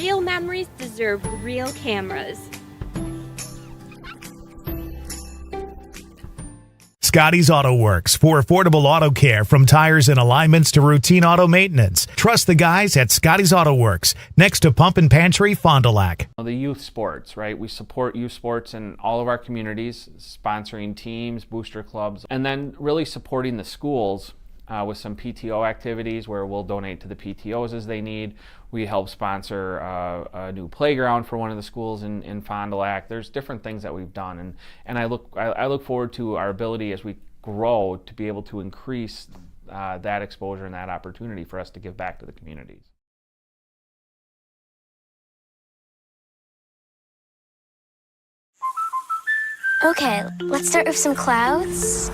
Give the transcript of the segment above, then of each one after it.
real memories deserve real cameras. Scotty's Auto Works for affordable auto care, from tires and alignments to routine auto maintenance. Trust the guys at Scotty's Auto Works, next to Pump and Pantry, Fond du Lac. The youth sports, right? We support youth sports in all of our communities, sponsoring teams, booster clubs, and then really supporting the schools with some PTO activities where we'll donate to the PTOs as they need. We help sponsor a new playground for one of the schools in Fond du Lac. There's different things that we've done, and I look forward to our ability as we grow to be able to increase that exposure and that opportunity for us to give back to the communities. Okay, let's start with some clouds,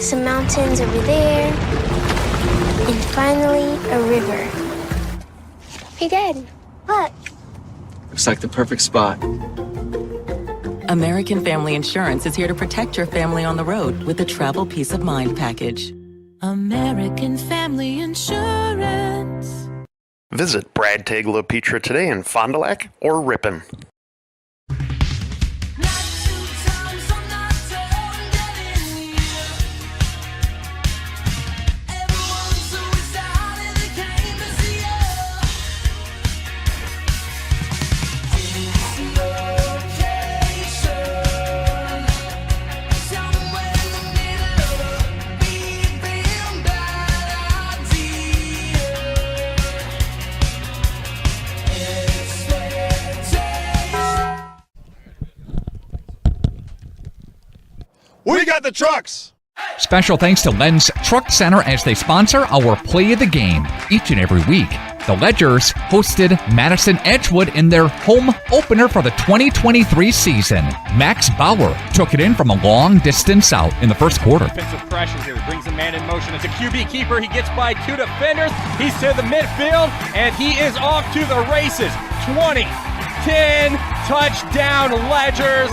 some mountains over there, and finally a river. Hey, Dad, look. Looks like the perfect spot. American Family Insurance is here to protect your family on the road with the Travel Peace of Mind package. American Family Insurance. Visit Brad Tagle Pizza today in Fond du Lac or Ripon. We got the trucks! Special thanks to Len's Truck Center as they sponsor our Play of the Game each and every week. The Ledgers hosted Madison Edgewood in their home opener for the 2023 season. Max Bauer took it in from a long distance out in the first quarter. Defensive pressure here. He brings a man in motion. It's a QB keeper. He gets by two defenders. He's to the midfield, and he is off to the races. 20, 10, touchdown Ledgers.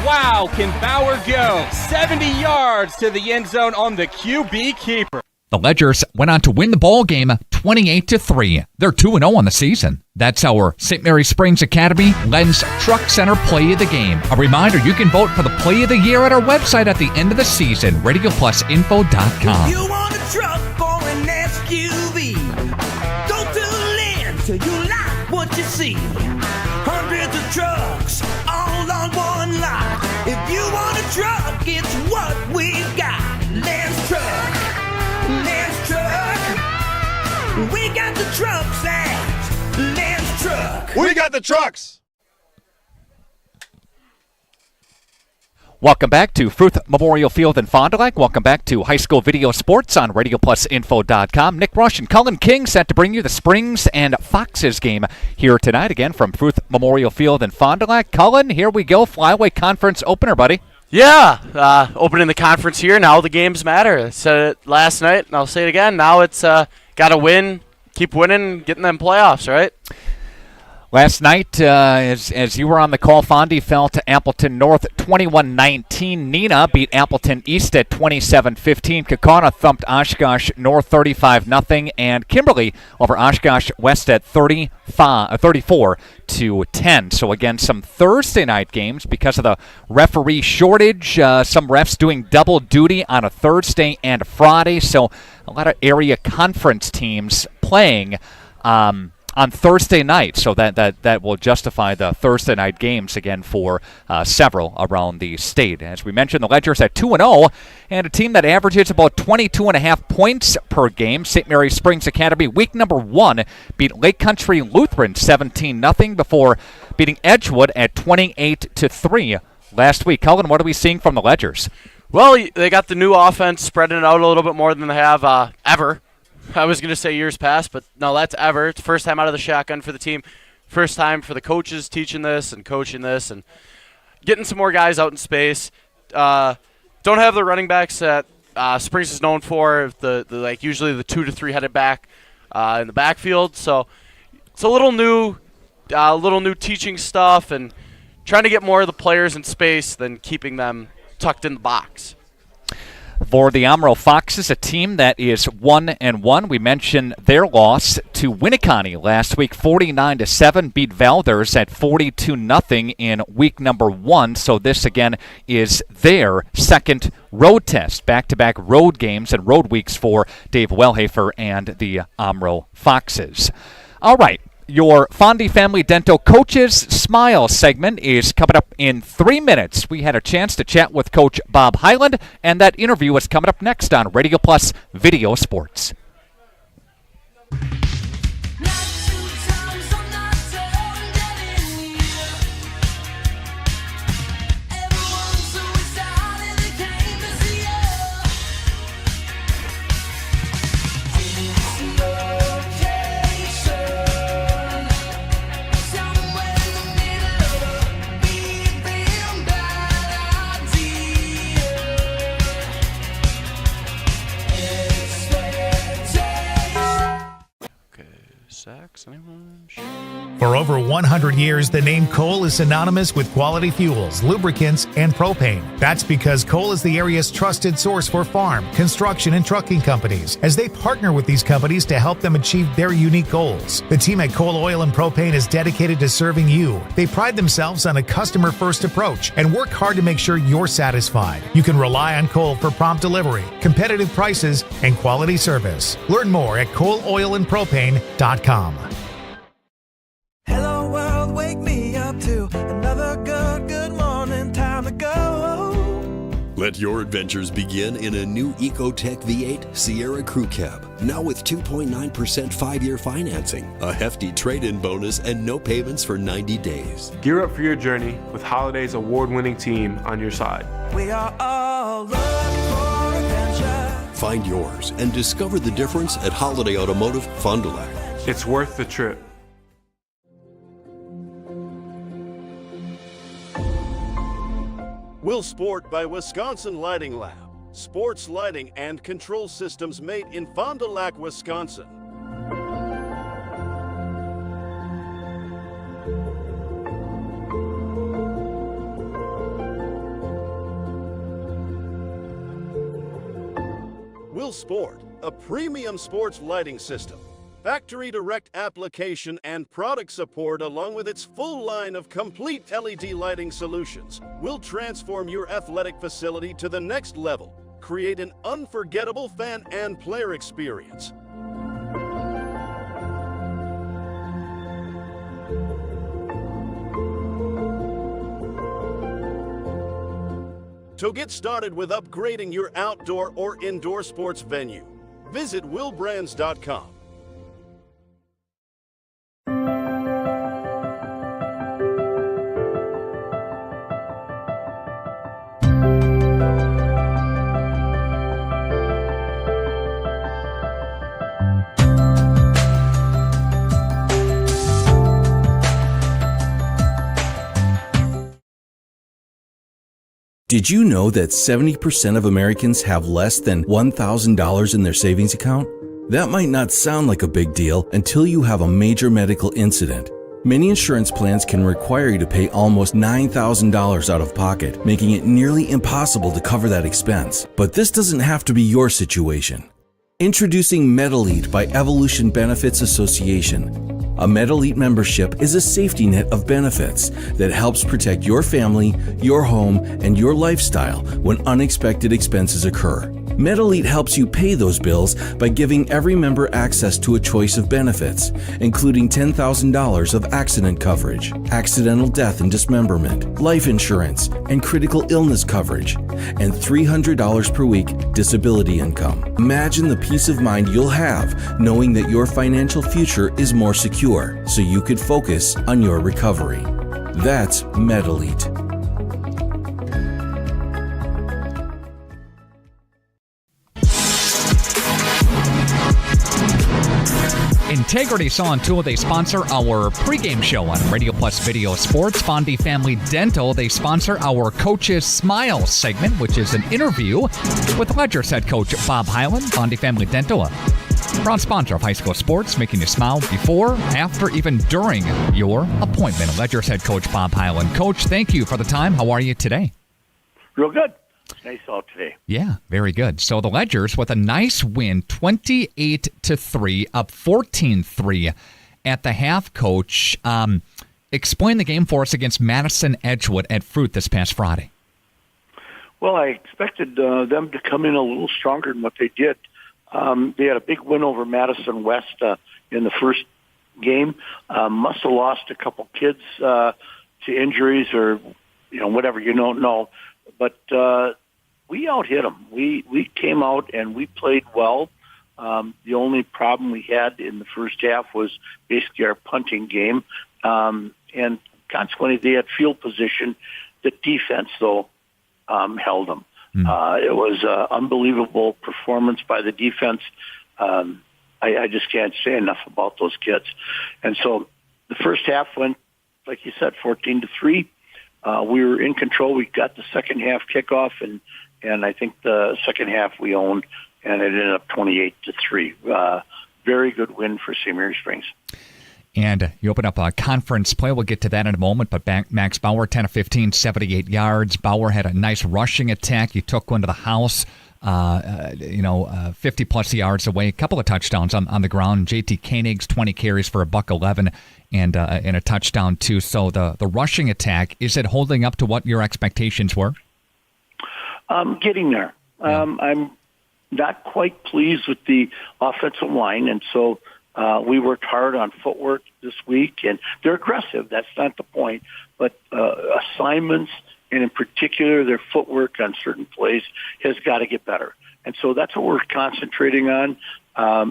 Wow, can Bauer go 70 yards to the end zone on the QB keeper. The Ledgers went on to win the ball game 28-3. They're 2-0 on the season. That's our St. Mary Springs Academy Len's Truck Center Play of the Game. A reminder, you can vote for the Play of the Year at our website at the end of the season, radioplusinfo.com. You want a truck or an SUV? Go to Lynn till you like what you see. Hundreds of trucks all on one lot. If you want a truck, it's what we've got. Lance Truck. Lance Truck. We got the trucks at Lance Truck. We got the trucks! Welcome back to Fruth Memorial Field in Fond du Lac. Welcome back to High School Video Sports on RadioPlusInfo.com. Nick Rush and Cullen King set to bring you the Springs and Foxes game here tonight, again from Fruth Memorial Field in Fond du Lac. Cullen, here we go. Flyway Conference opener, buddy. Yeah, opening the conference here. Now the games matter. I said it last night, and I'll say it again. Now it's got to win, keep winning, getting them playoffs, right? Last night, as you were on the call, Fondy fell to Appleton North 21-19. Neenah beat Appleton East at 27-15. Kaukauna thumped Oshkosh North 35-0. And Kimberly over Oshkosh West at 34-10. So again, some Thursday night games because of the referee shortage. Some refs doing double duty on a Thursday and Friday. So a lot of area conference teams playing on Thursday night, so that will justify the Thursday night games again for several around the state. As we mentioned, the Ledgers at 2-0, and a team that averages about 22.5 points per game. St. Mary Springs Academy, week number 1, beat Lake Country Lutheran 17-0 before beating Edgewood at 28-3 last week. Cullen, what are we seeing from the Ledgers? Well, they got the new offense, spreading it out a little bit more than they have ever. I was going to say years past, but no, that's ever. It's first time out of the shotgun for the team. First time for the coaches teaching this and coaching this and getting some more guys out in space. Don't have the running backs that Springs is known for, the like usually the 2 to 3 headed back in the backfield. So it's a little new teaching stuff and trying to get more of the players in space than keeping them tucked in the box. For the Omro Foxes, a team that is 1-1. We mentioned their loss to Winneconne last week, 49-7, beat Valders at 42-0 in week number 1. So this again is their second road test, back-to-back road games and road weeks for Dave Wellhafer and the Omro Foxes. All right. Your Fondy Family Dental Coaches Smile segment is coming up in 3 minutes. We had a chance to chat with Coach Bob Hyland, and that interview is coming up next on Radio Plus Video Sports. For over 100 years, the name Cole is synonymous with quality fuels, lubricants, and propane. That's because Cole is the area's trusted source for farm, construction, and trucking companies, as they partner with these companies to help them achieve their unique goals. The team at Cole Oil and Propane is dedicated to serving you. They pride themselves on a customer-first approach and work hard to make sure you're satisfied. You can rely on Cole for prompt delivery, competitive prices, and quality service. Learn more at ColeOilAndPropane.com. Hello world, wake me up to another good morning, time to go. Let your adventures begin in a new Ecotec V8 Sierra Crew Cab. Now with 2.9% 5-year financing, a hefty trade-in bonus, and no payments for 90 days. Gear up for your journey with Holiday's award-winning team on your side. We are all looking for adventure. Find yours and discover the difference at Holiday Automotive Fond du Lac. It's worth the trip. Will Sport by Wisconsin Lighting Lab. Sports lighting and control systems made in Fond du Lac, Wisconsin. Will Sport, a premium sports lighting system. Factory direct application and product support, along with its full line of complete LED lighting solutions, will transform your athletic facility to the next level. Create an unforgettable fan and player experience. To get started with upgrading your outdoor or indoor sports venue, visit willbrands.com. Did you know that 70% of Americans have less than $1,000 in their savings account? That might not sound like a big deal until you have a major medical incident. Many insurance plans can require you to pay almost $9,000 out of pocket, making it nearly impossible to cover that expense. But this doesn't have to be your situation. Introducing MedElite by Evolution Benefits Association. A MedElite membership is a safety net of benefits that helps protect your family, your home, and your lifestyle when unexpected expenses occur. MedElite helps you pay those bills by giving every member access to a choice of benefits, including $10,000 of accident coverage, accidental death and dismemberment, life insurance, and critical illness coverage, and $300 per week disability income. Imagine the peace of mind you'll have knowing that your financial future is more secure, so you could focus on your recovery. That's MedElite. Integrity Saw and Tool, they sponsor our pregame show on Radio Plus Video Sports. Fondy Family Dental, they sponsor our Coach's Smile segment, which is an interview with Ledger's head coach Bob Hyland. Fondy Family Dental, a proud sponsor of high school sports, making you smile before, after, even during your appointment. Ledger's head coach Bob Hyland. Coach, thank you for the time. How are you today? Real good. It's nice out today. Yeah, very good. So the Ledgers with a nice win, 28-3, up 14-3 at the half, Coach. Explain the game for us against Madison Edgewood at Fruth this past Friday. Well, I expected them to come in a little stronger than what they did. They had a big win over Madison West in the first game. Must have lost a couple kids to injuries or whatever, you don't know. But we out-hit them. We came out and we played well. The only problem we had in the first half was basically our punting game. And consequently, they had field position. The defense, though, held them. It was an unbelievable performance by the defense. I just can't say enough about those kids. And so the first half went, like you said, 14-3. We were in control. We got the second half kickoff, and I think the second half we owned, and it ended up 28-3. Very good win for St. Mary Springs. And you open up a conference play. We'll get to that in a moment. But Max Bauer, 10 of 15, 78 yards. Bauer had a nice rushing attack. He took one to the house, 50-plus yards away. A couple of touchdowns on the ground. J.T. Koenig's 20 carries for $111 and a touchdown, too. So the rushing attack, is it holding up to what your expectations were? Getting there. Yeah. I'm not quite pleased with the offensive line, and so we worked hard on footwork this week, and they're aggressive. That's not the point. But assignments, and in particular their footwork on certain plays, has got to get better. And so that's what we're concentrating on.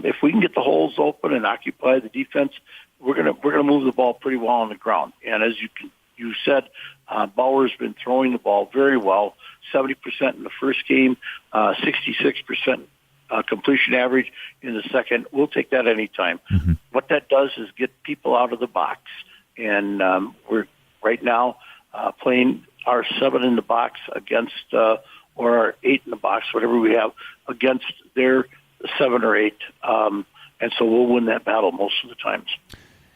If we can get the holes open and occupy the defense, we're gonna move the ball pretty well on the ground. And as you said, Bauer's been throwing the ball very well, 70% in the first game, 66% completion average in the second. We'll take that anytime. Mm-hmm. What that does is get people out of the box. And we're right now playing our 7 in the box against, or our 8 in the box, whatever we have, against their 7 or 8. And so we'll win that battle most of the times.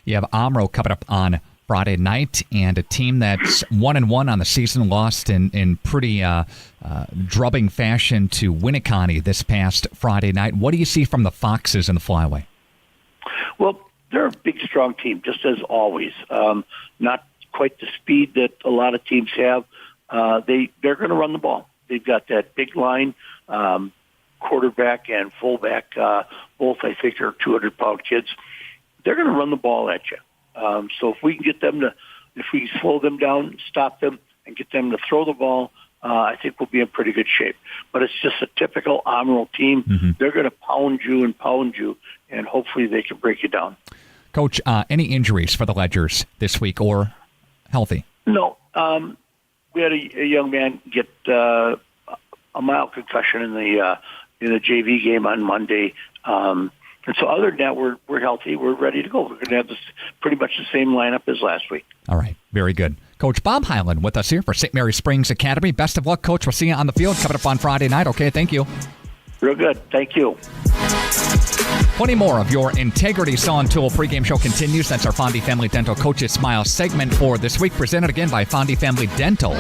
You have Omro coming up on Friday night, and a team that's 1-1 on the season, lost in pretty drubbing fashion to Winneconne this past Friday night. What do you see from the Foxes in the Flyway? Well, they're a big, strong team, just as always. Not quite the speed that a lot of teams have. They're going to run the ball. They've got that big line, quarterback and fullback. Both, I think, are 200-pound kids. They're going to run the ball at you. So if we can get them if we slow them down, stop them, and get them to throw the ball, I think we'll be in pretty good shape. But it's just a typical Omro team. Mm-hmm. They're going to pound you, and hopefully they can break you down. Coach, any injuries for the Ledgers this week or healthy? No. We had a young man get a mild concussion in the JV game on Monday. And so other than that, we're healthy. We're ready to go. We're going to have pretty much the same lineup as last week. All right. Very good. Coach Bob Hyland with us here for St. Mary Springs Academy. Best of luck, Coach. We'll see you on the field coming up on Friday night. Okay, thank you. Real good. Thank you. Plenty more of your Integrity Saw and Tool pregame show continues. That's our Fondy Family Dental Coaches Smile segment for this week, presented again by Fondy Family Dental.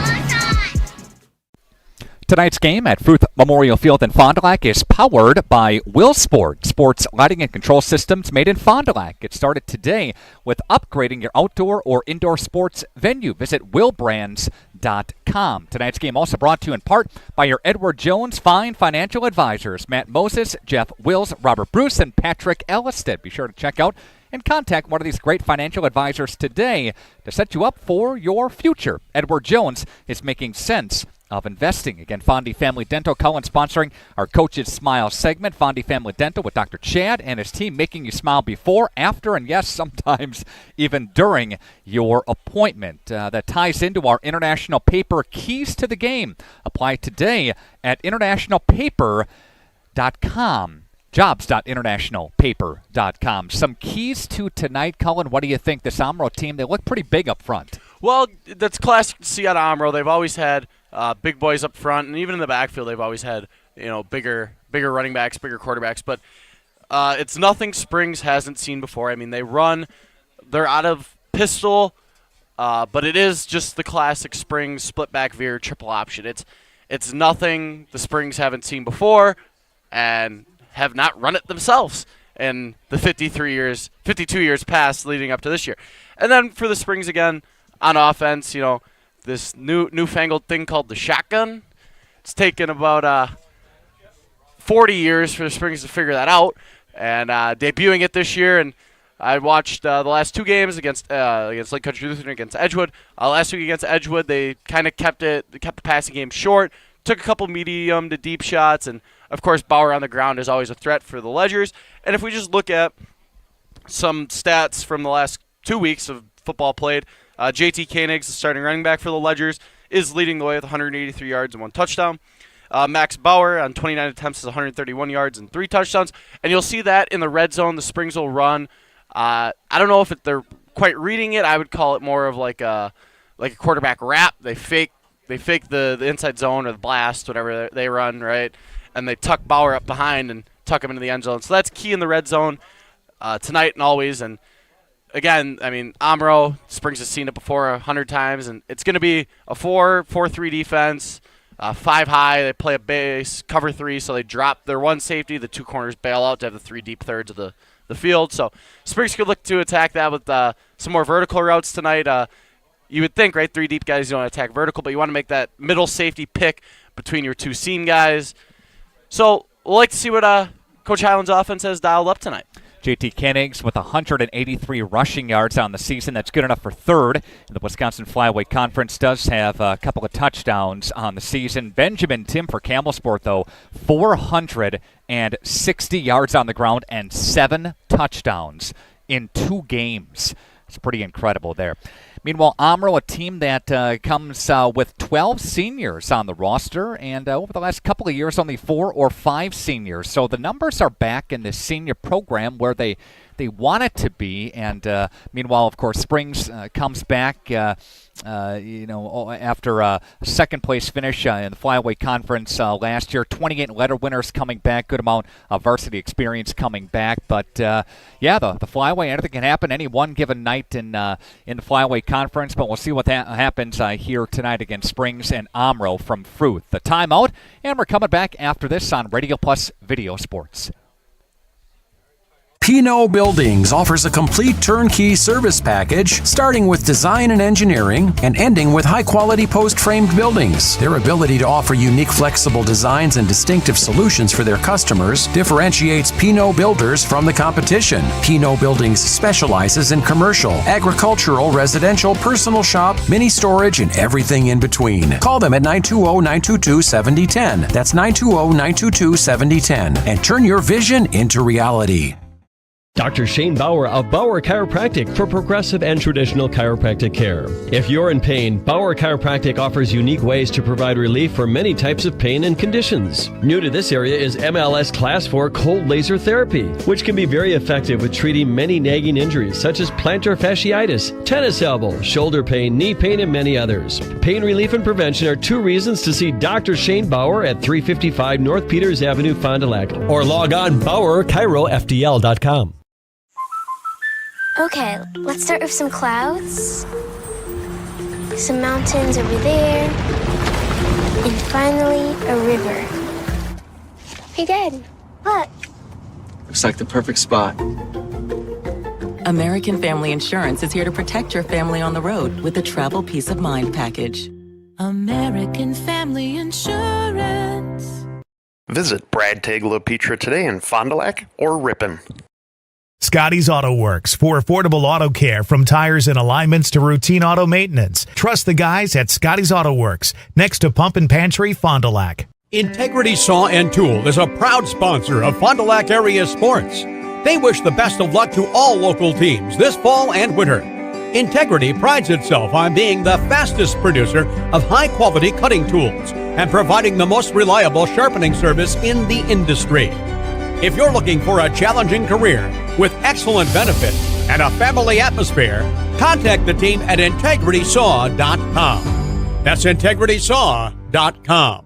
Tonight's game at Fruth Memorial Field in Fond du Lac is powered by Will Sport, sports lighting and control systems made in Fond du Lac. Get started today with upgrading your outdoor or indoor sports venue. Visit willbrands.com. Tonight's game also brought to you in part by your Edward Jones Fine Financial Advisors, Matt Moses, Jeff Wills, Robert Bruce, and Patrick Ellisted. Be sure to check out and contact one of these great financial advisors today to set you up for your future. Edward Jones is making sense of investing. Again, Fondy Family Dental, Cullen sponsoring our Coaches Smile segment. Fondy Family Dental with Dr. Chad and his team, making you smile before, after, and yes, sometimes even during your appointment. That ties into our International Paper Keys to the Game. Apply today at internationalpaper.com. Jobs.internationalpaper.com. Some keys to tonight, Cullen. What do you think? This Omro team, they look pretty big up front. Well, that's classic to see out of Omro. They've always had big boys up front, and even in the backfield, they've always had bigger running backs, bigger quarterbacks. But it's nothing Springs hasn't seen before. I mean, they're out of pistol, but it is just the classic Springs split back veer triple option. It's nothing the Springs haven't seen before and have not run it themselves in the 52 years past leading up to this year. And then for the Springs again, on offense, this newfangled thing called the shotgun. It's taken about 40 years for the Springs to figure that out, and debuting it this year. And I watched the last 2 games against Lake Country Lutheran, against Edgewood. Last week against Edgewood, they kind of kept the passing game short, took a couple medium to deep shots, and of course Bauer on the ground is always a threat for the Ledgers. And if we just look at some stats from the last 2 weeks of football played, JT Koenigs, the starting running back for the Ledgers, is leading the way with 183 yards and 1 touchdown. Max Bauer on 29 attempts is 131 yards and 3 touchdowns. And you'll see that in the red zone, the Springs will run. I don't know if they're quite reading it. I would call it more of like a quarterback wrap. They fake the inside zone or the blast, whatever they run, right? And they tuck Bauer up behind and tuck him into the end zone. So that's key in the red zone tonight and always. And again, I mean, Omro, Springs has seen it before 100 times, and it's going to be a 4-4-3 defense, 5 high. They play a base, cover 3, so they drop their 1 safety. The 2 corners bail out to have the 3 deep thirds of the field. So Springs could look to attack that with some more vertical routes tonight. You would think, right, 3 deep guys, you don't want to attack vertical, but you want to make that middle safety pick between your 2 seam guys. So we'll like to see what Coach Highland's offense has dialed up tonight. JT Koenigs with 183 rushing yards on the season. That's good enough for 3rd. The Wisconsin Flyweight Conference does have a couple of touchdowns on the season. Benjamin Tim for Camelsport, though, 460 yards on the ground and 7 touchdowns in 2 games. It's pretty incredible there. Meanwhile, Omro, a team that comes with 12 seniors on the roster, and over the last couple of years, only 4 or 5 seniors. So the numbers are back in the senior program where they want it to be. And meanwhile, of course, Springs comes back, after a second-place finish in the Flyweight Conference last year. 28 letter winners coming back, good amount of varsity experience coming back. But the Flyweight, anything can happen any one given night in the Flyweight Conference. But we'll see what happens here tonight against Springs and Omro from Fruth. The timeout, and we're coming back after this on Radio Plus Video Sports. Pinot Buildings offers a complete turnkey service package, starting with design and engineering and ending with high-quality post-framed buildings. Their ability to offer unique, flexible designs and distinctive solutions for their customers differentiates Pinot Builders from the competition. Pinot Buildings specializes in commercial, agricultural, residential, personal shop, mini storage, and everything in between. Call them at 920-922-7010. That's 920-922-7010. And turn your vision into reality. Dr. Shane Bauer of Bauer Chiropractic for progressive and traditional chiropractic care. If you're in pain, Bauer Chiropractic offers unique ways to provide relief for many types of pain and conditions. New to this area is MLS Class 4 cold laser therapy, which can be very effective with treating many nagging injuries such as plantar fasciitis, tennis elbow, shoulder pain, knee pain, and many others. Pain relief and prevention are 2 reasons to see Dr. Shane Bauer at 355 North Peters Avenue, Fond du Lac, or log on BauerChiroFDL.com. Okay, let's start with some clouds, some mountains over there, and finally a river. Hey, Dad, look. Looks like the perfect spot. American Family Insurance is here to protect your family on the road with the Travel Peace of Mind package. American Family Insurance. Visit Brad Tegla Petra today in Fond du Lac or Ripon. Scotty's Auto Works for affordable auto care, from tires and alignments to routine auto maintenance. Trust the guys at Scotty's Auto Works, next to Pump and Pantry, Fond du Lac. Integrity Saw and Tool is a proud sponsor of Fond du Lac area sports. They wish the best of luck to all local teams this fall and winter. Integrity prides itself on being the fastest producer of high-quality cutting tools and providing the most reliable sharpening service in the industry. If you're looking for a challenging career with excellent benefits and a family atmosphere, contact the team at IntegritySaw.com. That's IntegritySaw.com.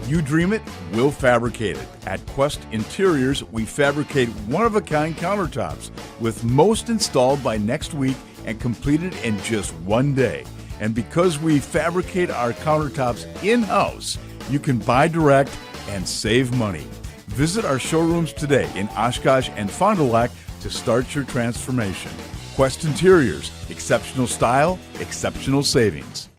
You dream it, we'll fabricate it. At Quest Interiors, we fabricate one-of-a-kind countertops, with most installed by next week and completed in just one day. And because we fabricate our countertops in-house, you can buy direct and save money. Visit our showrooms today in Oshkosh and Fond du Lac to start your transformation. Quest Interiors, exceptional style, exceptional savings.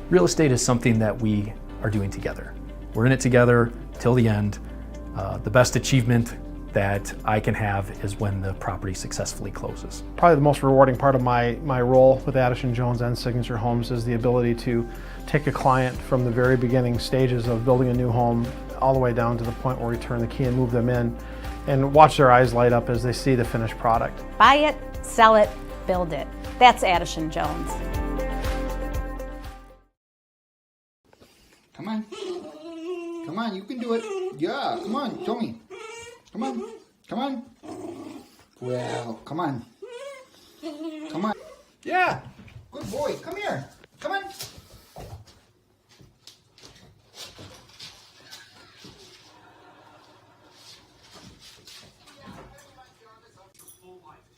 Real estate is something that we are doing together. We're in it together till the end. The best achievement that I can have is when the property successfully closes. Probably the most rewarding part of my role with Addison Jones and Signature Homes is the ability to take a client from the very beginning stages of building a new home all the way down to the point where we turn the key and move them in and watch their eyes light up as they see the finished product. Buy it, sell it, build it. That's Addison Jones. Come on. Come on, you can do it. Yeah, come on, show me. Come on, come on. Well, come on. Come on. Yeah, good boy. Come here. Come on.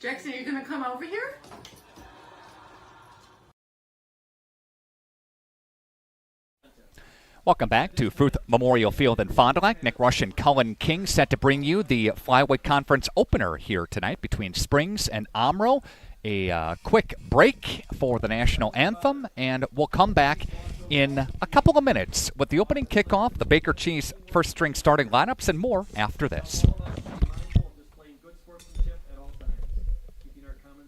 Jackson, are you gonna come over here? Welcome back to Fruth Memorial Field in Fond du Lac. Nick Rush and Cullen King set to bring you the Flyweight Conference opener here tonight between Springs and Omro. A quick break for the national anthem, and we'll come back in a couple of minutes with the opening kickoff, the Baker Cheese first string starting lineups, and more after this.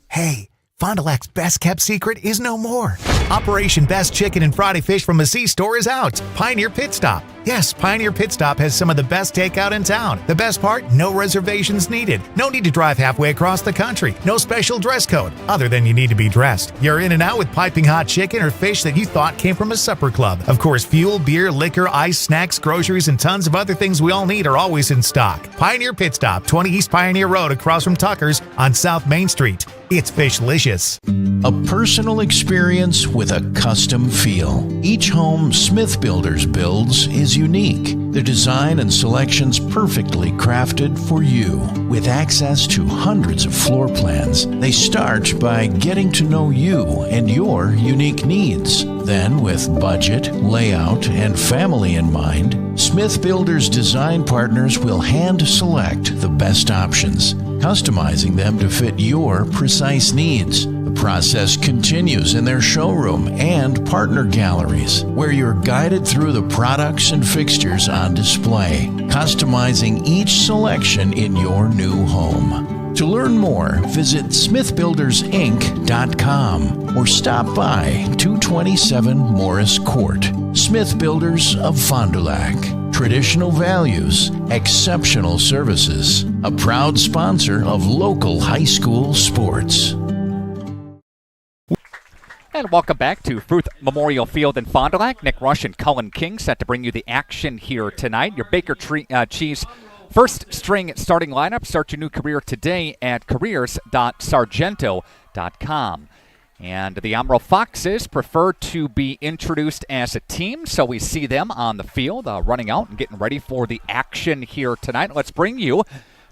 Hey, Fond du Lac's best-kept secret is no more. Operation Best Chicken and Friday Fish from Massey Store is out. Pioneer Pit Stop. Yes, Pioneer Pit Stop has some of the best takeout in town. The best part, no reservations needed. No need to drive halfway across the country. No special dress code, other than you need to be dressed. You're in and out with piping hot chicken or fish that you thought came from a supper club. Of course, fuel, beer, liquor, ice, snacks, groceries, and tons of other things we all need are always in stock. Pioneer Pit Stop, 20 East Pioneer Road across from Tucker's on South Main Street. It's Fishlicious. A personal experience with a custom feel. Each home Smith Builders builds is unique. The design and selections perfectly crafted for you. With access to hundreds of floor plans, they start by getting to know you and your unique needs. Then, with budget, layout, and family in mind, Smith Builders design partners will hand select the best options, customizing them to fit your precise needs. The process continues in their showroom and partner galleries, where you're guided through the products and fixtures on display, customizing each selection in your new home. To learn more, visit smithbuildersinc.com or stop by 227 Morris Court. Smith Builders of Fond du Lac. Traditional values, exceptional services. A proud sponsor of local high school sports. And welcome back to Fruth Memorial Field in Fond du Lac. Nick Rush and Cullen King set to bring you the action here tonight. Your Baker Cheese first string starting lineup. Start your new career today at careers.sargento.com. And the Omro Foxes prefer to be introduced as a team, so we see them on the field running out and getting ready for the action here tonight. Let's bring you,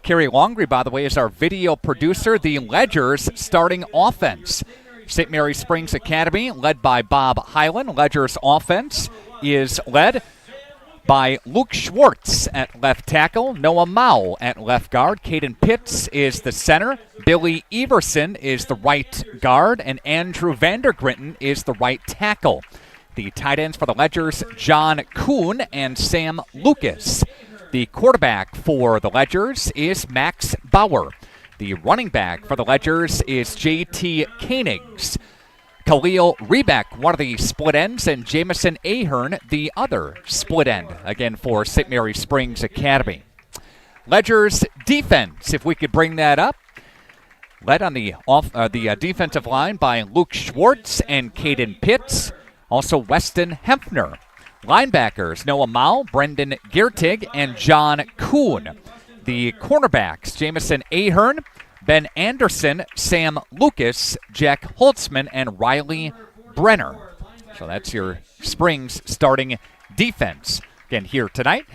Carrie Longley, by the way, is our video producer, the Ledgers starting offense. St. Mary Springs Academy, led by Bob Hyland. Ledgers offense is led by Luke Schwartz at left tackle, Noah Mao at left guard, Caden Pitts is the center, Billy Everson is the right guard, and Andrew Vandergrinten is the right tackle. The tight ends for the Ledgers, John Kuhn and Sam Lucas. The quarterback for the Ledgers is Max Bauer. The running back for the Ledgers is J.T. Koenigs. Khalil Rebeck, one of the split ends, and Jamison Ahern, the other split end, again for St. Mary Springs Academy. Ledgers defense, if we could bring that up, led on the defensive line by Luke Schwartz and Caden Pitts, also Weston Hempner. Linebackers, Noah Mao, Brendan Giertig, and John Kuhn. The cornerbacks, Jamison Ahern, Ben Anderson, Sam Lucas, Jack Holtzman, and Riley Brenner. So that's your Springs starting defense. Again, here tonight,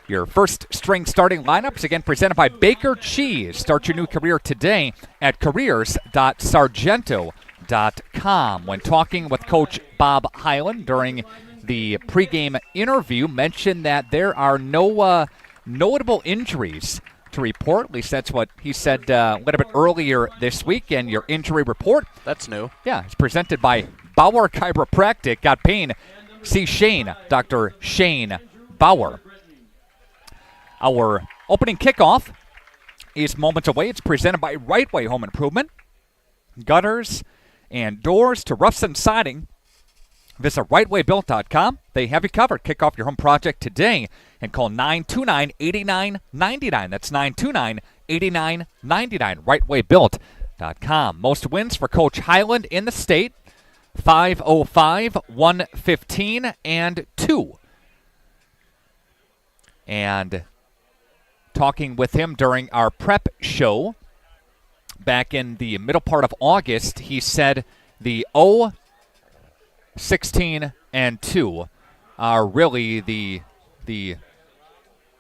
your first string starting lineups, again presented by Baker Cheese. Start your new career today at careers.sargento.com. pre-kickoff.com. When talking with Coach Bob Hyland during the pregame interview, mentioned that there are no notable injuries to report. At least that's what he said a little bit earlier this week. And your injury report, That's new. yeah, it's presented by Bauer Chiropractic. Got pain? See Shane, Dr. Shane Bauer. Our opening kickoff is moments away. It's presented by Right Way Home Improvement. Gutters and doors to roofs and siding. Visit rightwaybuilt.com. They have you covered. Kick off your home project today and call 929-8999. That's 929-8999. rightwaybuilt.com. Most wins for Coach Hyland in the state. 505, 115, and 2. And talking with him during our prep show back in the middle part of August, he said the 16 and 2 are really the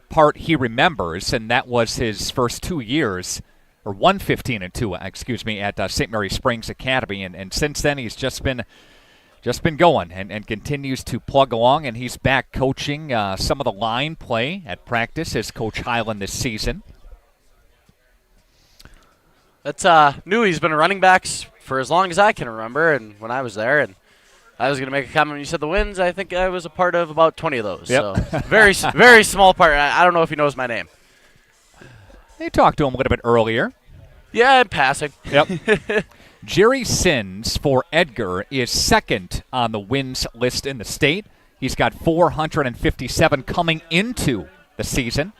part he remembers, and that was his first 2 years, or 115 and 2, excuse me, at St. Mary Springs Academy, and since then he's just been going and continues to plug along, and he's back coaching some of the line play at practice as Coach Hyland this season. That's new. He's been running backs for as long as I can remember, and when I was there, and I was going to make a comment when you said the wins. I think I was a part of about 20 of those. Yep. So very, very small part. I don't know if he knows my name. You talked to him a little bit earlier. Yeah, in passing. Yep. Jerry Sins for Edgar is second on the wins list in the state. He's got 457 coming into the season.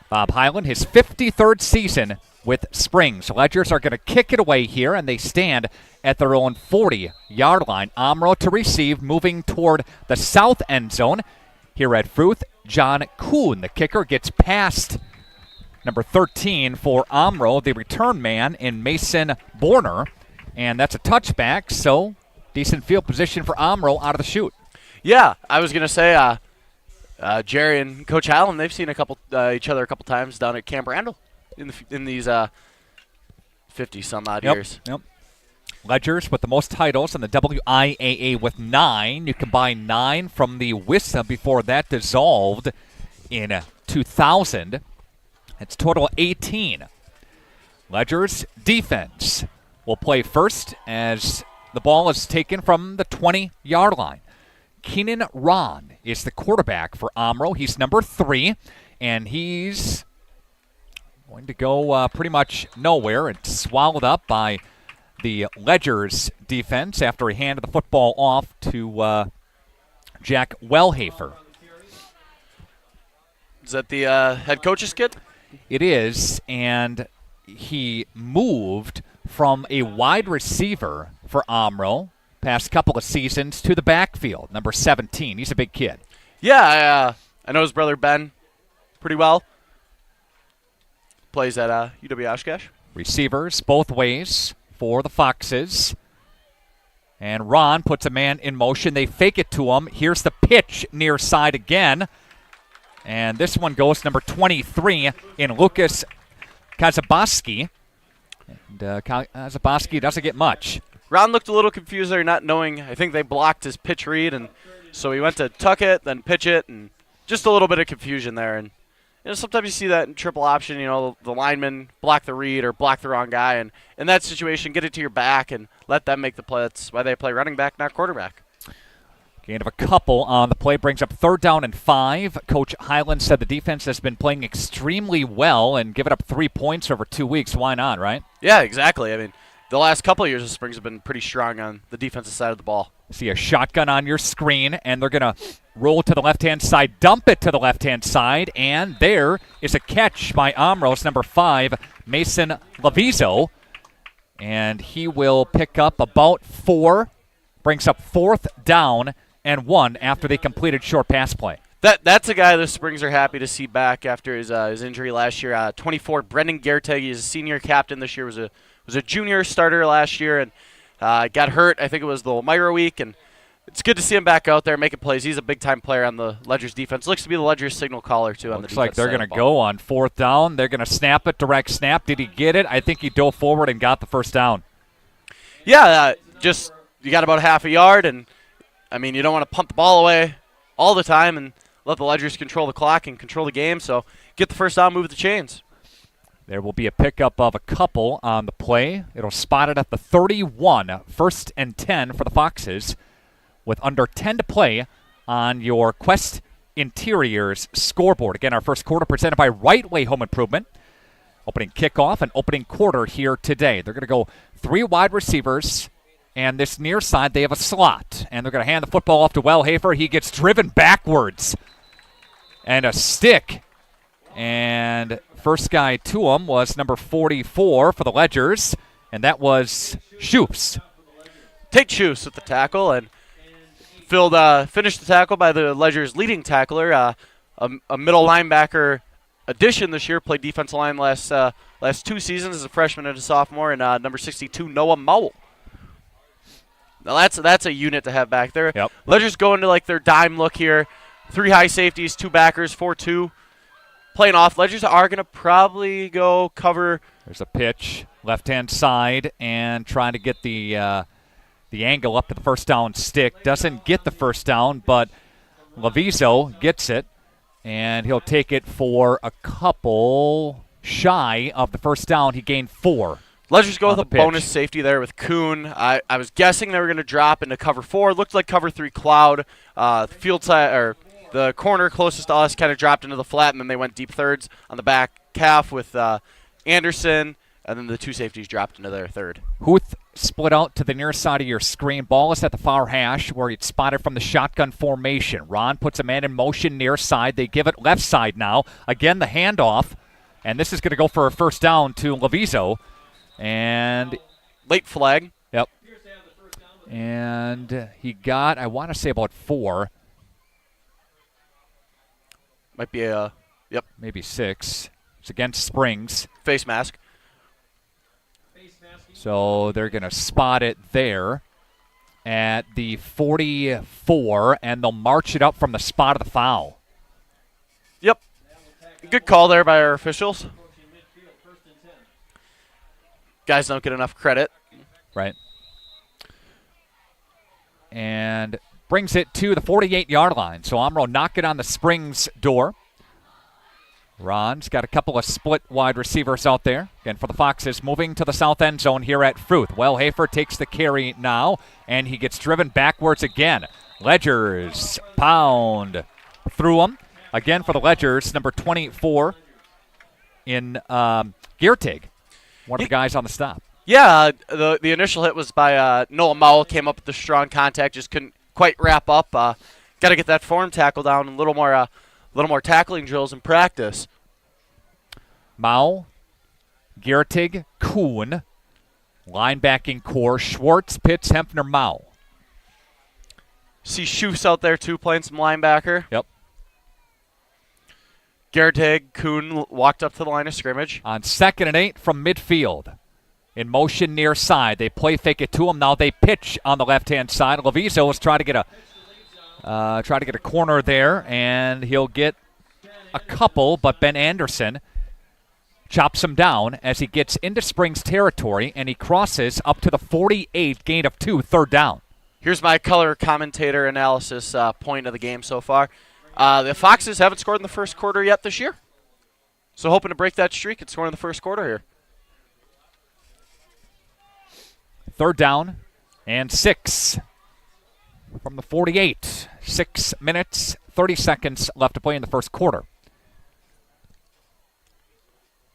Bob Hyland, his 53rd season with Springs. Ledgers are going to kick it away here, and they stand at their own 40-yard line. Omro to receive, moving toward the south end zone. Here at Fruth, John Kuhn, the kicker, gets past number 13 for Omro, the return man in Mason Borner. And that's a touchback, so decent field position for Omro out of the chute. Yeah, I was going to say Jerry and Coach Allen, they've seen each other a couple times down at Camp Randall in these 50-some-odd years. Yep. Ledgers with the most titles in the WIAA with 9. You combine 9 from the WISA before that dissolved in 2000. It's total 18. Ledgers defense will play first as the ball is taken from the 20-yard line. Keenan Ron is the quarterback for Omro. He's number 3, and he's going to go pretty much nowhere. It's swallowed up by the Ledgers defense after he handed the football off to Jack Wellhafer. Is that the head coach's kid? It is, and he moved from a wide receiver for Omro past couple of seasons to the backfield, number 17. He's a big kid. Yeah, I know his brother Ben pretty well. Plays at UW Oshkosh. Receivers both ways for the Foxes. And Ron puts a man in motion. They fake it to him. Here's the pitch near side again. And this one goes to number 23 in Lucas Kazabaski. And Kazabaski doesn't get much. Ron looked a little confused there, not knowing. I think they blocked his pitch read, and so he went to tuck it, then pitch it, and just a little bit of confusion there. And sometimes you see that in triple option. The lineman block the read or block the wrong guy, and in that situation, get it to your back and let them make the play. That's why they play running back, not quarterback. Gain of a couple on the play brings up 3rd down and 5. Coach Hyland said the defense has been playing extremely well and given up 3 points over 2 weeks. Why not, right? Yeah, exactly. I mean, the last couple of years, the Springs have been pretty strong on the defensive side of the ball. See a shotgun on your screen, and they're going to roll to the left-hand side, dump it to the left-hand side, and there is a catch by Omro's number 5, Mason Levizo, and he will pick up about 4, brings up 4th down and 1 after they completed short pass play. That's a guy the Springs are happy to see back after his injury last year. 24, Brendan Gerteg, he's a senior captain this year, was a junior starter last year, and got hurt. I think it was the Elmira week, and it's good to see him back out there making plays. He's a big-time player on the Ledgers defense. Looks to be the Ledgers signal caller, too, on the defense. Looks like they're going to go on 4th down. They're going to snap it, direct snap. Did he get it? I think he dove forward and got the first down. Yeah, you got about half a yard, and I mean, you don't want to punt the ball away all the time and let the Ledgers control the clock and control the game. So get the first down, move the chains. There will be a pickup of a couple on the play. It'll spot it at the 31, 1st and 10 for the Foxes, with under 10 to play on your Quest Interiors scoreboard. Again, our first quarter presented by Right Way Home Improvement. Opening kickoff and opening quarter here today. They're going to go 3 wide receivers, and this near side they have a slot. And they're going to hand the football off to Wellhafer. He gets driven backwards. And a stick. And first guy to him was number 44 for the Ledgers, and that was Schoops. Take Schoops with the tackle, and finished the tackle by the Ledgers' leading tackler, a middle linebacker addition this year. Played defensive line last 2 seasons as a freshman and a sophomore, and number 62, Noah Mowell. Now that's a unit to have back there. Yep. Ledgers go into like their dime look here. 3 high safeties, 2 backers, 4-2. Playing off. Ledgers are going to probably go cover. There's a pitch, left-hand side, and trying to get the angle up to the first down stick. Doesn't get the first down, but Levizo gets it, and he'll take it for a couple shy of the first down. He gained 4. Ledgers go with a pitch. Bonus safety there with Kuhn. I was guessing they were going to drop into cover 4. Looked like cover 3 cloud. Field side, or the corner closest to us kind of dropped into the flat, and then they went deep thirds on the back calf with Anderson, and then the 2 safeties dropped into their third. Huth split out to the near side of your screen. Ball is at the far hash where it's spotted from the shotgun formation. Ron puts a man in motion near side. They give it left side now. Again, the handoff, and this is going to go for a first down to Levizo. And late flag. Yep. And he got, I want to say, about 4. Might be yep. Maybe 6. It's against Springs. Face mask. So they're going to spot it there at the 44, and they'll march it up from the spot of the foul. Yep. Good call there by our officials. Guys don't get enough credit. Right. And brings it to the 48-yard line. So Omro knock it on the Springs door. Ron's got a couple of split wide receivers out there. Again, for the Foxes, moving to the south end zone here at Fruth. Wellhafer takes the carry now, and he gets driven backwards again. Ledgers pound through him. Again for the Ledgers, number 24 in Giertig, one of the guys on the stop. Yeah, the initial hit was by Noah Mowell. Came up with the strong contact, just couldn't quite wrap up. Got to get that form tackle down, and a little more tackling drills in practice. Mao, Giertig, Kuhn, linebacking core, Schwartz, Pitts, Hempner, Mao. See Schoops out there too, playing some linebacker. Yep. Giertig, Kuhn walked up to the line of scrimmage. On 2nd and 8 from midfield. In motion near side. They play fake it to him. Now they pitch on the left-hand side. Levizo is trying to get a corner there, and he'll get a couple, but Ben Anderson chops him down as he gets into Springs territory, and he crosses up to the 48, gain of 2, 3rd down. Here's my color commentator analysis point of the game so far. The Foxes haven't scored in the first quarter yet this year, so hoping to break that streak and score in the first quarter here. 3rd down and 6 from the 48. 6 minutes, 30 seconds left to play in the first quarter.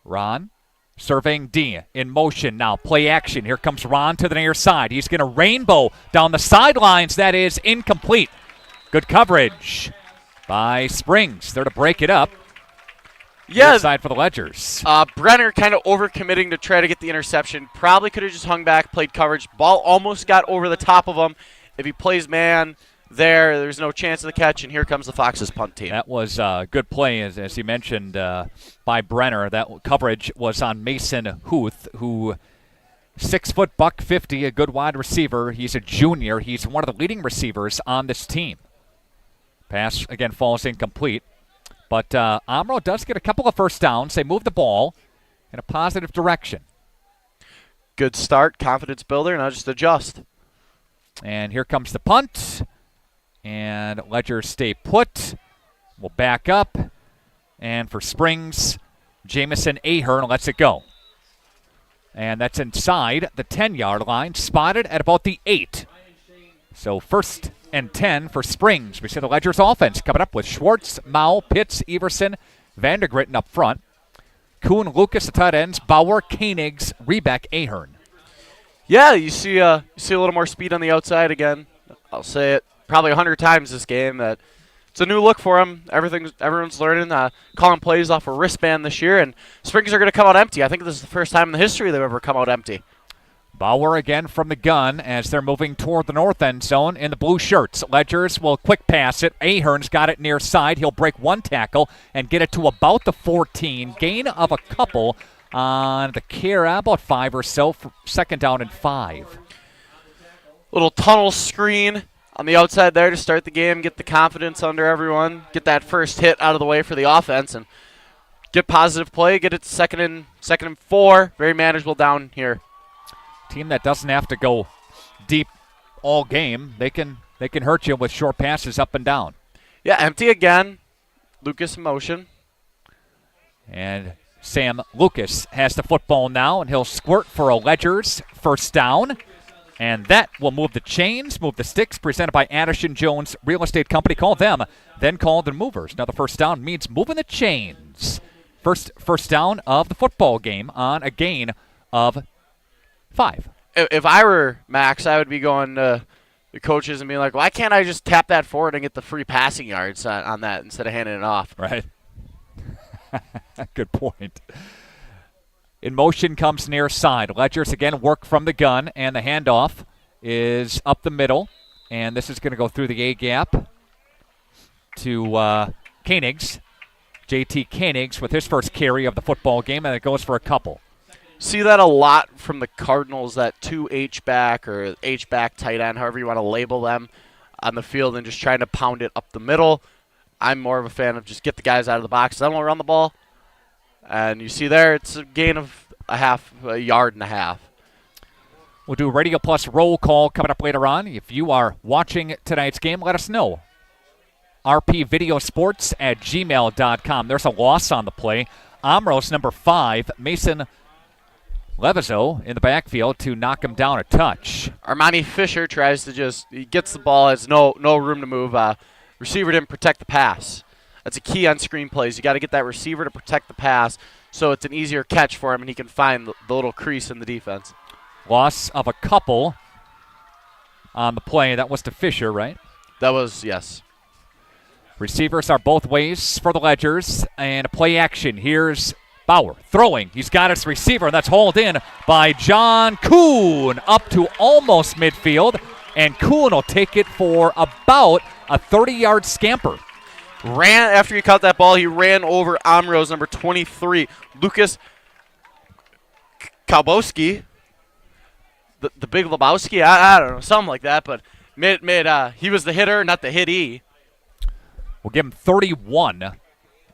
Ron surveying D in motion now. Play action. Here comes Ron to the near side. He's going to rainbow down the sidelines. That is incomplete. Good coverage by Springs. There to break it up. Yeah, side for the Ledgers. Brenner kind of overcommitting to try to get the interception. Probably could have just hung back, played coverage. Ball almost got over the top of him. If he plays man there's no chance of the catch, and here comes the Foxes punt team. That was a good play, as you mentioned, by Brenner. That coverage was on Mason Huth, who 6 foot, $150, a good wide receiver. He's a junior. He's one of the leading receivers on this team. Pass, again, falls incomplete. But Omro does get a couple of first downs. They move the ball in a positive direction. Good start, confidence builder, now just adjust. And here comes the punt. And Ledgers stay put. We'll back up. And for Springs, Jamison Ahern lets it go. And that's inside the 10-yard line, spotted at about the 8. So 1st and 10 for Springs. We see the Ledgers offense coming up with Schwartz, Mao, Pitts, Everson, Vandergritten up front. Kuhn, Lucas, the tight ends, Bauer, Koenigs, Rebeck, Ahern. Yeah, you see a little more speed on the outside again. I'll say it probably 100 times this game that it's a new look for him. Everyone's learning, calling plays off a wristband this year, and Springs are going to come out empty. I think this is the first time in the history they've ever come out empty. Bauer again from the gun as they're moving toward the north end zone in the blue shirts. Ledgers will quick pass it. Ahern's got it near side. He'll break one tackle and get it to about the 14. Gain of a couple on the carry, about 5 or so for 2nd down and 5. Little tunnel screen on the outside there to start the game, get the confidence under everyone, get that first hit out of the way for the offense, and get positive play, get it to second and 4. Very manageable down here. Team that doesn't have to go deep all game. They can hurt you with short passes up and down. Yeah, empty again. Lucas in motion. And Sam Lucas has the football now, and he'll squirt for a Ledgers 1st down. And that will move the chains, move the sticks, presented by Addison Jones Real Estate Company. Call them, then call the movers. Now the 1st down means moving the chains. First down of the football game on a gain of 5. If I were Max, I would be going to the coaches and being like, why can't I just tap that forward and get the free passing yards on that instead of handing it off? Right. Good point. In motion comes near side. Ledgers again work from the gun, and the handoff is up the middle. And this is going to go through the A-gap to Koenigs. JT Koenigs with his first carry of the football game, and it goes for a couple. See that a lot from the Cardinals, that 2 H-back or H-back tight end, however you want to label them, on the field and just trying to pound it up the middle. I'm more of a fan of just get the guys out of the box, then we'll run the ball. And you see there, it's a gain of a yard and a half. We'll do Radio Plus roll call coming up later on. If you are watching tonight's game, let us know. rpvideosports@gmail.com. There's a loss on the play. Omro's number 5, Mason Levizo in the backfield to knock him down a touch. Armani Fisher tries to he gets the ball, has no room to move. Receiver didn't protect the pass. That's a key on screen plays. You got to get that receiver to protect the pass so it's an easier catch for him and he can find the little crease in the defense. Loss of a couple on the play. That was to Fisher, right? That was, yes. Receivers are both ways for the Ledgers, and a play action. Here's Bauer throwing. He's got his receiver, and that's hauled in by John Kuhn up to almost midfield, and Kuhn will take it for about a 30-yard scamper. After he caught that ball, he ran over Omro's number 23, Lucas Kalbowski. The big Lebowski, I don't know, something like that, but he was the hitter, not the hittee. We'll give him 31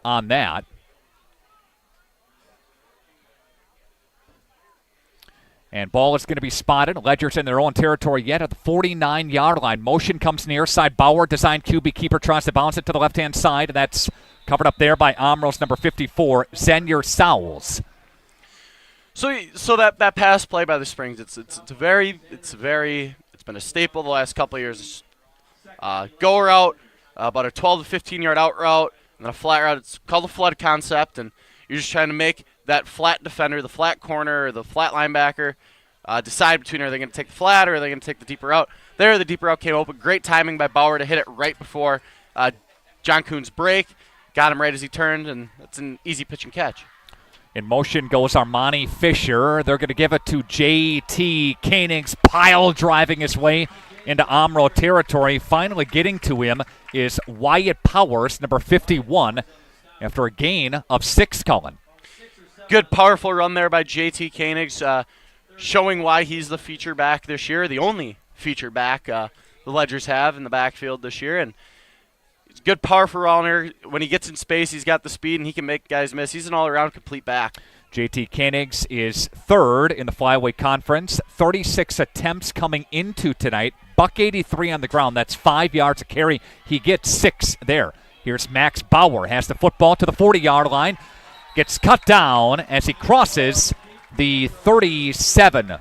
on that. And ball is going to be spotted. Ledgers in their own territory yet at the 49-yard line. Motion comes near side. Bauer, designed QB keeper, tries to bounce it to the left-hand side. And that's covered up there by Omro's number 54, Zenyer Sowles. So that pass play by the Springs, it's been a staple the last couple of years. Go route, about a 12 to 15-yard out route, and then a flat route. It's called the flood concept, and you're just trying to make that flat defender, the flat corner, or the flat linebacker, decide between are they going to take the flat or are they going to take the deeper route. There, the deeper route came open. Great timing by Bauer to hit it right before John Kuhn's break. Got him right as he turned, and it's an easy pitch and catch. In motion goes Armani Fisher. They're going to give it to J.T. Koenigs, pile driving his way into Omro territory. Finally getting to him is Wyatt Powers, number 51, after a gain of 6, Cullen. Good, powerful run there by J.T. Koenigs, showing why he's the feature back this year, the only feature back the Ledgers have in the backfield this year. And it's good, powerful runner. When he gets in space, he's got the speed, and he can make guys miss. He's an all-around complete back. JT Koenigs is third in the Flyweight Conference. 36 attempts coming into tonight. $183 on the ground. That's 5 yards a carry. He gets 6 there. Here's Max Bauer. Has the football to the 40-yard line. Gets cut down as he crosses the 37.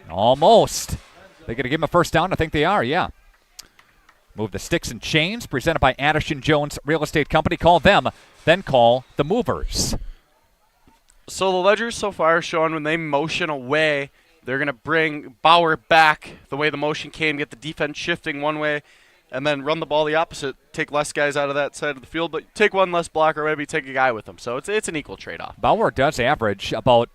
Almost. They're going to give him a first down? I think they are, yeah. Move the sticks and chains, presented by Addison Jones Real Estate Company. Call them, then call the movers. So the Ledgers so far are showing when they motion away, they're going to bring Bauer back the way the motion came, get the defense shifting one way, and then run the ball the opposite, take less guys out of that side of the field, but take one less blocker, maybe take a guy with them. So it's an equal trade-off. Bauer does average about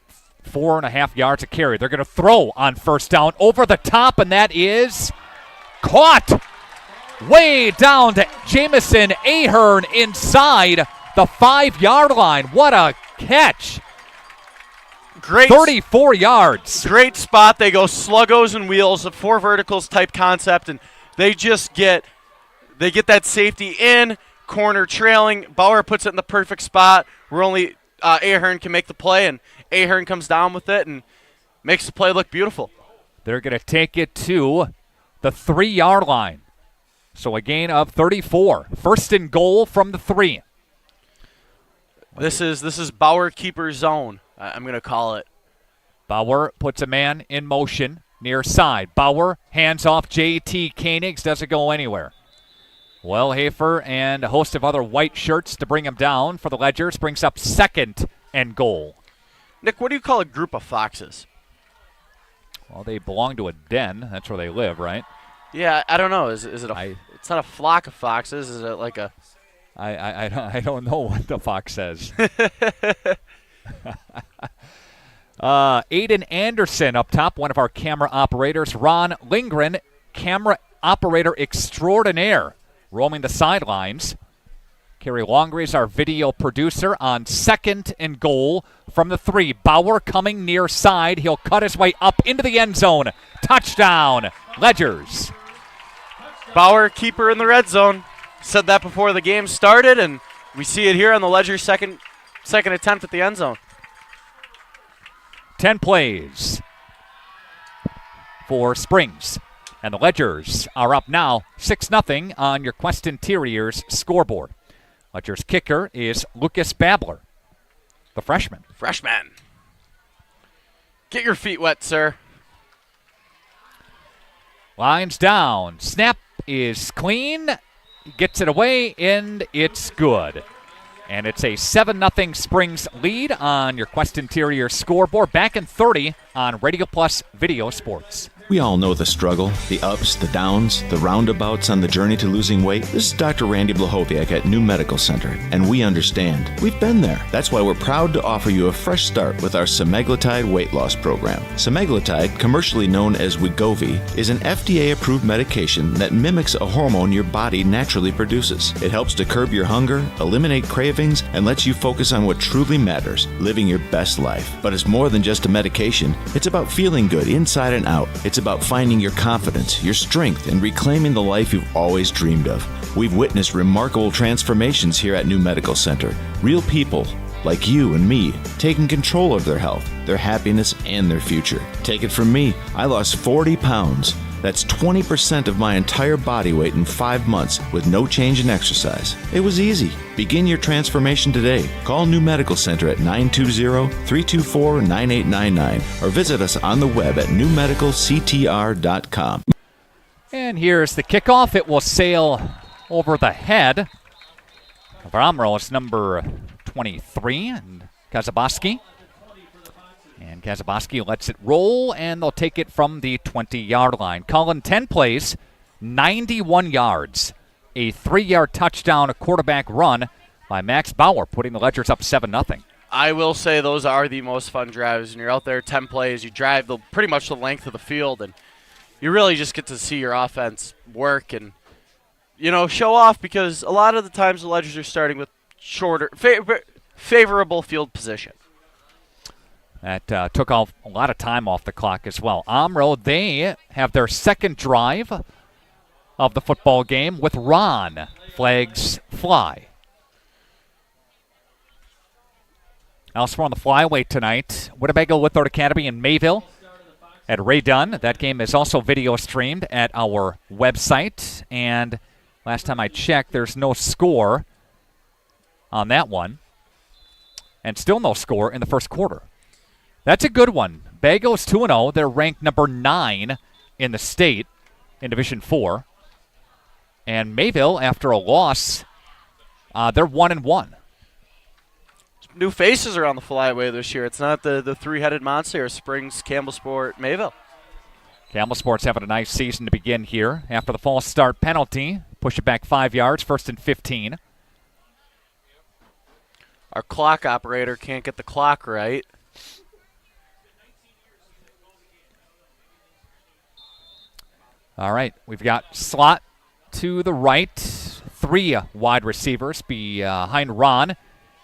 4.5 yards a carry. They're going to throw on first down over the top, and that is caught way down to Jamison Ahern inside the 5-yard line. What a catch. Great. 34 yards. Great spot. They go sluggos and wheels, a 4 verticals type concept, and they just get that safety in, corner trailing. Bauer puts it in the perfect spot where only Ahern can make the play, and Ahern comes down with it and makes the play look beautiful. They're going to take it to the 3-yard line. So a gain of 34. First and goal from the 3. This is Bauer keeper zone, I'm going to call it. Bauer puts a man in motion near side. Bauer hands off JT Koenigs. Doesn't go anywhere. Well, Hafer and a host of other white shirts to bring him down for the Ledgers. Brings up second and goal. Nick, what do you call a group of foxes? Well, they belong to a den. That's where they live, right? Yeah, I don't know. Is it a? It's not a flock of foxes. Is it like a? I don't know what the fox says. Aiden Anderson up top, one of our camera operators. Ron Lindgren, camera operator extraordinaire, roaming the sidelines. Kerry Longery is our video producer on second and goal from the 3. Bauer coming near side. He'll cut his way up into the end zone. Touchdown, Ledgers. Bauer, keeper in the red zone. Said that before the game started, and we see it here on the Ledgers' second attempt at the end zone. 10 plays for Springs. And the Ledgers are up now 6-0 on your Quest Interiors scoreboard. Ledgers kicker is Lucas Babler, the freshman. Get your feet wet, sir. Lines down. Snap is clean. Gets it away, and it's good. And it's a 7-0 Springs lead on your Quest Interior scoreboard. Back in 30 on Radio Plus Video Sports. We all know the struggle, the ups, the downs, the roundabouts on the journey to losing weight. This is Dr. Randy Blahoviak at New Medical Center, and we understand. We've been there. That's why we're proud to offer you a fresh start with our semaglutide weight loss program. Semaglutide, commercially known as Wegovy, is an FDA-approved medication that mimics a hormone your body naturally produces. It helps to curb your hunger, eliminate cravings, and lets you focus on what truly matters, living your best life. But it's more than just a medication. It's about feeling good inside and out. It's about finding your confidence, your strength, and reclaiming the life you've always dreamed of. We've witnessed remarkable transformations here at New Medical Center. Real people, like you and me, taking control of their health, their happiness, and their future. Take it from me, I lost 40 pounds. That's 20% of my entire body weight in 5 months with no change in exercise. It was easy. Begin your transformation today. Call New Medical Center at 920-324-9899 or visit us on the web at newmedicalctr.com. And here's the kickoff. It will sail over the head of Omro's number 23, and Kazaboski. And Kazaboski lets it roll, and they'll take it from the 20-yard line. Cullen, 10 plays, 91 yards. A 3-yard touchdown, a quarterback run by Max Bauer, putting the Ledgers up 7-0. I will say those are the most fun drives. When you're out there 10 plays, you drive pretty much the length of the field, and you really just get to see your offense work and, show off, because a lot of the times the Ledgers are starting with shorter, favorable field position. That took off a lot of time off the clock as well. Omro, they have their second drive of the football game with Ron. Flags fly. Elsewhere on the flyweight tonight, Winnebago Whitford Academy in Mayville at Ray Dunn. That game is also video streamed at our website. And last time I checked, there's no score on that one. And still no score in the first quarter. That's a good one. Bago's 2-0. They're ranked number 9 in the state in Division 4. And Mayville, after a loss, they're 1-1. New faces are on the flyway this year. It's not the three-headed monster, Springs, Campbell Sport, Mayville. Campbell Sport's having a nice season to begin here. After the false start penalty, push it back 5 yards, 1st and 15. Our clock operator can't get the clock right. All right, we've got slot to the right. 3 wide receivers behind Ron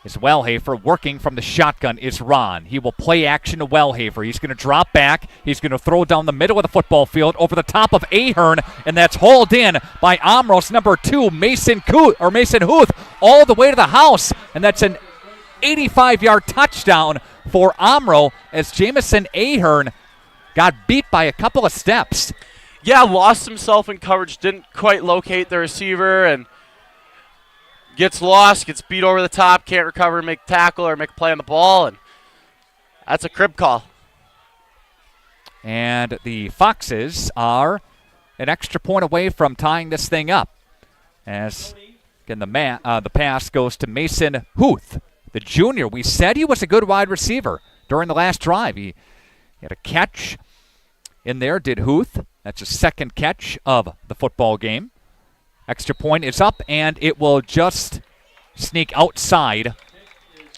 is Wellhafer. Working from the shotgun is Ron. He will play action to Wellhafer. He's going to drop back. He's going to throw down the middle of the football field over the top of Ahern, and that's hauled in by Omro's number 2, Mason Huth, all the way to the house, and that's an 85-yard touchdown for Omro as Jamison Ahern got beat by a couple of steps. Yeah, lost himself in coverage, didn't quite locate the receiver, and gets lost, gets beat over the top, can't recover, make tackle, or make a play on the ball, and that's a crib call. And the Foxes are an extra point away from tying this thing up. As again, the pass goes to Mason Huth, the junior. We said he was a good wide receiver during the last drive. He had a catch in there, did Huth. That's his second catch of the football game. Extra point is up, and it will just sneak outside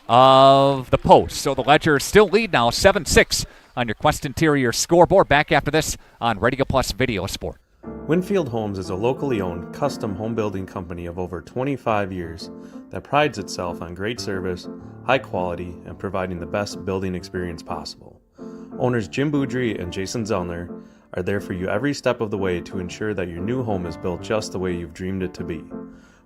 of the post. So the Ledger still lead now, 7-6 on your Quest Interior scoreboard. Back after this on Radio Plus Video Sport. Winfield Homes is a locally owned custom home building company of over 25 years that prides itself on great service, high quality, and providing the best building experience possible. Owners Jim Boudry and Jason Zellner are there for you every step of the way to ensure that your new home is built just the way you've dreamed it to be.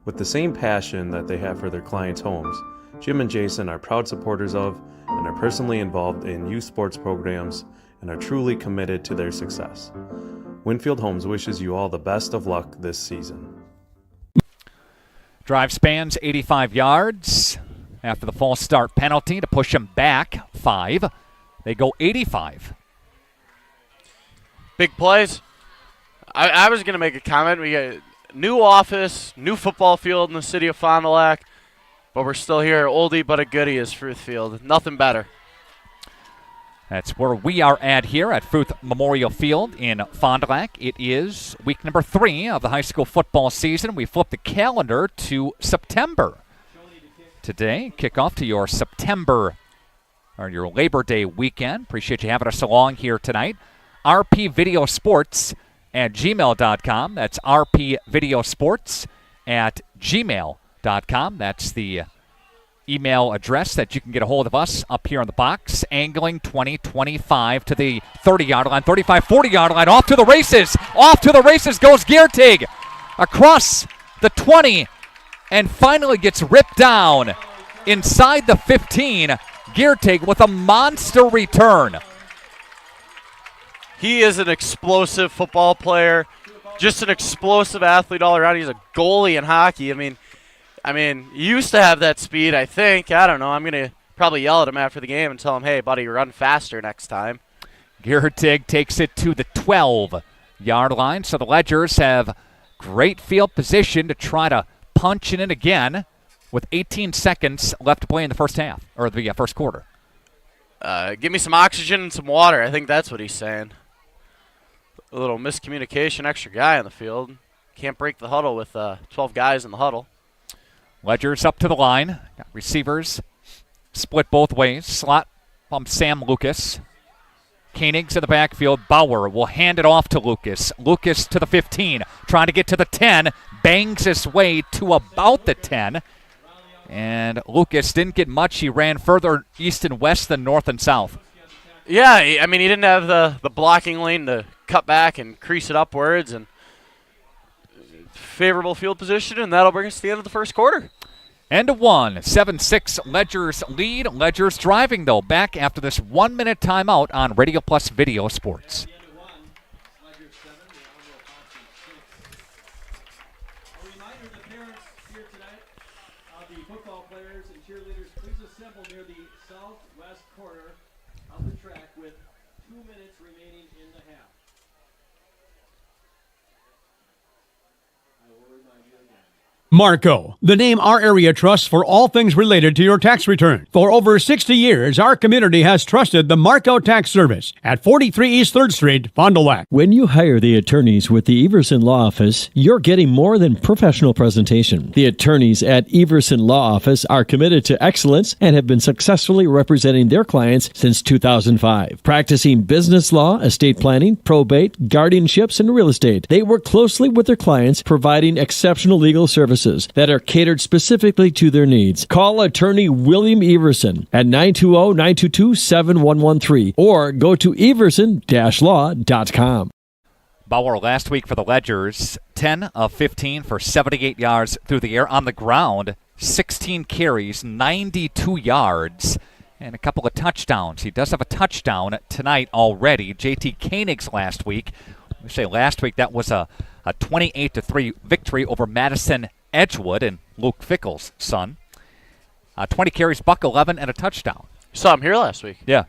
With the same passion that they have for their clients' homes, Jim and Jason are proud supporters of and are personally involved in youth sports programs and are truly committed to their success. Winfield Homes wishes you all the best of luck this season. Drive spans 85 yards after the false start penalty to push them back 5. They go 85. Big plays. I was going to make a comment. We got a new office, new football field in the city of Fond du Lac, but we're still here. Oldie but a goodie is Fruth Field. Nothing better. That's where we are at here at Fruth Memorial Field in Fond du Lac. It is week number 3 of the high school football season. We flip the calendar to September. Today, kickoff to your September or your Labor Day weekend. Appreciate you having us along here tonight. rpvideosports@gmail.com. That's rpvideosports@gmail.com. That's the email address that you can get a hold of us up here on the box. Angling 20-25 to the 30-yard line, 35, 40-yard line. Off to the races. Off to the races goes Giertig across the 20 and finally gets ripped down inside the 15. Giertig with a monster return. He is an explosive football player, just an explosive athlete all around. He's a goalie in hockey. I mean, he used to have that speed, I think. I don't know. I'm going to probably yell at him after the game and tell him, hey, buddy, run faster next time. Giertig takes it to the 12-yard line. So the Ledgers have great field position to try to punch it in again with 18 seconds left to play in the first half, or the first quarter. Give me some oxygen and some water. I think that's what he's saying. A little miscommunication, extra guy on the field. Can't break the huddle with 12 guys in the huddle. Ledger's up to the line. Got receivers split both ways. Slot from Sam Lucas. Koenig's in the backfield. Bauer will hand it off to Lucas. Lucas to the 15. Trying to get to the 10. Bangs his way to about the 10. And Lucas didn't get much. He ran further east and west than north and south. Yeah, I mean, he didn't have the blocking lane to cut back and crease it upwards, and favorable field position, and that'll bring us to the end of the first quarter. End of one. 7-6 Ledger's lead. Ledger's driving, though. Back after this 1-minute timeout on Radio Plus Video Sports. Marco, the name our area trusts for all things related to your tax return. For over 60 years, our community has trusted the Marco Tax Service at 43 East 3rd Street, Fond du Lac. When you hire the attorneys with the Everson Law Office, you're getting more than professional presentation. The attorneys at Everson Law Office are committed to excellence and have been successfully representing their clients since 2005. Practicing business law, estate planning, probate, guardianships, and real estate, they work closely with their clients, providing exceptional legal services that are catered specifically to their needs. Call attorney William Everson at 920-922-7113 or go to everson-law.com. Bauer last week for the Ledgers, 10 of 15 for 78 yards through the air. On the ground, 16 carries, 92 yards, and a couple of touchdowns. He does have a touchdown tonight already. J.T. Koenig's last week. We say last week that was a 28-3 victory over Madison Edgewood and Luke Fickle's son. 20 carries, buck 11, and a touchdown. Saw him here last week. Yeah.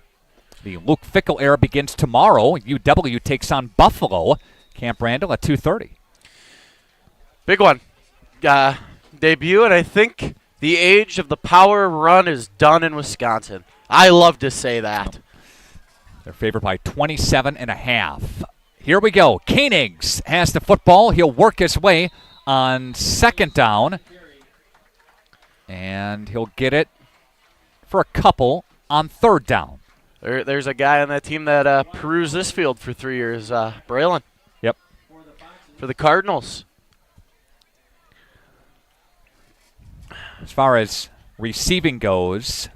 The Luke Fickle era begins tomorrow. UW takes on Buffalo. Camp Randall at 2:30. Big one. Debut, and I think the age of the power run is done in Wisconsin. I love to say that. They're favored by 27.5. Here we go. Koenigs has the football. He'll work his way on second down, and he'll get it for a couple on third down. There's a guy on that team that perused this field for 3 years, Braylon. Yep. For the Cardinals. As far as receiving goes,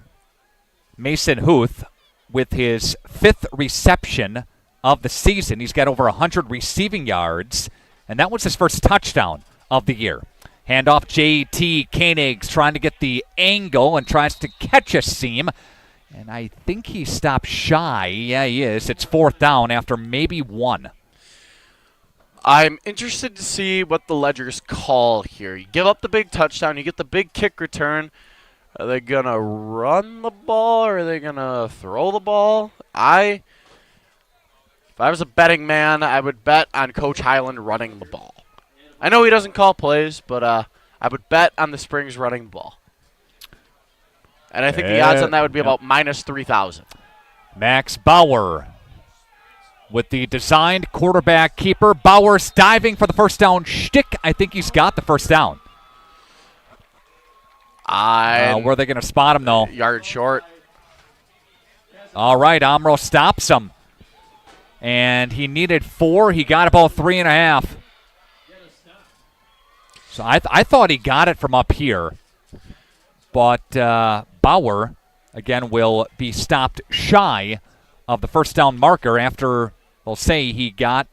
Mason Huth with his 5th reception of the season. He's got over 100 receiving yards, and that was his first touchdown of the year. Handoff, J.T. Koenigs trying to get the angle and tries to catch a seam. And I think he stopped shy. Yeah, he is. It's 4th down after maybe 1. I'm interested to see what the Ledgers call here. You give up the big touchdown, you get the big kick return. Are they going to run the ball or are they going to throw the ball? If I was a betting man, I would bet on Coach Highland running the ball. I know he doesn't call plays, but I would bet on the Springs running the ball. And I think the odds on that would be about minus 3,000. Max Bauer with the designed quarterback keeper. Bauer's diving for the first down shtick. I think he's got the first down. Where are they going to spot him, though? Yard short. All right, Omro stops him. And he needed 4. He got about 3.5. So I thought he got it from up here. But Bauer, again, will be stopped shy of the first down marker after, they'll say he got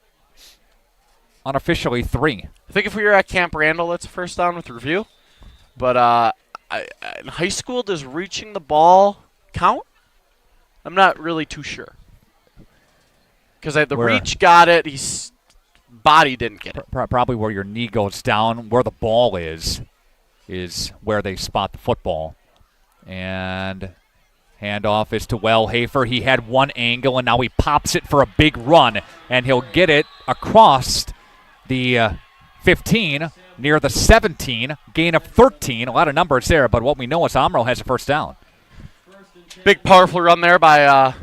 unofficially 3. I think if we were at Camp Randall, that's a first down with review. But in high school, does reaching the ball count? I'm not really too sure. Because the reach got it, his body didn't get it. Probably where your knee goes down, where the ball is where they spot the football. And handoff is to Wellhafer. He had one angle, and now he pops it for a big run. And he'll get it across the 15, near the 17, gain of 13. A lot of numbers there, but what we know is Omro has a first down. Big, powerful run there by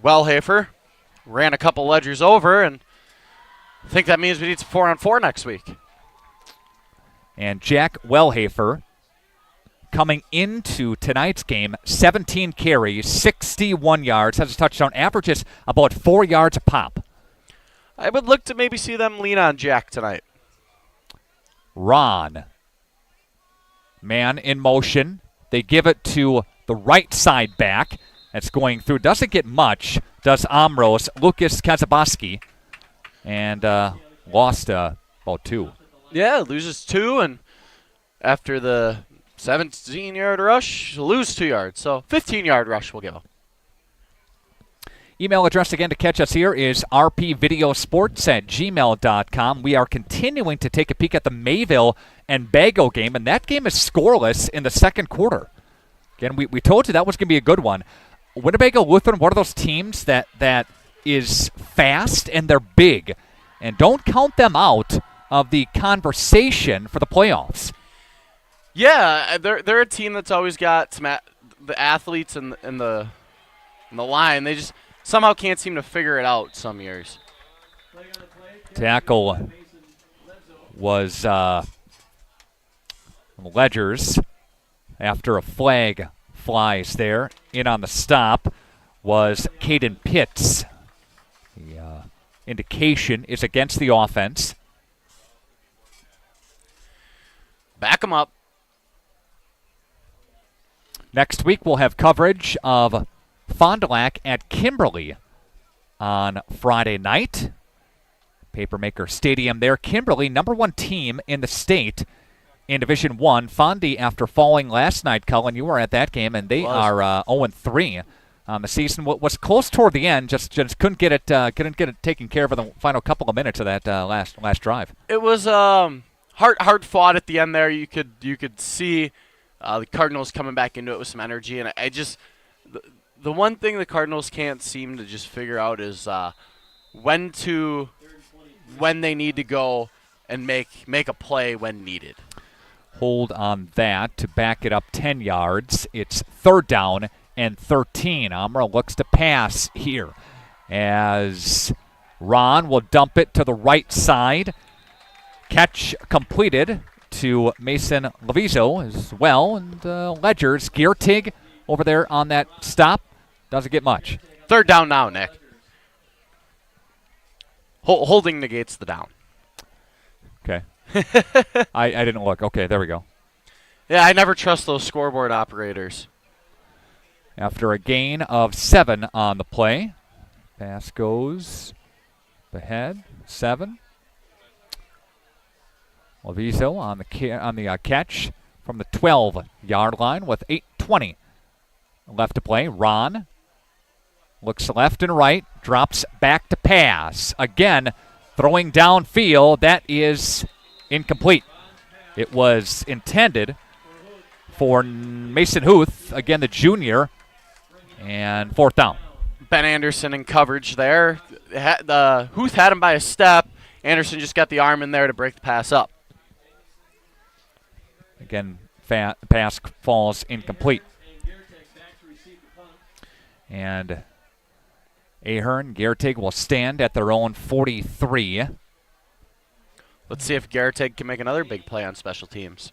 Wellhafer. Ran a couple Ledgers over, and I think that means we need some 4-on-4 next week. And Jack Wellhafer, coming into tonight's game, 17 carries, 61 yards, has a touchdown, averages about 4 yards a pop. I would look to maybe see them lean on Jack tonight. Ron, man in motion. They give it to the right side back. That's going through. Doesn't get much, does Omro's Lucas Kazabaski. And lost about 2. Yeah, loses 2, and after the 17-yard rush, lose 2 yards. So 15-yard rush we'll give him. Email address again to catch us here is rpvideosports@gmail.com. We are continuing to take a peek at the Mayville and Bago game, and that game is scoreless in the second quarter. Again, we told you that was going to be a good one. Winnebago Lutheran, one of those teams that is fast and they're big. And don't count them out of the conversation for the playoffs. Yeah, they're a team that's always got some the athletes in the line. They just somehow can't seem to figure it out some years. Tackle was Ledgers after a flag flies there. In on the stop was Caden Pitts. The indication is against the offense. Back them up. Next week we'll have coverage of Fond du Lac at Kimberly on Friday night. Papermaker Stadium there. Kimberly, number 1 team in the state in Division 1. Fondy, after falling last night, Cullen, you were at that game, and they are 0-3 on the season. Was close toward the end, just couldn't get it taken care of in the final couple of minutes of that last drive. It was hard fought at the end there. You could see the Cardinals coming back into it with some energy, and I just the one thing the Cardinals can't seem to just figure out is when they need to go and make a play when needed. Hold on that to back it up 10 yards. It's 3rd down and 13. Omro looks to pass here as Ron will dump it to the right side. Catch completed to Mason Leviso as well. And Ledgers, Giertig over there on that stop. Doesn't get much. 3rd down now, Nick. Holding negates the down. Okay. I didn't look. Okay, there we go. Yeah, I never trust those scoreboard operators. After a gain of 7 on the play, pass goes ahead. 7. Leviso on the catch from the 12-yard line with 8:20 left to play. Ron looks left and right, drops back to pass. Again, throwing downfield. That is incomplete. It was intended for Mason Huth, again the junior, and 4th down. Ben Anderson in coverage there. Huth had him by a step. Anderson just got the arm in there to break the pass up. Again, pass falls incomplete. And Ahern, Giertig will stand at their own 43. Let's see if Giertig can make another big play on special teams.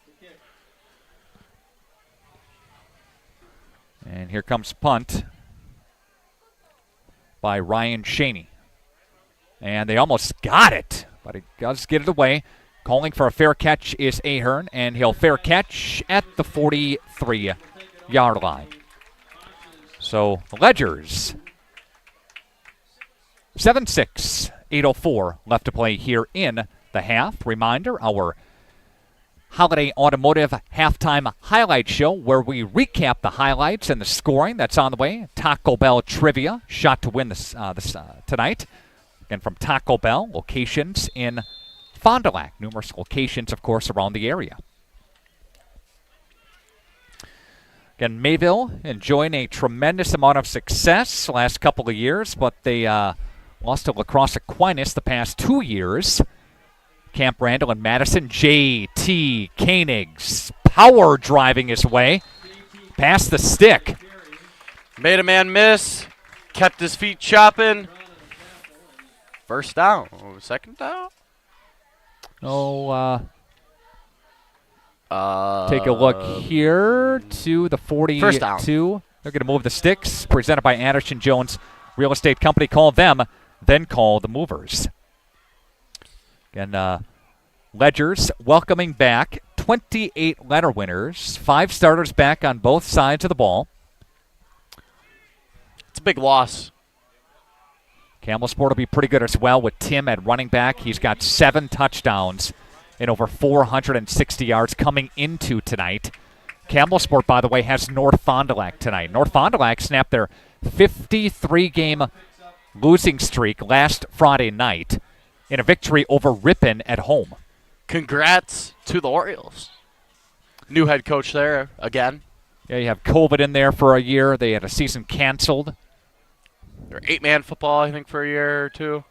And here comes punt by Ryan Shaney. And they almost got it, but he does get it away. Calling for a fair catch is Ahern, and he'll fair catch at the 43-yard line. So Ledgers, 7-6, 8:04 left to play here in the half. Reminder, our Holiday Automotive Halftime Highlight Show, where we recap the highlights and the scoring that's on the way. Taco Bell Trivia, shot to win this tonight. Again, from Taco Bell, locations in Fond du Lac. Numerous locations, of course, around the area. Again, Mayville enjoying a tremendous amount of success the last couple of years, but they lost to La Crosse Aquinas the past 2 years. Camp Randall and Madison. J.T. Koenig's power driving his way past the stick. Made a man miss. Kept his feet chopping. 1st down. 2nd down? Take a look here to the 42. 1st down. They're going to move the sticks. Presented by Anderson Jones Real Estate Company. Call them, then call the movers. Again, Ledgers welcoming back 28 letter winners. 5 starters back on both sides of the ball. It's a big loss. Campbellsport will be pretty good as well with Tim at running back. He's got 7 touchdowns and over 460 yards coming into tonight. Campbellsport, by the way, has North Fond du Lac tonight. North Fond du Lac snapped their 53-game losing streak last Friday night in a victory over Ripon at home. Congrats to the Orioles. New head coach there again. Yeah, you have COVID in there for a year. They had a season canceled. They're 8-man football, I think, for a year or two.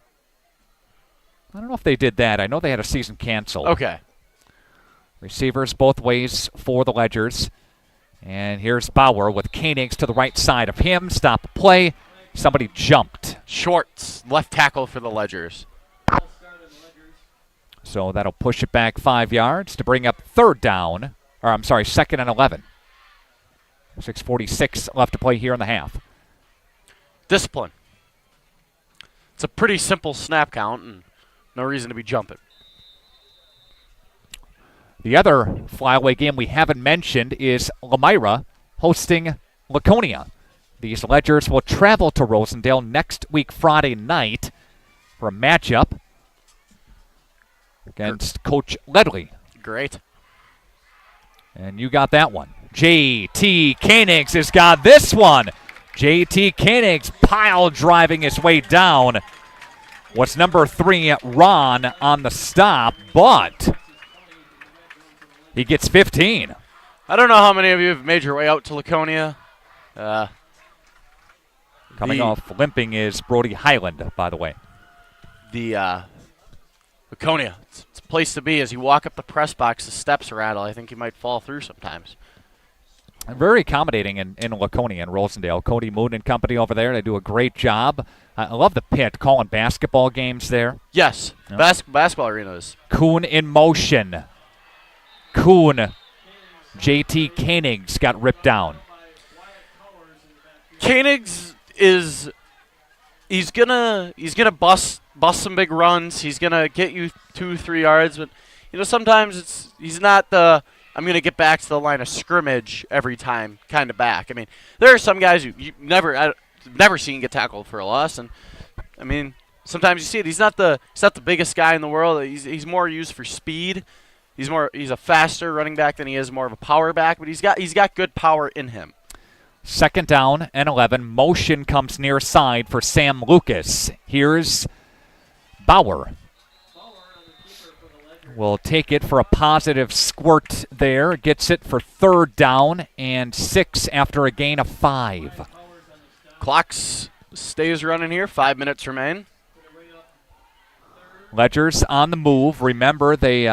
I don't know if they did that. I know they had a season canceled. Okay. Receivers both ways for the Ledgers. And here's Bauer with Koenigs to the right side of him. Stop play. Somebody jumped. Schwartz, left tackle for the Ledgers. So that'll push it back 5 yards to bring up second and 11. 6:46 left to play here in the half. Discipline. It's a pretty simple snap count and no reason to be jumping. The other flyaway game we haven't mentioned is Lamira hosting Laconia. These Ledgers will travel to Rosendale next week Friday night for a matchup against Coach Ledley. Great. And you got that one. J.T. Koenigs has got this one. J.T. Koenigs pile driving his way down. Was number 3, Ron, on the stop, but he gets 15. I don't know how many of you have made your way out to Laconia. Coming off limping is Brody Highland, by the way. The Laconia, it's a place to be. As you walk up the press box, the steps rattle. I think you might fall through sometimes. Very accommodating in Laconia and Rosendale. Cody Moon and company over there, they do a great job. I love the pit, calling basketball games there. Yes, Yep. basketball arenas. Kuhn in motion. Kuhn. J.T. Koenigs got ripped down. Koenigs he's gonna bust some big runs. He's gonna get you 2-3 yards, but sometimes he's not the I'm gonna get back to the line of scrimmage every time kind of back. I mean, there are some guys I've never seen get tackled for a loss, and I mean sometimes you see it. He's not the biggest guy in the world. He's more used for speed. He's a faster running back than he is more of a power back, but he's got good power in him. Second down and 11. Motion comes near side for Sam Lucas. Here's Bauer. Will take it for a positive squirt there. Gets it for third down and 6 after a gain of 5. Clock stays running here. 5 minutes remain. Ledgers on the move. Remember, they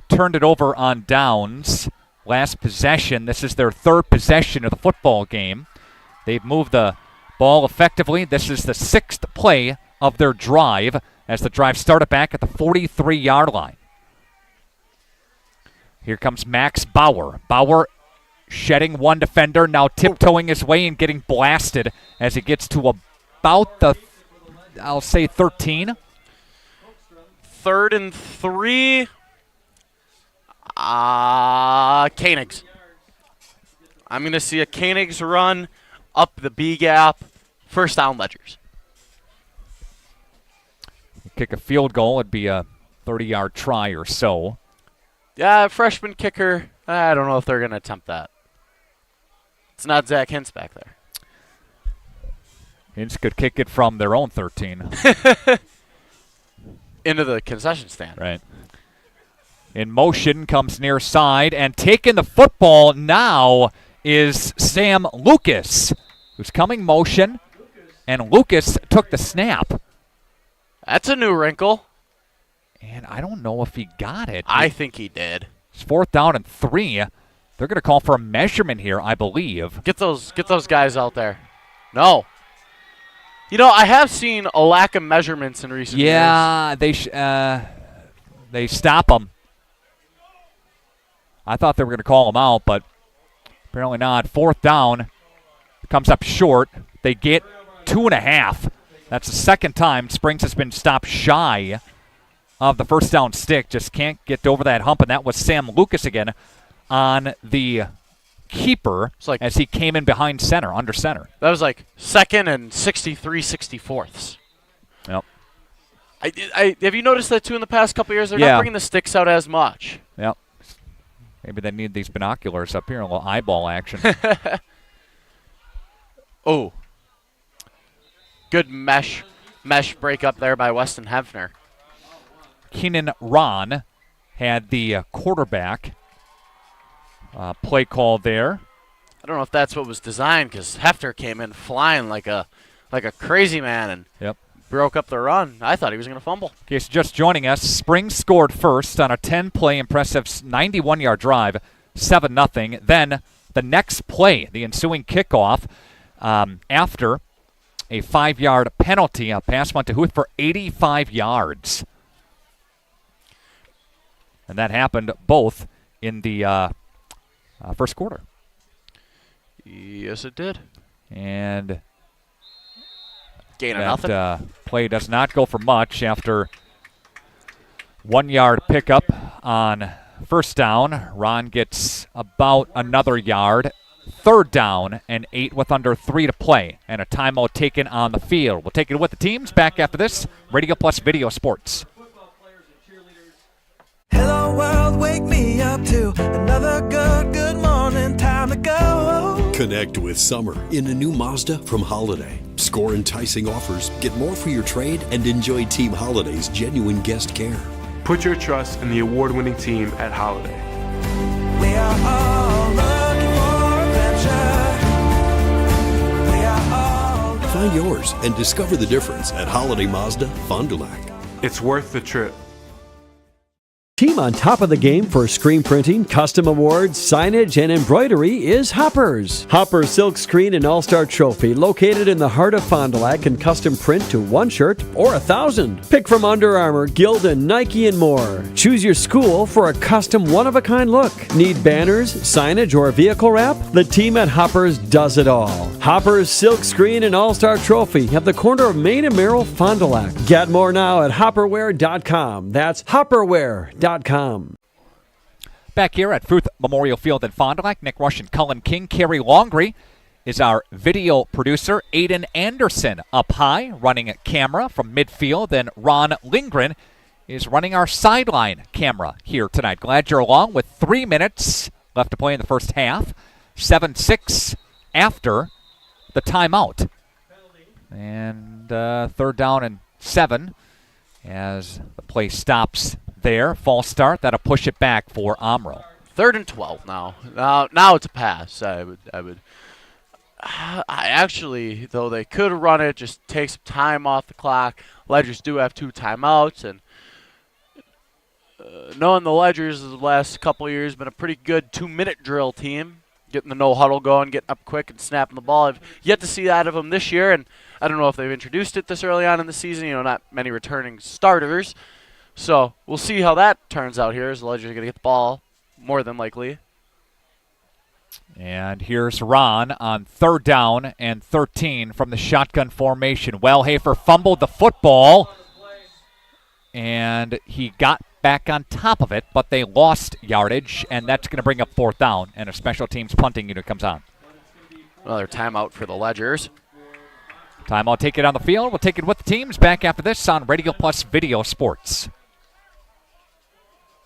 turned it over on downs. Last possession. This is their third possession of the football game. They've moved the ball effectively. This is the 6th play of their drive as the drive started back at the 43-yard line. Here comes Max Bauer. Bauer shedding one defender, now tiptoeing his way and getting blasted as he gets to about the, I'll say 13. 3rd and 3. Koenigs. I'm going to see a Koenigs run up the B gap. First down, Ledgers. Kick a field goal. It'd be a 30-yard try or so. Yeah, freshman kicker. I don't know if they're going to attempt that. It's not Zach Hintz back there. Hintz could kick it from their own 13. Into the concession stand. Right. In motion, comes near side, and taking the football now is Sam Lucas, who's coming motion, and Lucas took the snap. That's a new wrinkle. And I don't know if he got it. I think he did. It's 4th down and 3. They're going to call for a measurement here, I believe. Get those guys out there. No. I have seen a lack of measurements in recent years. Yeah, they stop them. I thought they were going to call him out, but apparently not. 4th down. Comes up short. They get 2.5. That's the second time Springs has been stopped shy of the first down stick. Just can't get over that hump, and that was Sam Lucas again on the keeper as he came in behind center, under center. That was like 2nd and 63/64. Yep. Have you noticed that too in the past couple years? They're not bringing the sticks out as much. Yep. Maybe they need these binoculars up here, a little eyeball action. Oh. Good mesh break up there by Weston Hefner. Keenan Ron had the quarterback play call there. I don't know if that's what was designed, because Hefner came in flying like a crazy man and broke up the run. I thought he was going to fumble. Okay, so just joining us, Springs scored first on a 10-play impressive 91-yard drive, 7-0. Then the next play, the ensuing kickoff, after a 5-yard penalty, a pass went to Huth for 85 yards. And that happened both in the first quarter. Yes, it did. And gain of nothing. Play does not go for much after 1-yard pickup on first down. Ron gets about another yard. Third down and 8 with under 3 to play. And a timeout taken on the field. We'll take it with the teams back after this. Radio Plus Video Sports. Hello world, wake me up to another good morning, time to go. Connect with summer in a new Mazda from Holiday. Score enticing offers, get more for your trade, and enjoy Team Holiday's genuine guest care. Put your trust in the award-winning team at Holiday. We are all looking for adventure. We are all Find yours and discover the difference at Holiday Mazda, Fond du Lac. It's worth the trip. Team on top of the game for screen printing, custom awards, signage, and embroidery is Hoppers. Hoppers Silk Screen and All-Star Trophy, located in the heart of Fond du Lac, can custom print to 1 shirt or 1,000. Pick from Under Armour, Gildan, Nike, and more. Choose your school for a custom one-of-a-kind look. Need banners, signage, or vehicle wrap? The team at Hoppers does it all. Hoppers Silk Screen and All-Star Trophy at the corner of Main and Merrill, Fond du Lac. Get more now at hopperware.com. That's hopperware.com. Back here at Fruth Memorial Field in Fond du Lac, Nick Rush and Cullen King. Carrie Longree is our video producer. Aiden Anderson up high, running a camera from midfield. And Ron Lindgren is running our sideline camera here tonight. Glad you're along with 3 minutes left to play in the first half. 7-6 after the timeout. And third down and 7 as the play stops there. False start. That'll push it back for Omro. 3rd and 12 now. Now it's a pass. I actually, though they could run it, just take some time off the clock. Ledgers do have 2 timeouts, and knowing the Ledgers the last couple of years been a pretty good 2-minute drill team, getting the no huddle going, getting up quick and snapping the ball. I've yet to see that of them this year, and I don't know if they've introduced it this early on in the season. Not many returning starters. So we'll see how that turns out here as the Ledgers are going to get the ball, more than likely. And here's Ron on 3rd down and 13 from the shotgun formation. Wellhafer fumbled the football, and he got back on top of it, but they lost yardage, and that's going to bring up 4th down, and a special teams punting unit comes on. Another timeout for the Ledgers. Timeout taken on the field. We'll take it with the teams back after this on Radio Plus Video Sports.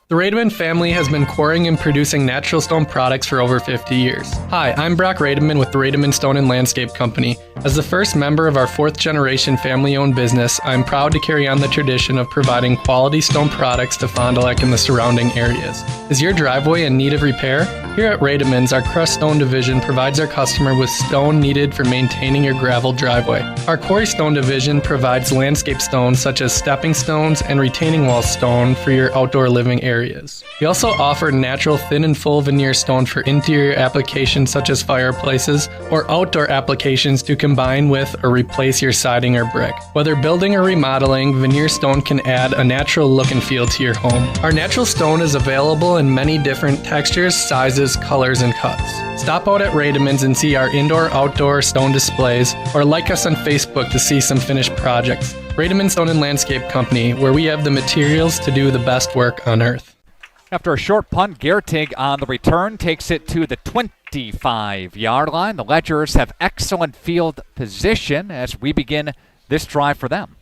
The Rademan family has been quarrying and producing natural stone products for over 50 years. Hi, I'm Brock Rademan with the Rademan Stone and Landscape Company. As the first member of our 4th generation family-owned business, I'm proud to carry on the tradition of providing quality stone products to Fond du Lac and the surrounding areas. Is your driveway in need of repair? Here at Rademan's, our crushed stone division provides our customer with stone needed for maintaining your gravel driveway. Our quarry stone division provides landscape stones such as stepping stones and retaining wall stone for your outdoor living areas. We also offer natural thin and full veneer stone for interior applications such as fireplaces or outdoor applications to combine with or replace your siding or brick. Whether building or remodeling, veneer stone can add a natural look and feel to your home. Our natural stone is available in many different textures, sizes, colors, and cuts. Stop out at Rademan's and see our indoor-outdoor stone displays, or like us on Facebook to see some finished projects. Rademan Stone and Landscape Company, where we have the materials to do the best work on earth. After a short punt, Gertig on the return takes it to the 25-yard line. The Ledgers have excellent field position as we begin this drive for them.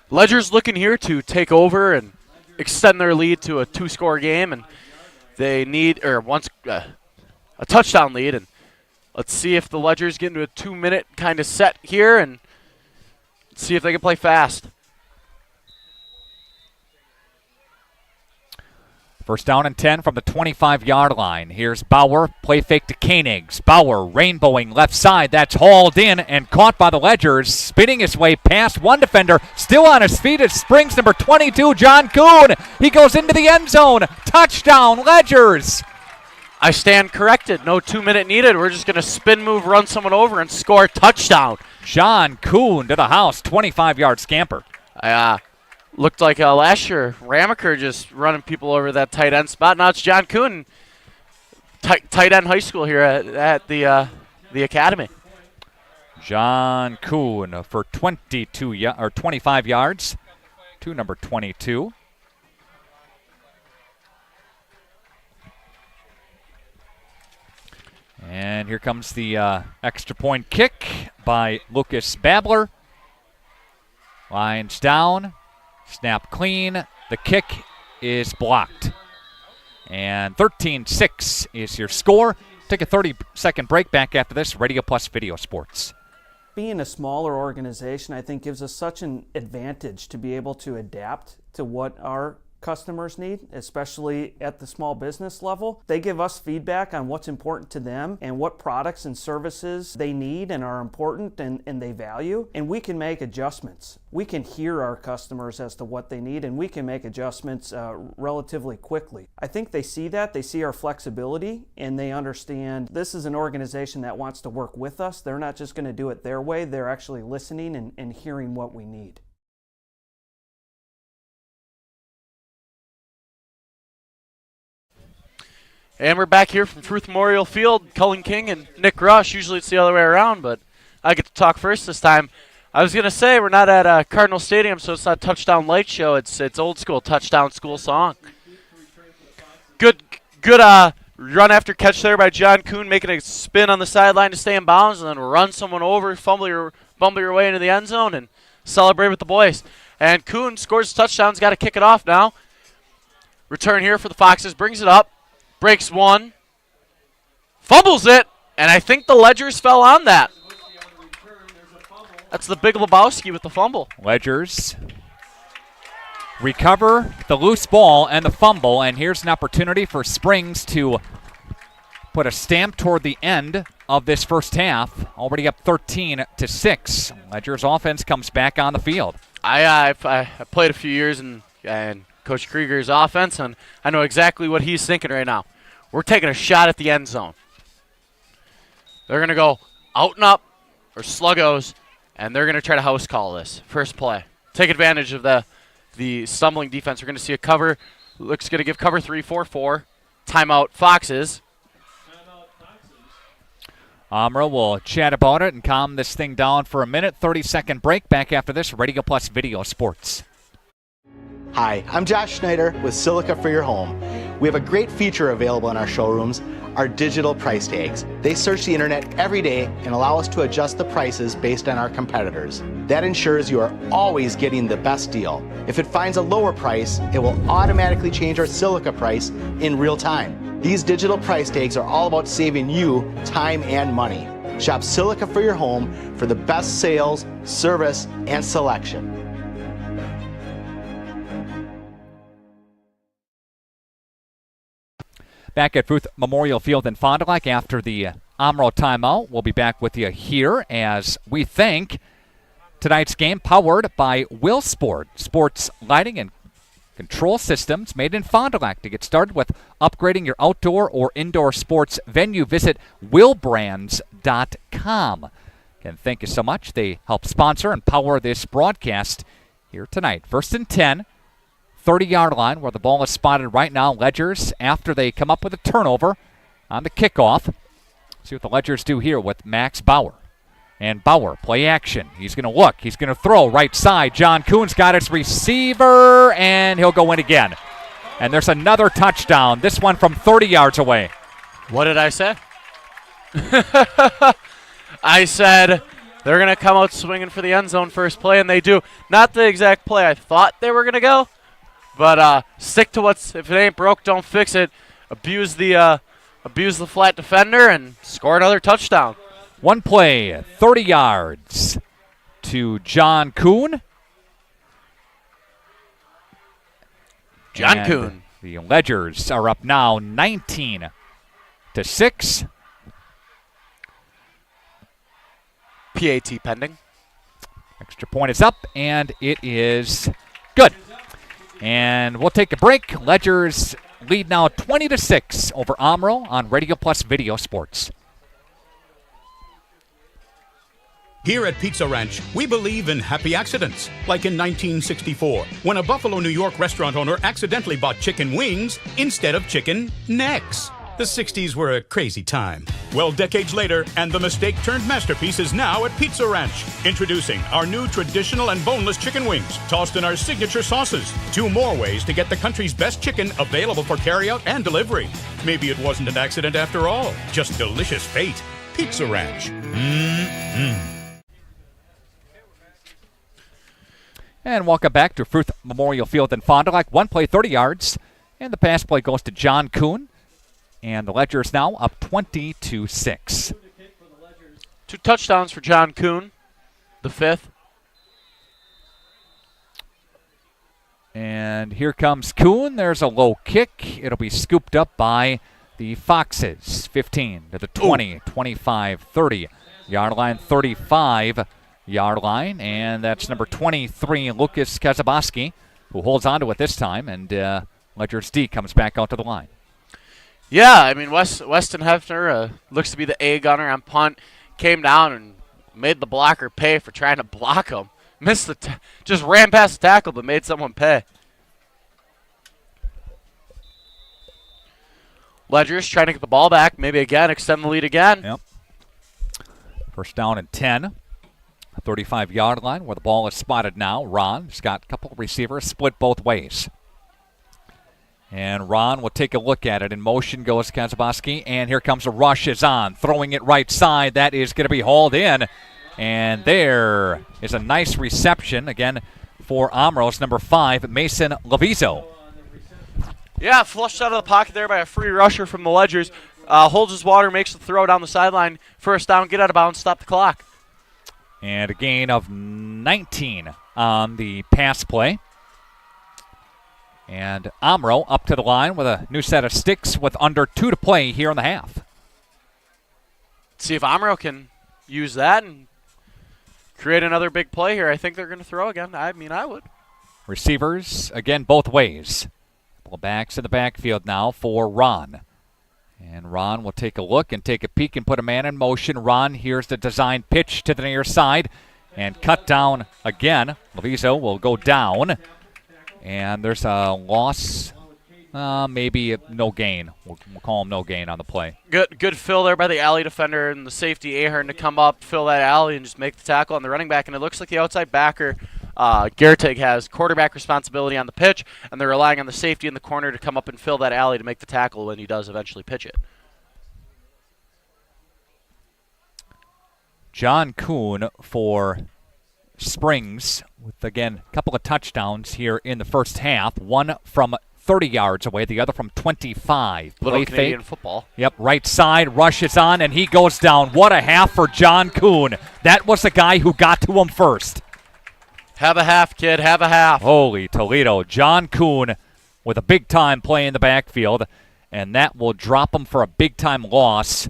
Ledgers looking here to take over and extend their lead to a 2-score game, and They need, or wants a touchdown lead, and let's see if the Ledgers get into a 2-minute kind of set here and see if they can play fast. First down and 10 from the 25-yard line. Here's Bauer, play fake to Koenigs. Bauer rainbowing left side. That's hauled in and caught by the Ledgers. Spinning his way past one defender. Still on his feet is Springs number 22, John Kuhn. He goes into the end zone. Touchdown, Ledgers. I stand corrected. No 2-minute needed. We're just going to spin move, run someone over, and score a touchdown. John Kuhn to the house, 25-yard scamper. Looked like last year, Ramaker just running people over that tight end spot. Now it's John Kuhn, tight end high school here at the academy. John Kuhn for 25 yards to number 22. And here comes the extra point kick by Lucas Babler. Lines down. Snap clean. The kick is blocked. And 13-6 is your score. Take a 30-second break. Back after this. Radio Plus Video Sports. Being a smaller organization, I think, gives us such an advantage to be able to adapt to what our customers need, especially at the small business level. They give us feedback on what's important to them and what products and services they need and are important and they value, and we can make adjustments. We can hear our customers as to what they need, and we can make adjustments relatively quickly. I think they see that, they see our flexibility, and they understand this is an organization that wants to work with us. They're not just going to do it their way, they're actually listening and hearing what we need. And we're back here from Fruth Memorial Field. Cullen King and Nick Rush. Usually it's the other way around, but I get to talk first this time. I was going to say we're not at Cardinal Stadium, so it's not Touchdown Light Show. It's old school Touchdown School song. Good run after catch there by John Kuhn, making a spin on the sideline to stay in bounds, and then run someone over, bumble your way into the end zone, and celebrate with the boys. And Kuhn scores touchdowns, got to kick it off now. Return here for the Foxes, brings it up. Breaks one, fumbles it, and I think the Ledgers fell on that. That's the big Lebowski with the fumble. Ledgers recover the loose ball and the fumble, and here's an opportunity for Springs to put a stamp toward the end of this first half. Already up 13-6. Ledgers offense comes back on the field. I played a few years in Coach Krieger's offense, and I know exactly what he's thinking right now. We're taking a shot at the end zone. They're going to go out and up, or sluggos, and they're going to try to house call this first play. Take advantage of the stumbling defense. We're going to see a cover. Looks going to give cover 3-4-4. Timeout Foxes. Omro will chat about it and calm this thing down for a minute. 30-second break. Back after this. Radio Plus Video Sports. Hi, I'm Josh Schneider with Silica for Your Home. We have a great feature available in our showrooms, our digital price tags. They search the internet every day and allow us to adjust the prices based on our competitors. That ensures you are always getting the best deal. If it finds a lower price, it will automatically change our Silica price in real time. These digital price tags are all about saving you time and money. Shop Silica for Your Home for the best sales, service, and selection. Back at Fruth Memorial Field in Fond du Lac after the Omro timeout. We'll be back with you here as we thank tonight's game powered by Will Sport. Sports lighting and control systems made in Fond du Lac. To get started with upgrading your outdoor or indoor sports venue, visit willbrands.com. Again, thank you so much. They help sponsor and power this broadcast here tonight. First and 10. 30-yard line where the ball is spotted right now. Ledgers, after they come up with a turnover on the kickoff. See what the Ledgers do here with Max Bauer. And Bauer, play action. He's going to look. He's going to throw right side. John Kuhn's got his receiver, and he'll go in again. And there's another touchdown, this one from 30 yards away. What did I say? I said they're going to come out swinging for the end zone first play, and they do. Not the exact play I thought they were going to go. But stick to if it ain't broke, don't fix it. abuse the flat defender and score another touchdown. One play, 30 yards to John Kuhn. John Kuhn. The Ledgers are up now 19-6. PAT pending. Extra point is up, and it is good. And we'll take a break. Ledgers lead now 20-6 over Omro on Radio Plus Video Sports. Here at Pizza Ranch, we believe in happy accidents, like in 1964, when a Buffalo, New York restaurant owner accidentally bought chicken wings instead of chicken necks. The 60s were a crazy time. Well, decades later, and the mistake turned masterpiece is now at Pizza Ranch. Introducing our new traditional and boneless chicken wings, tossed in our signature sauces. 2 more ways to get the country's best chicken available for carryout and delivery. Maybe it wasn't an accident after all, just delicious fate. Pizza Ranch. Mm-hmm. And welcome back to Fruth Memorial Field in Fond du Lac. One play, 30 yards, and the pass play goes to John Kuhn. And the Ledgers now up 20-6. 2 touchdowns for John Kuhn, the 5th. And here comes Kuhn. There's a low kick. It'll be scooped up by the Foxes. 15 to the 20, 25, 30. Yard line, 35-yard line. And that's number 23, Lucas Kazaboski, who holds on to it this time. And Ledgers D comes back out to the line. Yeah, I mean, Weston Hefner looks to be the A gunner on punt. Came down and made the blocker pay for trying to block him. Missed just ran past the tackle, but made someone pay. Ledgers trying to get the ball back, maybe again, extend the lead again. Yep. First down and 10. 35-yard line where the ball is spotted now. Ron's got a couple of receivers split both ways. And Ron will take a look at it. In motion goes Kazaboski, and here comes a rush is on. Throwing it right side. That is going to be hauled in. And there is a nice reception, again, for Omro's number 5, Mason Levizo. Yeah, flushed out of the pocket there by a free rusher from the Ledgers. Holds his water, makes the throw down the sideline. First down, get out of bounds, stop the clock. And a gain of 19 on the pass play. And Omro up to the line with a new set of sticks with under 2 to play here in the half. See if Omro can use that and create another big play here. I think they're going to throw again. I mean, I would. Receivers, again, both ways. Backs in the backfield now for Ron. And Ron will take a look and take a peek and put a man in motion. Ron, here's the design pitch to the near side. And cut down again. Levizo will go down. And there's a loss, maybe no gain. We'll call him no gain on the play. Good fill there by the alley defender and the safety Ahern to come up, fill that alley, and just make the tackle on the running back. And it looks like the outside backer, Gertig, has quarterback responsibility on the pitch, and they're relying on the safety in the corner to come up and fill that alley to make the tackle when he does eventually pitch it. John Kuhn for Springs with, again, a couple of touchdowns here in the first half. One from 30 yards away, the other from 25. Little Canadian football. Yep, right side, rushes on, and he goes down. What a half for John Kuhn. That was the guy who got to him first. Have a half, kid, have a half. Holy Toledo. John Kuhn with a big-time play in the backfield, and that will drop him for a big-time loss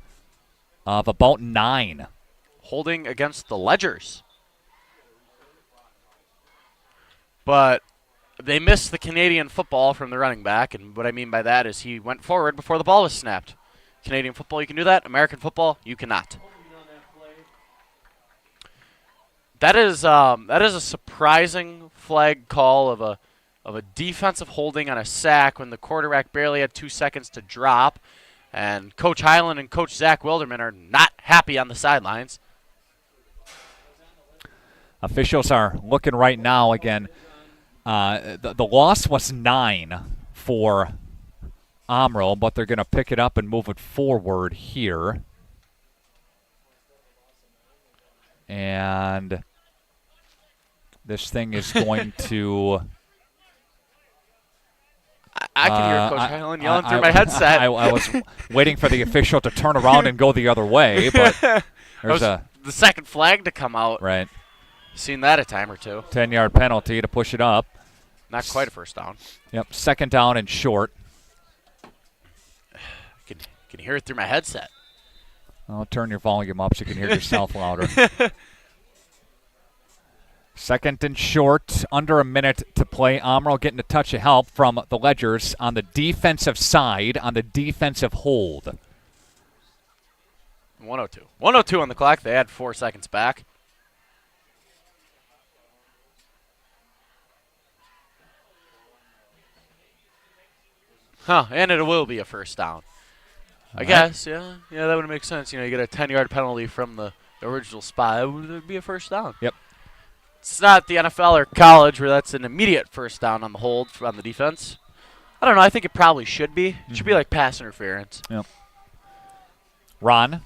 of about 9. Holding against the Ledgers. But they missed the Canadian football from the running back, and what I mean by that is he went forward before the ball was snapped. Canadian football, you can do that. American football, you cannot. That is a surprising flag call of a defensive holding on a sack when the quarterback barely had 2 seconds to drop, and Coach Highland and Coach Zach Wilderman are not happy on the sidelines. Officials are looking right now again. The loss was 9 for Omro, but they're going to pick it up and move it forward here. And this thing is going to... I can hear Coach Highland yelling through my headset. I was waiting for the official to turn around and go the other way, but there's the second flag to come out. Right. Seen that a time or two. 10-yard penalty to push it up. Not quite a first down. Yep, second down and short. Can hear it through my headset. I'll turn your volume up so you can hear yourself louder. Second and short, under a minute to play. Omro getting a touch of help from the Ledgers on the defensive side, on the defensive hold. 102. 102 on the clock. They had 4 seconds back. And it will be a first down. I guess, yeah, that would make sense. You get a 10-yard penalty from the original spot. It would be a first down. Yep. It's not the NFL or college where that's an immediate first down on the hold on the defense. I don't know. I think it probably should be. It should be like pass interference. Yep. Ron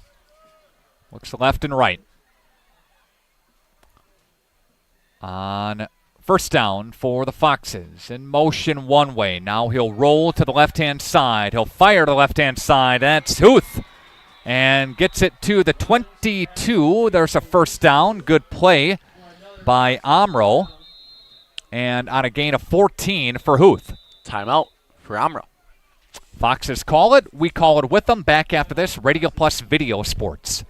looks left and right. On first down for the Foxes. In motion one way. Now he'll roll to the left-hand side. He'll fire to the left-hand side. That's Huth. And gets it to the 22. There's a first down. Good play by Omro. And on a gain of 14 for Huth. Timeout for Omro. Foxes call it. We call it with them. Back after this, Radio Plus Video Sports.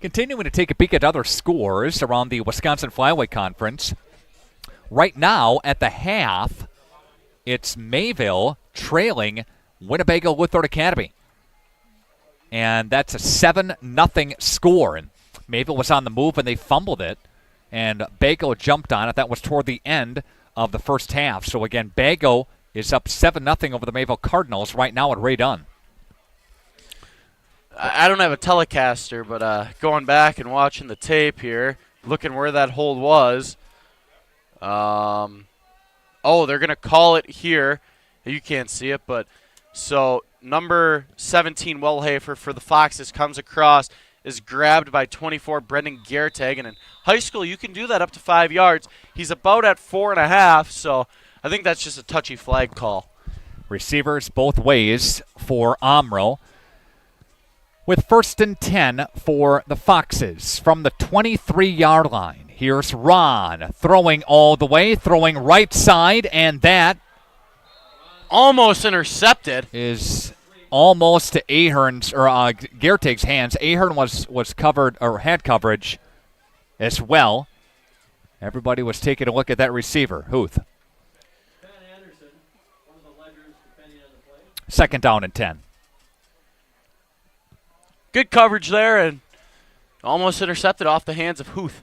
Continuing to take a peek at other scores around the Wisconsin Flyweight Conference. Right now, at the half, it's Mayville trailing Winnebago Lutheran Academy. And that's a 7-0 score. And Mayville was on the move and they fumbled it. And Bago jumped on it. That was toward the end of the first half. So again, Bago is up 7-0 over the Mayville Cardinals right now at Ray Dunn. I don't have a Telecaster, but going back and watching the tape here, looking where that hold was. They're going to call it here. You can't see it, but so number 17, Wellhafer for the Foxes comes across, is grabbed by 24, Brendan Gertag. And in high school, you can do that up to 5 yards. He's about at 4.5, so I think that's just a touchy flag call. Receivers both ways for Omro. With first and 10 for the Foxes from the 23-yard line. Here's Ron throwing all the way, throwing right side, and that almost intercepted. Is almost to Ahern's or Gertig's hands. Ahern was covered or had coverage as well. Everybody was taking a look at that receiver, Huth. Second down and 10. Good coverage there and almost intercepted off the hands of Huth.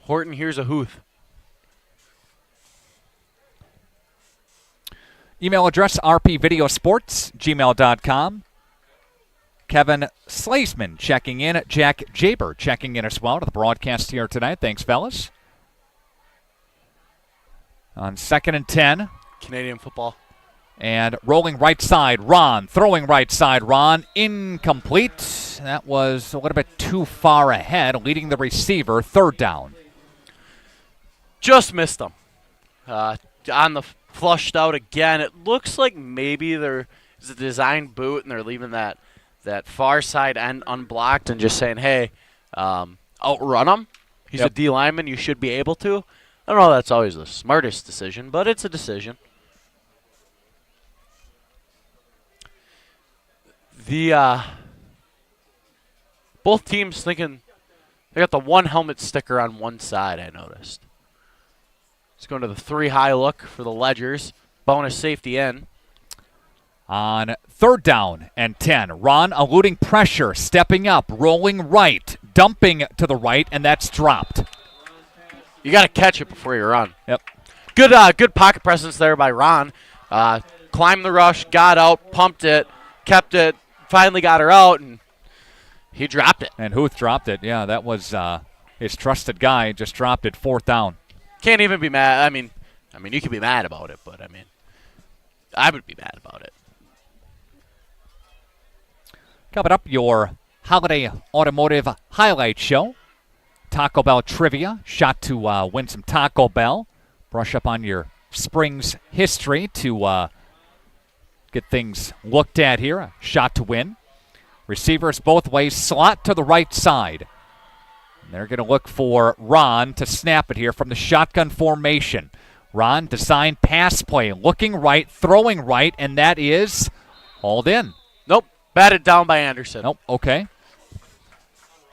Horton, here's a Huth. Email address rpvideosports@gmail.com. Kevin Slaisman checking in. Jack Jaber checking in as well to the broadcast here tonight. Thanks, fellas. On second and 10. Canadian football. And rolling right side, Ron. Throwing right side, Ron. Incomplete. That was a little bit too far ahead, leading the receiver. Third down. Just missed them. On the flushed out again. It looks like maybe there's a design boot and they're leaving that far side end unblocked and just saying, hey, outrun him. He's a D lineman. You should be able to. I don't know if that's always the smartest decision, but it's a decision. Both teams thinking they got the one helmet sticker on one side, I noticed. It's going to the 3-high look for the Ledgers. Bonus safety in. On third down and 10, Ron eluding pressure, stepping up, rolling right, dumping to the right, and that's dropped. You got to catch it before you run. Yep. Good pocket presence there by Ron. Climbed the rush, got out, pumped it, kept it, finally got her out, and he dropped it. And Huth dropped it. Yeah, that was his trusted guy. Just dropped it, 4th down. Can't even be mad. I mean, you can be mad about it, but I would be mad about it. Coming up, your Holiday Automotive Highlight Show. Taco Bell trivia. Shot to win some Taco Bell. Brush up on your Springs history to get things looked at here. A shot to win. Receivers both ways. Slot to the right side. And they're going to look for Ron to snap it here from the shotgun formation. Ron, designed pass play. Looking right, throwing right, and that is hauled in. Nope. Batted down by Anderson. Nope. Okay.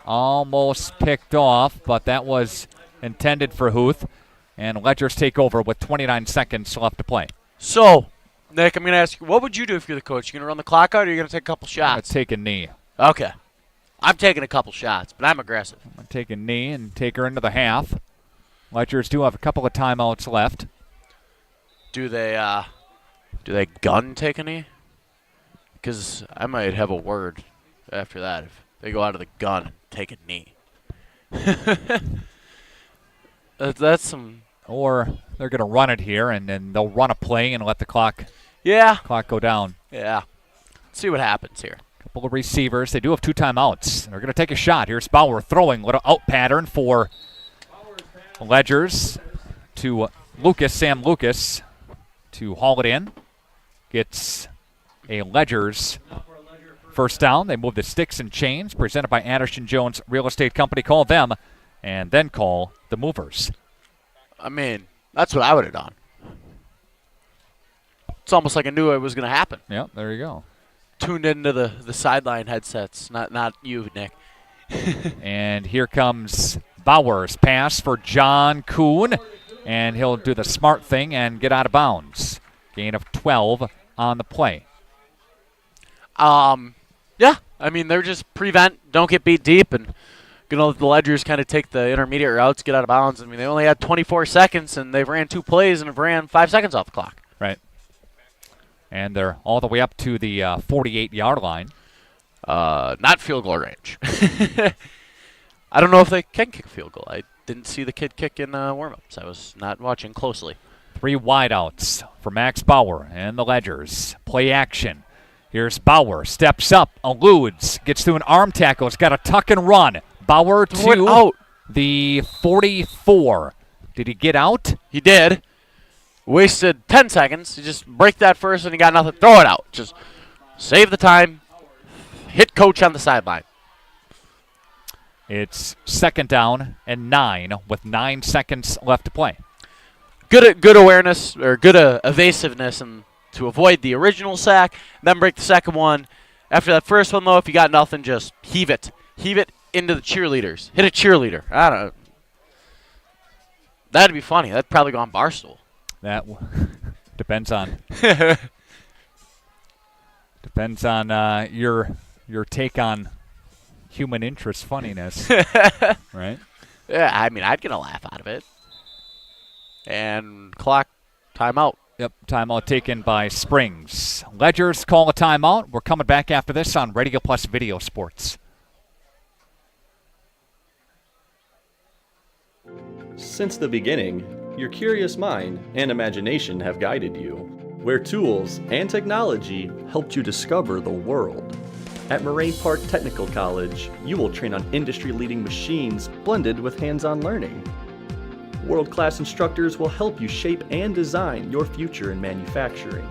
Almost picked off, but that was intended for Huth. And Ledgers take over with 29 seconds left to play. So, Nick, I'm going to ask you, what would you do if you're the coach? You going to run the clock out, or are you going to take a couple shots? I'm going to take a knee. Okay. I'm taking a couple shots, but I'm aggressive. I'm going to take a knee and take her into the half. Ledgers do have a couple of timeouts left. Do they gun take a knee? Because I might have a word after that if they go out of the gun and take a knee. That's some. Or they're going to run it here, and then they'll run a play and let the clock go down. Yeah. Let's see what happens here. Couple of receivers. They do have 2 timeouts. They're going to take a shot. Here's Bauer throwing. Little out pattern for Ledgers to Sam Lucas to haul it in. Gets a Ledgers first down. They move the sticks and chains presented by Anderson Jones Real Estate Company. Call them and then call the movers. I mean, that's what I would have done. It's almost like I knew it was going to happen. Yeah, there you go. Tuned into the sideline headsets, not you, Nick. And here comes Bauer's pass for John Kuhn, and he'll do the smart thing and get out of bounds. Gain of 12 on the play. Yeah, I mean, they're just prevent, don't get beat deep, and gonna let the Ledgers kind of take the intermediate routes, get out of bounds. I mean, they only had 24 seconds, and they've ran 2 plays and have ran 5 seconds off the clock. Right. And they're all the way up to the 48-yard line. Not field goal range. I don't know if they can kick a field goal. I didn't see the kid kick in warm-ups. I was not watching closely. 3 wideouts for Max Bauer and the Ledgers. Play action. Here's Bauer. Steps up, eludes, gets through an arm tackle. It's got a tuck and run. Bauer to the 44. Did he get out? He did. Wasted 10 seconds. You just break that first and you got nothing. Throw it out. Just save the time. Hit coach on the sideline. It's 2nd down and 9 with 9 seconds left to play. Good awareness or good evasiveness and to avoid the original sack, then break the second one. After that first one, though, if you got nothing, just heave it. Heave it into the cheerleaders. Hit a cheerleader. I don't know. That'd be funny. That'd probably go on Barstool. That depends on your take on human interest funniness, right? Yeah, I mean, I'd get a laugh out of it. And clock timeout. Yep, timeout taken by Springs. Ledgers call a timeout. We're coming back after this on Radio Plus Video Sports. Since the beginning, your curious mind and imagination have guided you, where tools and technology helped you discover the world. At Moraine Park Technical College, you will train on industry-leading machines blended with hands-on learning. World-class instructors will help you shape and design your future in manufacturing.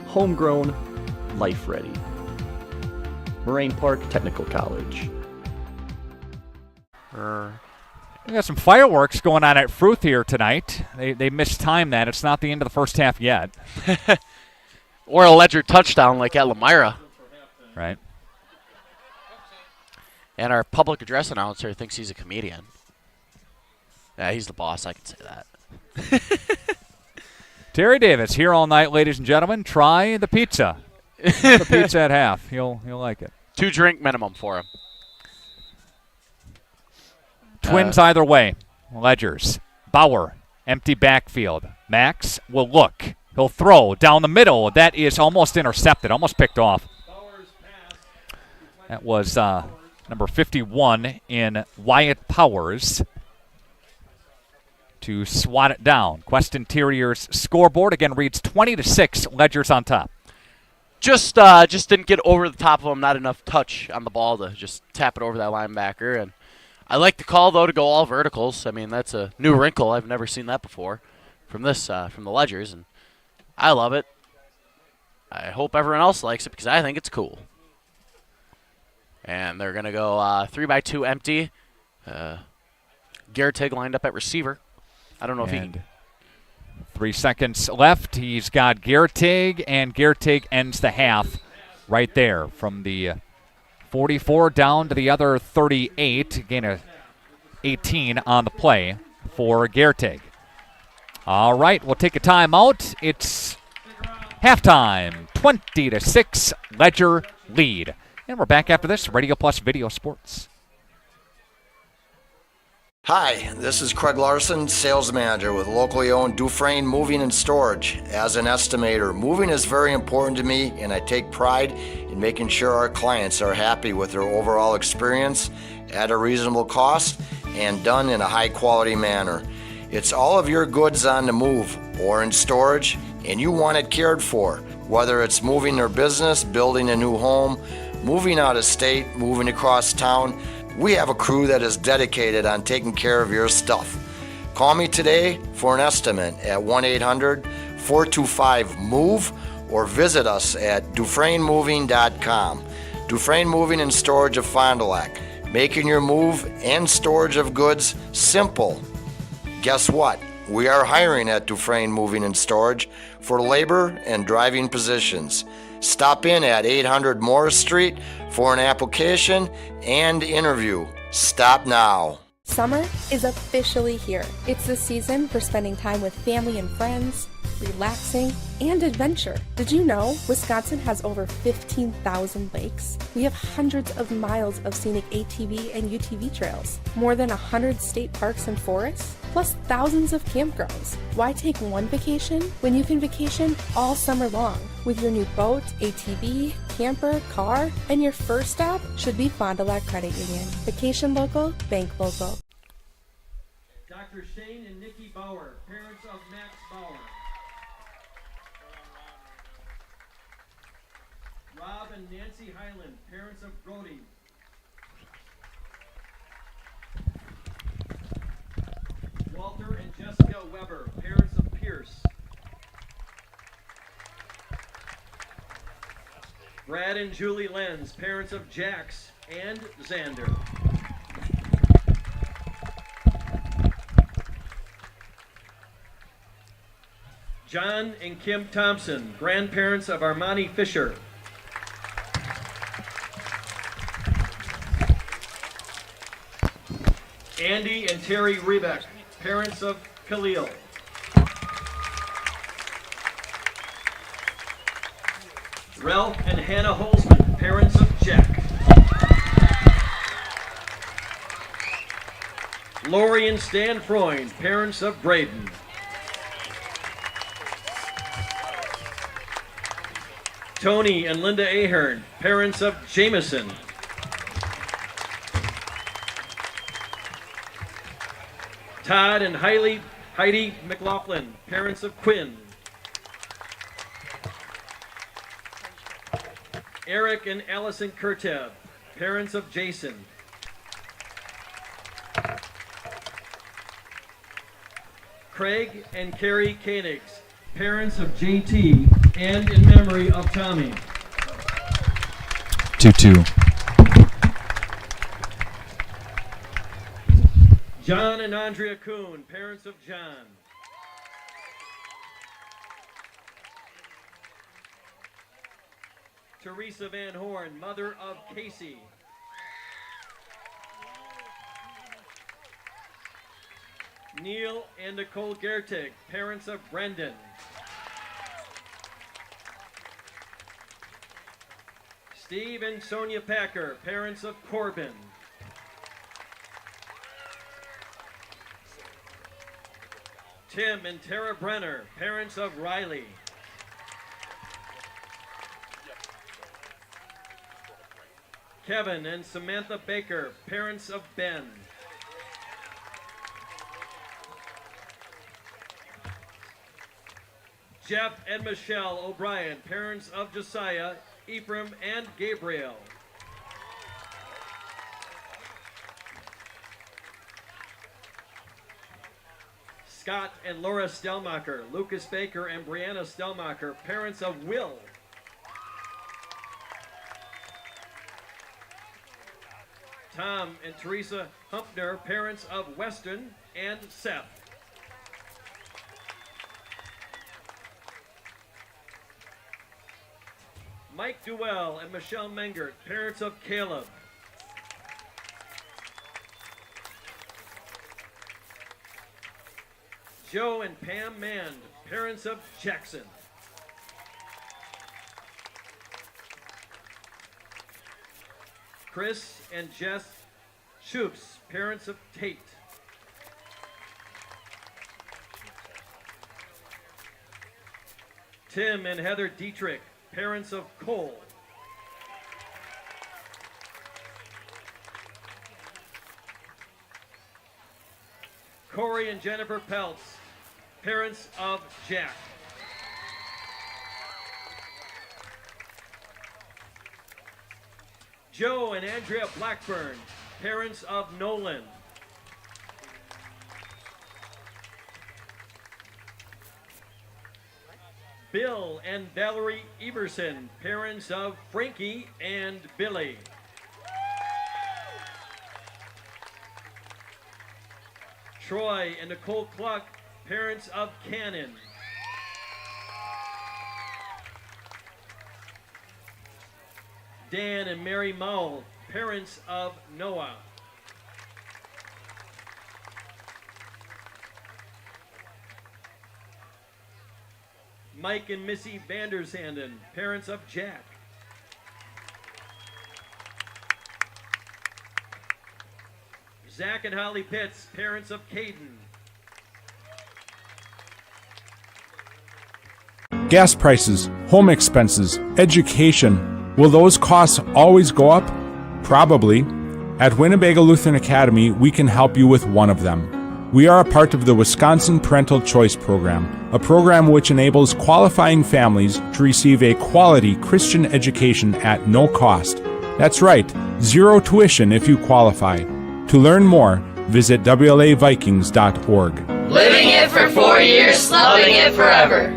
Homegrown, life-ready. Moraine Park Technical College. We got some fireworks going on at Fruth here tonight. They mistimed that. It's not the end of the first half yet. Or a Ledger touchdown like at Lamira. Right. And our public address announcer thinks he's a comedian. Yeah, he's the boss. I can say that. Terry Davis here all night, ladies and gentlemen. Try the pizza. The pizza at half. You'll like it. 2 drink minimum for him. Twins either way. Ledgers. Bauer. Empty backfield. Max will look. He'll throw down the middle. That is almost intercepted, almost picked off. That was number 51 in Wyatt Powers to swat it down. Quest Interior's scoreboard again reads 20-6. Ledger's on top. Just didn't get over the top of him. Not enough touch on the ball to just tap it over that linebacker. And I like the call though to go all verticals. I mean, that's a new wrinkle. I've never seen that before from the Ledgers, and I love it. I hope everyone else likes it because I think it's cool. And they're gonna go 3x2 empty. Gertig lined up at receiver. I don't know if he can. 3 seconds left. He's got Gertig, and Gertig ends the half right there from the 44 down to the other 38. Gain of 18 on the play for Gertig. All right, we'll take a timeout. It's halftime, 20-6, Ledger lead. And we're back after this, Radio Plus Video Sports. Hi, this is Craig Larson, sales manager with locally owned Dufresne Moving and Storage. As an estimator, moving is very important to me, and I take pride in making sure our clients are happy with their overall experience at a reasonable cost and done in a high quality manner. It's all of your goods on the move or in storage, and you want it cared for, whether it's moving their business, building a new home, moving out of state, moving across town. We have a crew that is dedicated on taking care of your stuff. Call me today for an estimate at 1-800-425-MOVE or visit us at DufresneMoving.com. Dufresne Moving and Storage of Fond du Lac, making your move and storage of goods simple. Guess what? We are hiring at Dufresne Moving and Storage for labor and driving positions. Stop in at 800 Morris Street for an application and interview. Stop now. Summer is officially here. It's the season for spending time with family and friends, relaxing, and adventure. Did you know Wisconsin has over 15,000 lakes? We have hundreds of miles of scenic ATV and UTV trails, more than 100 state parks and forests, plus thousands of campgrounds. Why take one vacation when you can vacation all summer long with your new boat, ATV, camper, car, and your first stop should be Fond du Lac Credit Union. Vacation local, bank local. Dr. Shane and Nikki Bauer, parents of Max Bauer. Rob and Nancy Highland, parents of Brody. Walter and Jessica Weber, parents of Pierce. Brad and Julie Lenz, parents of Jax and Xander. John and Kim Thompson, grandparents of Armani Fisher. Andy and Terry Rebeck, parents of Khalil. Ralph and Hannah Holzman, parents of Jack. Lori and Stan Freund, parents of Braden. Tony and Linda Ahern, parents of Jameson. Todd and Heidi McLaughlin, parents of Quinn. Eric and Allison Kurtev, parents of Jason. Craig and Carrie Koenigs, parents of JT, and in memory of Tommy. 2-2. John and Andrea Kuhn, parents of John. Teresa Van Horn, mother of Casey. Neil and Nicole Gertig, parents of Brendan. Steve and Sonia Packer, parents of Corbin. Tim and Tara Brenner, parents of Riley. Kevin and Samantha Baker, parents of Ben. Jeff and Michelle O'Brien, parents of Josiah, Ephraim, and Gabriel. Scott and Laura Stelmacher, Lucas Baker and Brianna Stelmacher, parents of Will. Tom and Teresa Humpner, parents of Weston and Seth. Mike Duell and Michelle Mengert, parents of Caleb. Joe and Pam Mand, parents of Jackson. Chris and Jess Schoops, parents of Tate. Tim and Heather Dietrich, parents of Cole. Corey and Jennifer Peltz, parents of Jack. Joe and Andrea Blackburn, parents of Nolan. Bill and Valerie Everson, parents of Frankie and Billy. Troy and Nicole Cluck, parents of Cannon. Dan and Mary Mowell, parents of Noah. Mike and Missy Vandersanden, parents of Jack. Zach and Holly Pitts, parents of Caden. Gas prices, home expenses, education. Will those costs always go up? Probably. At Winnebago Lutheran Academy, we can help you with one of them. We are a part of the Wisconsin Parental Choice Program, a program which enables qualifying families to receive a quality Christian education at no cost. That's right, zero tuition if you qualify. To learn more, visit WLAVikings.org. Living it for 4 years, loving it forever.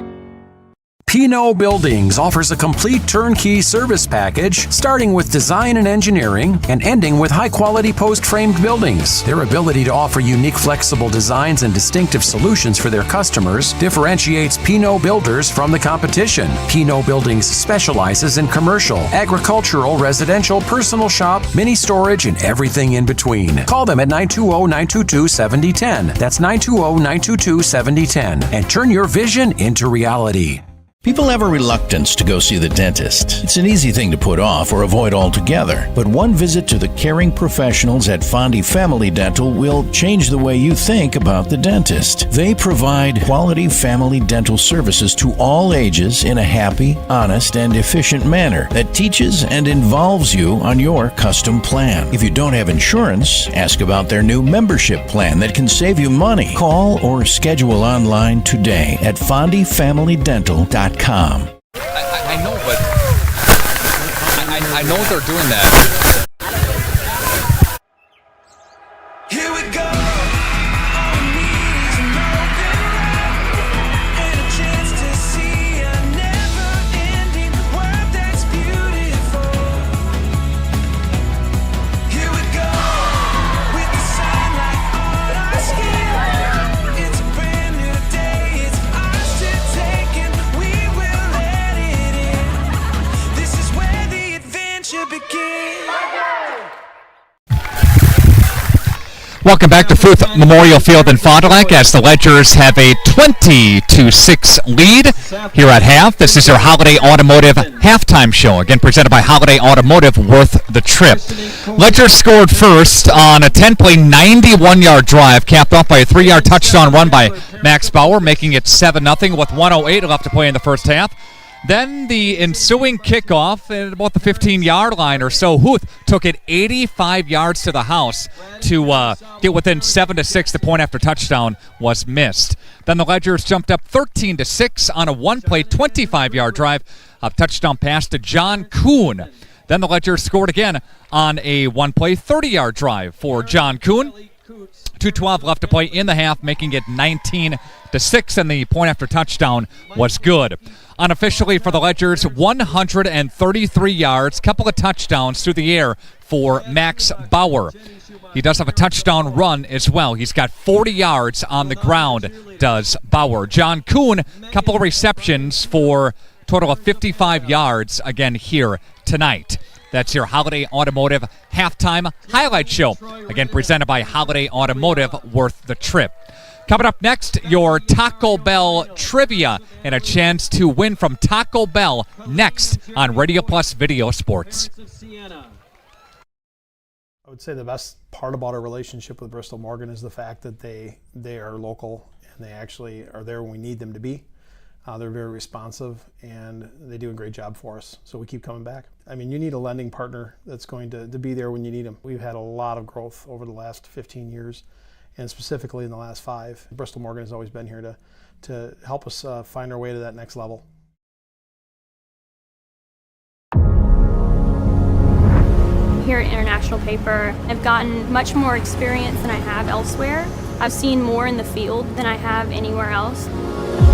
P&O Buildings offers a complete turnkey service package, starting with design and engineering and ending with high-quality post-framed buildings. Their ability to offer unique, flexible designs and distinctive solutions for their customers differentiates P&O Builders from the competition. P&O Buildings specializes in commercial, agricultural, residential, personal shop, mini storage, and everything in between. Call them at 920-922-7010. That's 920-922-7010. And turn your vision into reality. People have a reluctance to go see the dentist. It's an easy thing to put off or avoid altogether. But one visit to the caring professionals at Fondy Family Dental will change the way you think about the dentist. They provide quality family dental services to all ages in a happy, honest, and efficient manner that teaches and involves you on your custom plan. If you don't have insurance, ask about their new membership plan that can save you money. Call or schedule online today at fondyfamilydental.com. I know, but I know they're doing that. Here we go. Welcome back to Fruth Memorial Field in Fond du Lac as the Ledgers have a 20-6 lead here at half. This is your Holiday Automotive halftime show, again presented by Holiday Automotive, worth the trip. Ledgers scored first on a 10-play, 91-yard drive, capped off by a 3-yard touchdown run by Max Bauer, making it 7-0 with 1:08 left to play in the first half. Then the ensuing kickoff at about the 15-yard line or so. Huth took it 85 yards to the house to get within 7-6. The point after touchdown was missed. Then the Ledgers jumped up 13-6 on a one-play 25-yard drive. A touchdown pass to John Kuhn. Then the Ledgers scored again on a one-play 30-yard drive for John Kuhn. 2:12 left to play in the half, making it 19-6, and the point after touchdown was good. Unofficially for the Ledgers, 133 yards, couple of touchdowns through the air for Max Bauer. He does have a touchdown run as well. He's got 40 yards on the ground, does Bauer. John Kuhn, couple of receptions for a total of 55 yards again here tonight. That's your Holiday Automotive halftime highlight show. Again, presented by Holiday Automotive, worth the trip. Coming up next, your Taco Bell trivia and a chance to win from Taco Bell next on Radio Plus Video Sports. I would say the best part about our relationship with Bristol Morgan is the fact that they are local and they actually are there when we need them to be. They're very responsive and they do a great job for us, so we keep coming back. I mean, you need a lending partner that's going to be there when you need them. We've had a lot of growth over the last 15 years, and specifically in the last 5. Bristol Morgan has always been here to help us find our way to that next level. Here at International Paper, I've gotten much more experience than I have elsewhere. I've seen more in the field than I have anywhere else.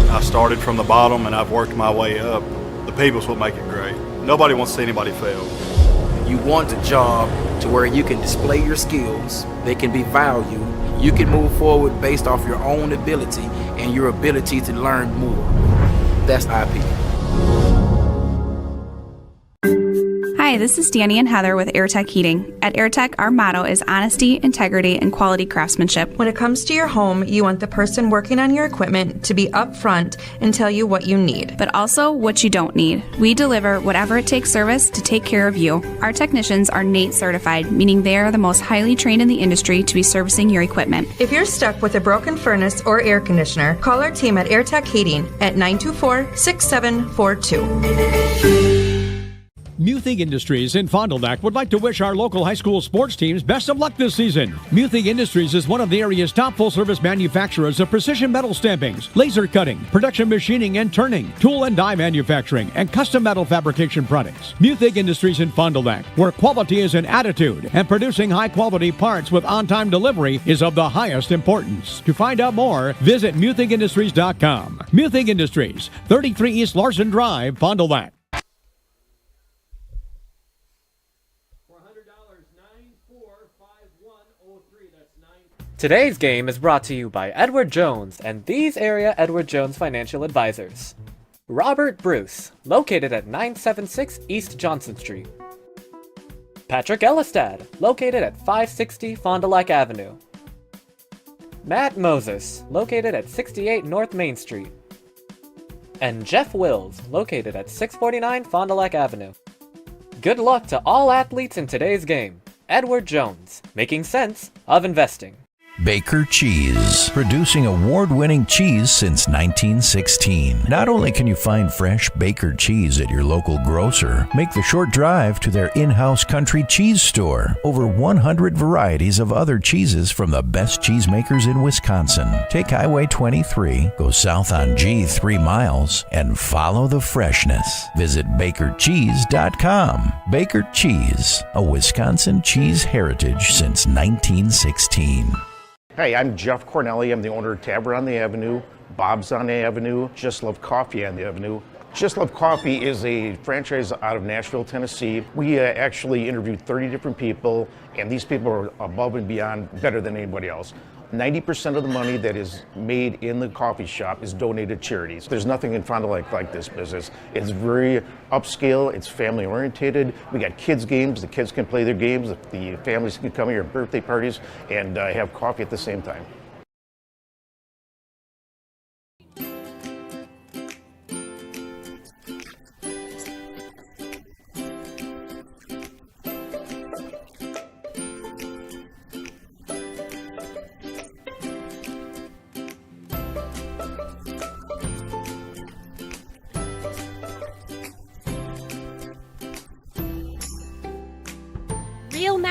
I started from the bottom and I've worked my way up. The people's what make it great. Nobody wants to see anybody fail. You want a job to where you can display your skills, they can be valued, you can move forward based off your own ability and your ability to learn more. That's IP. Hi, this is Danny and Heather with AirTech Heating. At AirTech, our motto is honesty, integrity, and quality craftsmanship. When it comes to your home, you want the person working on your equipment to be upfront and tell you what you need. But also what you don't need. We deliver whatever it takes service to take care of you. Our technicians are NATE certified, meaning they are the most highly trained in the industry to be servicing your equipment. If you're stuck with a broken furnace or air conditioner, call our team at AirTech Heating at 924-6742. Muthig Industries in Fond du Lac would like to wish our local high school sports teams best of luck this season. Muthig Industries is one of the area's top full-service manufacturers of precision metal stampings, laser cutting, production machining and turning, tool and die manufacturing, and custom metal fabrication products. Muthig Industries in Fond du Lac, where quality is an attitude and producing high-quality parts with on-time delivery is of the highest importance. To find out more, visit MuthigIndustries.com. Muthig Industries, 33 East Larson Drive, Fond du Lac. Today's game is brought to you by Edward Jones and these area Edward Jones financial advisors. Robert Bruce, located at 976 East Johnson Street. Patrick Elistad, located at 560 Fond du Lac Avenue. Matt Moses, located at 68 North Main Street. And Jeff Wills, located at 649 Fond du Lac Avenue. Good luck to all athletes in today's game. Edward Jones, making sense of investing. Baker Cheese, producing award-winning cheese since 1916. Not only can you find fresh Baker cheese at your local grocer, make the short drive to their in-house country cheese store. Over 100 varieties of other cheeses from the best cheesemakers in Wisconsin. Take Highway 23, go south on G 3 miles, and follow the freshness. Visit BakerCheese.com. Baker Cheese, a Wisconsin cheese heritage since 1916. Hey, I'm Jeff Cornelli. I'm the owner of Tavern on the Avenue, Bob's on the Avenue, Just Love Coffee on the Avenue. Just Love Coffee is a franchise out of Nashville, Tennessee. We actually interviewed 30 different people, and these people are above and beyond better than anybody else. 90% of the money that is made in the coffee shop is donated to charities. There's nothing in Fond du Lac like this business. It's very upscale, it's family oriented. We got kids games, the kids can play their games, the families can come here at birthday parties and have coffee at the same time.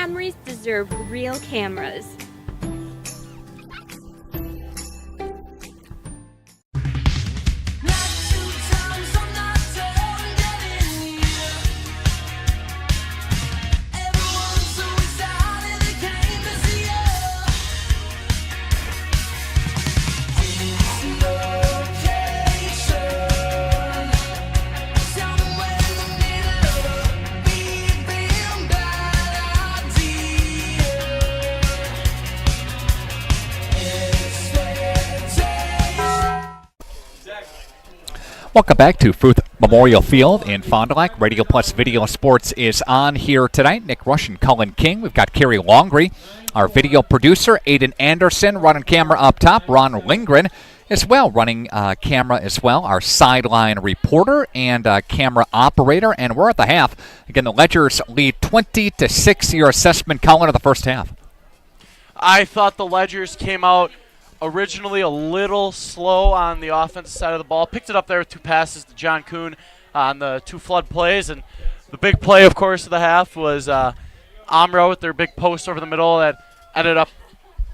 families deserve real cameras. Welcome back to Fruth Memorial Field in Fond du Lac. Radio Plus Video Sports is on here tonight. Nick Rush and Cullen King. We've got Carrie Longree, our video producer. Aiden Anderson running camera up top. Ron Lindgren as well running camera as well. Our sideline reporter and camera operator. And we're at the half. Again, the Ledgers lead 20-6. Your assessment, Cullen, of the first half. I thought the Ledgers came out originally a little slow on the offensive side of the ball. Picked it up there with 2 passes to John Kuhn on the 2 flood plays. And the big play, of course, of the half was Omro with their big post over the middle that ended up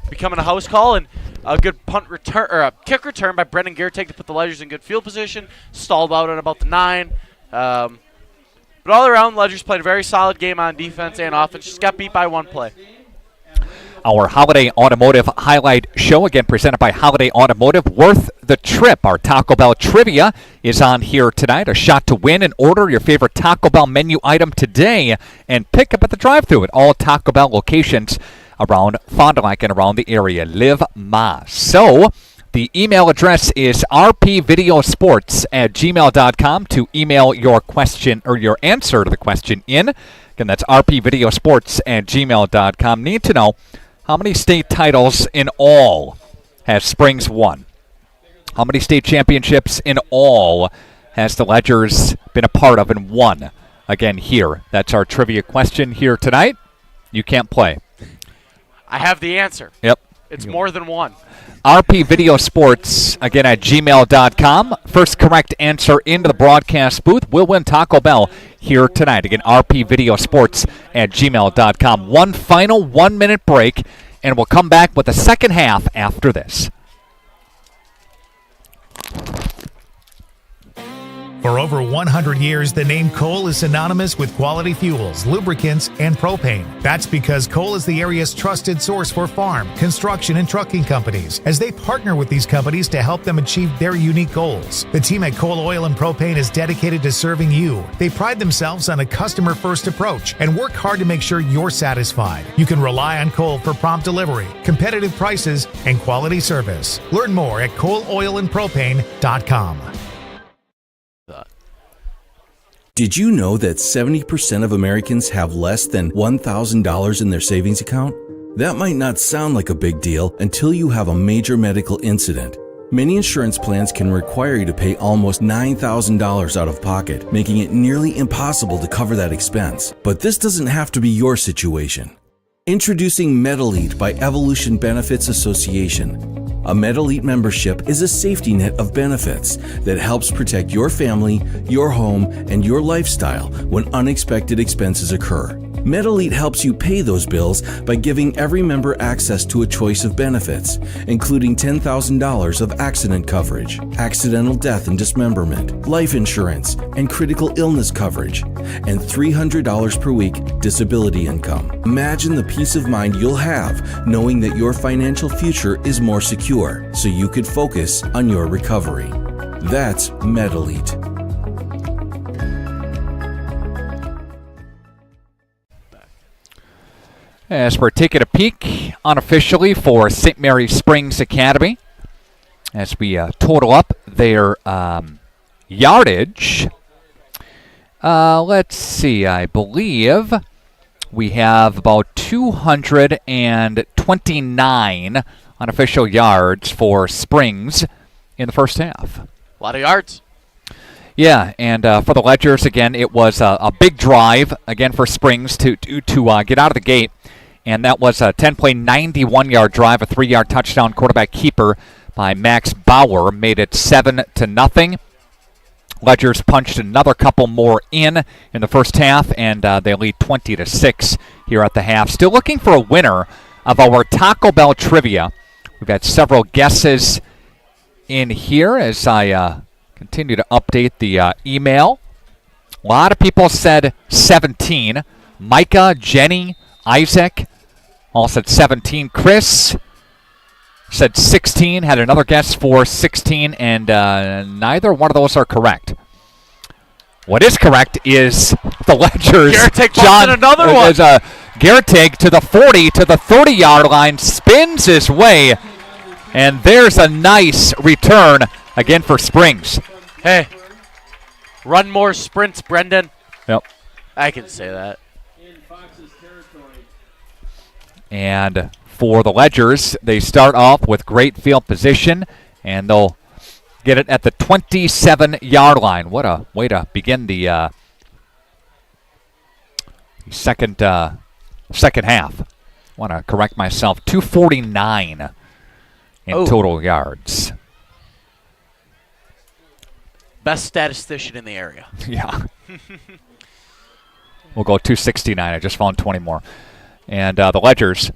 becoming a house call. And a good punt return or a kick return by Brendan Gertig to put the Ledgers in good field position. Stalled out at about the 9. But all around, Ledgers played a very solid game on defense and offense. Just got beat by 1 play. Our Holiday Automotive Highlight Show, again presented by Holiday Automotive. Worth the trip. Our Taco Bell Trivia is on here tonight. A shot to win and order your favorite Taco Bell menu item today and pick up at the drive-thru at all Taco Bell locations around Fond du Lac and around the area. Live Mas. So the email address is rpvideosports@gmail.com to email your question or your answer to the question in. Again, that's rpvideosports@gmail.com. Need to know, how many state titles in all has Springs won? How many state championships in all has the Ledgers been a part of and won? Again, here. That's our trivia question here tonight. You can't play. I have the answer. Yep. It's more than 1. rpvideosports, again, at gmail.com. First correct answer into the broadcast booth will win Taco Bell here tonight. Again, rpvideosports@gmail.com. One final 1-minute break, and we'll come back with the second half after this. For over 100 years, the name Cole is synonymous with quality fuels, lubricants, and propane. That's because Cole is the area's trusted source for farm, construction, and trucking companies, as they partner with these companies to help them achieve their unique goals. The team at Cole Oil and Propane is dedicated to serving you. They pride themselves on a customer-first approach and work hard to make sure you're satisfied. You can rely on Cole for prompt delivery, competitive prices, and quality service. Learn more at coleoilandpropane.com. Did you know that 70% of Americans have less than $1,000 in their savings account? That might not sound like a big deal until you have a major medical incident. Many insurance plans can require you to pay almost $9,000 out of pocket, making it nearly impossible to cover that expense. But this doesn't have to be your situation. Introducing MedElite by Evolution Benefits Association. A MedElite membership is a safety net of benefits that helps protect your family, your home, and your lifestyle when unexpected expenses occur. MedElite helps you pay those bills by giving every member access to a choice of benefits, including $10,000 of accident coverage, accidental death and dismemberment, life insurance, and critical illness coverage, and $300 per week disability income. Imagine the peace of mind you'll have knowing that your financial future is more secure, so you could focus on your recovery. That's MedElite. As we're taking a peek unofficially for St. Mary Springs Academy, as we total up their yardage, let's see, I believe we have about 229 unofficial yards for Springs in the first half. A lot of yards. Yeah, and for the Ledgers, again, it was a big drive, again, for Springs to get out of the gate. And that was a 10-play, 91-yard drive, a 3-yard touchdown quarterback keeper by Max Bauer. Made it 7-0. Ledgers punched another couple more in the first half, and they lead 20-6 here at the half. Still looking for a winner of our Taco Bell trivia. We've got several guesses in here as I continue to update the email. A lot of people said 17. Micah, Jenny, Isaac all said 17. Chris said 16, had another guess for 16, and neither one of those are correct. What is correct is the Ledgers. Garrick John another one. Garrick to the 40, to the 30-yard line, spins his way, and there's a nice return again for Springs. Hey, run more sprints, Brendan. Yep. I can say that. And for the Ledgers, they start off with great field position, and they'll get it at the 27-yard line. What a way to begin the second half. I want to correct myself. 249 in total yards. Best statistician in the area. Yeah. We'll go 269. I just found 20 more. And the Ledgers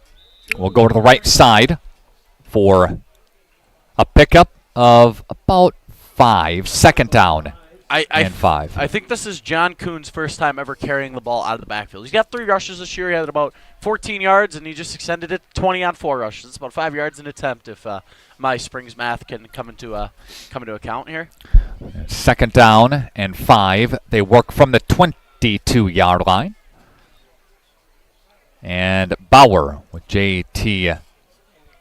will go to the right side for a pickup of about 5. Second down and 5. I think this is John Kuhn's first time ever carrying the ball out of the backfield. He's got 3 rushes this year. He had about 14 yards, and he just extended it 20 on 4 rushes. It's about 5 yards an attempt if my Springs math can come into account here. Second down and 5. They work from the 22-yard line. And Bauer with J.T.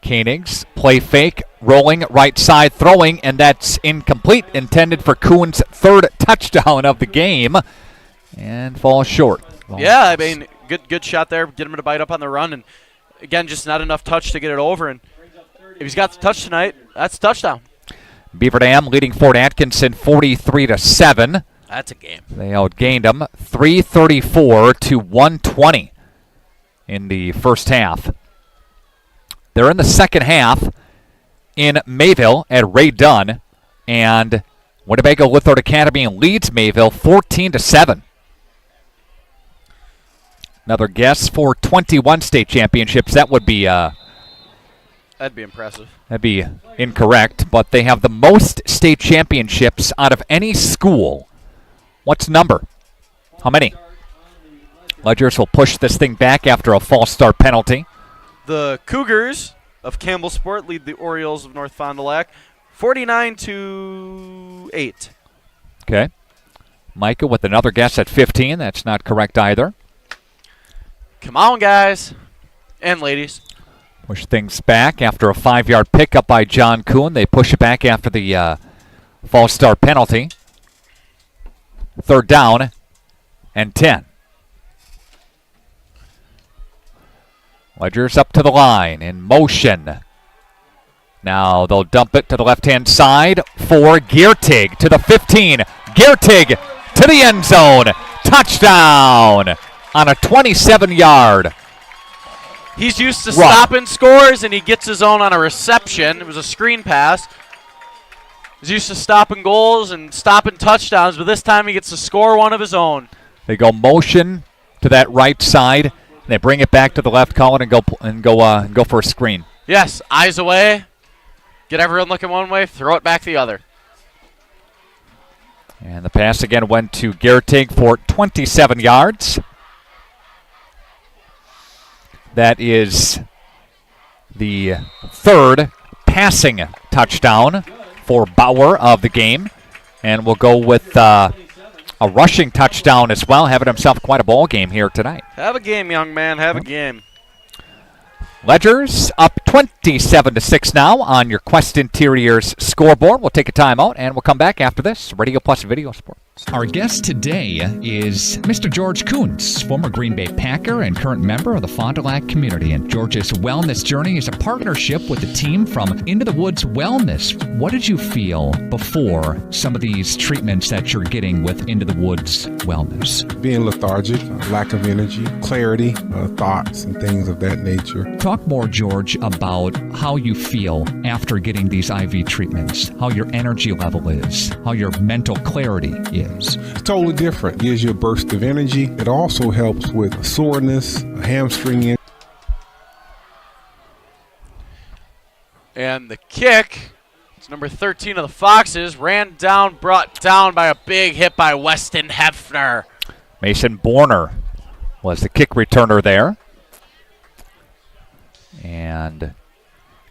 Koenigs. Play fake, rolling, right side, throwing, and that's incomplete. Intended for Kuhn's 3rd touchdown of the game. And falls short. Yeah, I mean, good shot there. Get him to bite up on the run. And, again, just not enough touch to get it over. And if he's got the touch tonight, that's a touchdown. Beaver Dam leading Fort Atkinson 43-7. That's a game. They outgained them 334 to 120 in the first half. They're in the second half in Mayville at Ray Dunn, and Winnebago Lutheran Academy leads Mayville 14-7. Another guess for 21 state championships. That would be that'd be impressive. That'd be incorrect, but they have the most state championships out of any school. What's the number? How many? Ledgers will push this thing back after a false start penalty. The Cougars of Campbellsport lead the Orioles of North Fond du Lac 49-8. Okay. Micah with another guess at 15. That's not correct either. Come on, guys and ladies. Push things back after a 5-yard pickup by John Kuhn. They push it back after the false start penalty. 3rd down and 10. Ledgers up to the line in motion. Now they'll dump it to the left-hand side for Giertig to the 15. Giertig to the end zone. Touchdown on a 27-yard. He's used to stopping scores, and he gets his own on a reception. It was a screen pass. He's used to stopping goals and stopping touchdowns, but this time he gets to score one of his own. They go motion to that right side. They bring it back to the left column and go for a screen. Yes, eyes away. Get everyone looking one way, throw it back the other. And the pass again went to Giertig for 27 yards. That is the 3rd passing touchdown for Bauer of the game. And we'll go with a rushing touchdown as well, having himself quite a ball game here tonight. Have a game, young man. Have a game. Ledgers up 27-6 now on your Quest Interiors scoreboard. We'll take a timeout, and we'll come back after this. Radio Plus Video Sports. Our guest today is Mr. George Kuntz, former Green Bay Packer and current member of the Fond du Lac community. And George's wellness journey is a partnership with the team from Into the Woods Wellness. What did you feel before some of these treatments that you're getting with Into the Woods Wellness? Being lethargic, lack of energy, clarity, thoughts, and things of that nature. Talk more, George, about how you feel after getting these IV treatments, how your energy level is, how your mental clarity is. is. It's totally different. Gives you a burst of energy. It also helps with soreness, a hamstring. And the kick, it's number 13 of the Foxes, ran down, brought down by a big hit by Weston Hefner. Mason Borner was the kick returner there. And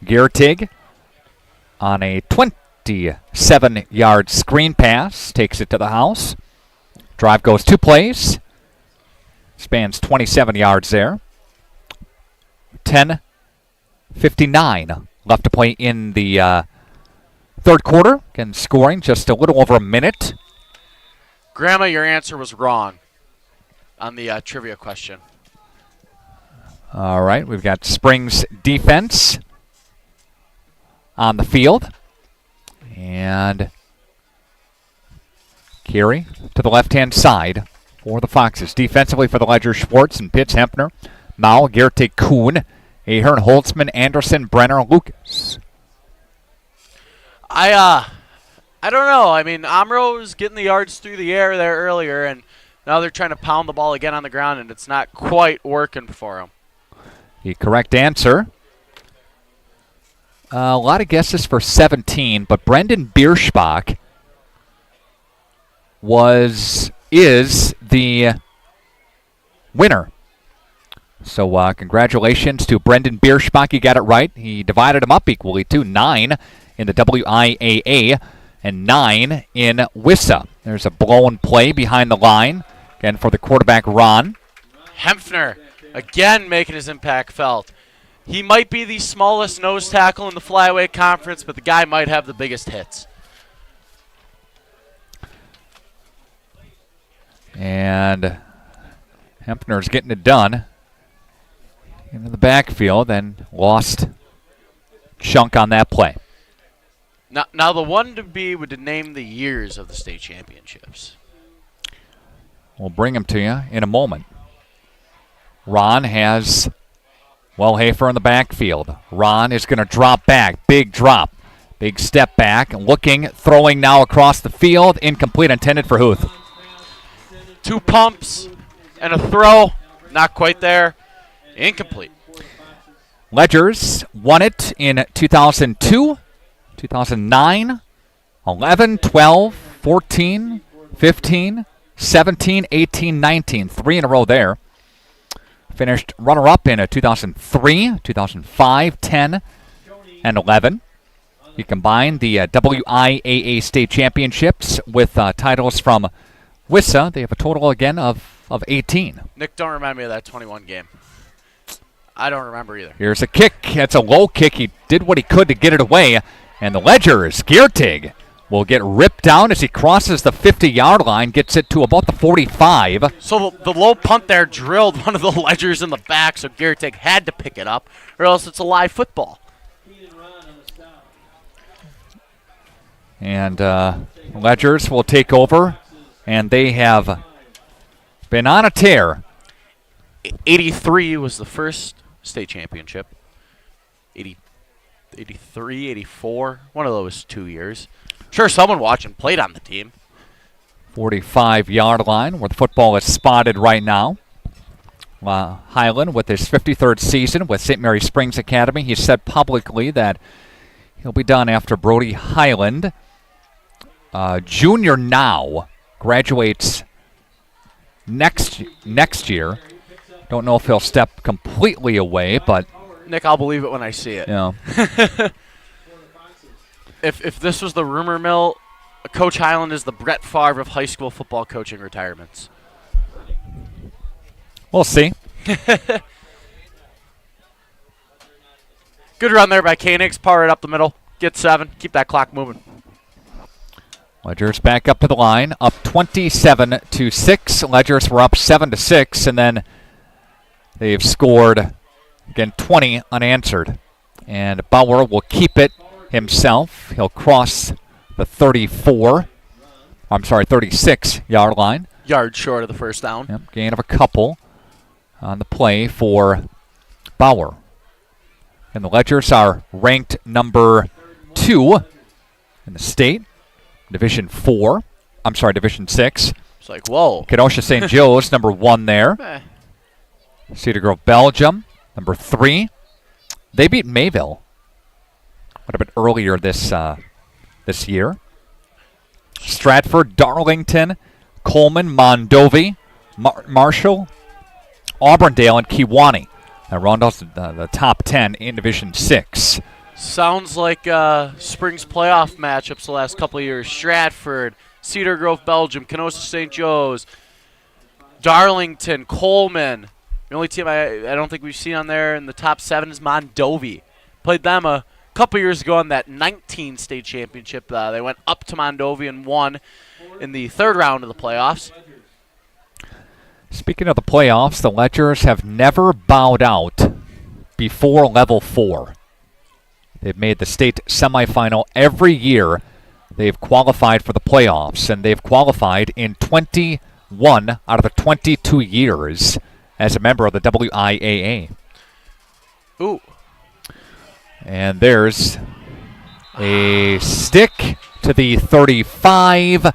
Giertig on a 27-yard screen pass takes it to the house. Drive goes 2 plays. Spans 27 yards there. 10:59 left to play in the third quarter. Again, scoring just a little over a minute. Grandma, your answer was wrong on the trivia question. All right, we've got Springs defense on the field. And carry to the left-hand side for the Foxes. Defensively for the Ledger, Schwartz and Pitts, Hempner, Mao, Giertig, Kuhn, Ahern, Holtzman, Anderson, Brenner, Lucas. I don't know. I mean, Omro was getting the yards through the air there earlier, and now they're trying to pound the ball again on the ground, and it's not quite working for them. The correct answer. A lot of guesses for 17, but Brendan Bierschbach is the winner. So congratulations to Brendan Bierschbach. He got it right. He divided them up equally too. 9 in the WIAA and 9 in WISA. There's a blown play behind the line. Again for the quarterback, Ron. Hempner, again making his impact felt. He might be the smallest nose tackle in the flyweight conference, but the guy might have the biggest hits. And Hempner's getting it done into the backfield, and lost chunk on that play. Now the one to be would name the years of the state championships. We'll bring them to you in a moment. Ron has Wellhafer in the backfield. Ron is going to drop back. Big drop. Big step back. Looking, throwing now across the field. Incomplete, intended for Huth. 2 pumps and a throw. Not quite there. Incomplete. Ledgers won it in 2002, 2009, 11, 12, 14, 15, 17, 18, 19. 3 in a row there. Finished runner-up in 2003, 2005, 10, and 11. You combine the WIAA state championships with titles from WISA. They have a total, again, of 18. Nick, don't remind me of that 21 game. I don't remember either. Here's a kick. It's a low kick. He did what he could to get it away. And the Ledgers, Giertig, will get ripped down as he crosses the 50-yard line, gets it to about the 45. So the low punt there drilled one of the Ledgers in the back, so Giertig had to pick it up, or else it's a live football. And Ledgers will take over, and they have been on a tear. 83 was the first state championship. 83, 84, one of those 2 years. Sure, someone watching played on the team. 45-yard line where the football is spotted right now. Highland with his 53rd season with St. Mary Springs Academy. He said publicly that he'll be done after Brody Highland, junior now, graduates next year. Don't know if he'll step completely away, but Nick, I'll believe it when I see it. Yeah. If this was the rumor mill, Coach Highland is the Brett Favre of high school football coaching retirements. We'll see. Good run there by Koenigs. Power it up the middle. Get 7. Keep that clock moving. Ledgers back up to the line, up 27-6. Ledgers were up 7-6, and then they've scored, again, 20 unanswered. And Bauer will keep it himself. He'll cross the 36-yard line. Yard short of the first down. Yep, gain of a couple on the play for Bauer. And the Ledgers are ranked number 2 in the state, Division 4. Division 6. It's like, whoa. Kenosha St. Joe's, number 1 there. Cedar Grove, Belgium, number 3. They beat Mayville quite a bit earlier this year. Stratford, Darlington, Coleman, Mondovi, Marshall, Auburndale, and Kewanee. That round out the top 10 in Division 6. Sounds like Spring's playoff matchups the last couple of years. Stratford, Cedar Grove, Belgium, Kenosha St. Joe's, Darlington, Coleman. The only team I don't think we've seen on there in the top 7 is Mondovi. Played them a couple years ago in that 19 state championship. They went up to Mondovi and won in the 3rd round of the playoffs. Speaking of the playoffs, the Ledgers have never bowed out before level 4. They've made the state semifinal every year. They've qualified for the playoffs, and they've qualified in 21 out of the 22 years as a member of the WIAA. Ooh. And there's a stick to the 35.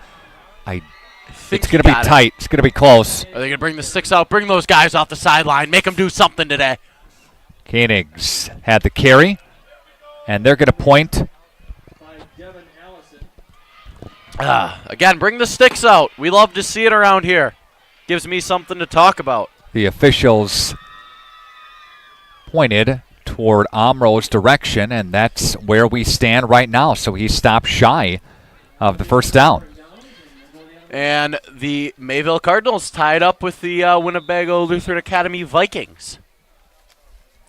It's going to be tight. It's going to be close. Are they going to bring the sticks out? Bring those guys off the sideline. Make them do something today. Koenigs had the carry, and they're going to point. Again, bring the sticks out. We love to see it around here. Gives me something to talk about. The officials pointed toward Omro's direction, and that's where we stand right now. So he stopped shy of the first down. And the Mayville Cardinals tied up with the Winnebago Lutheran Academy Vikings.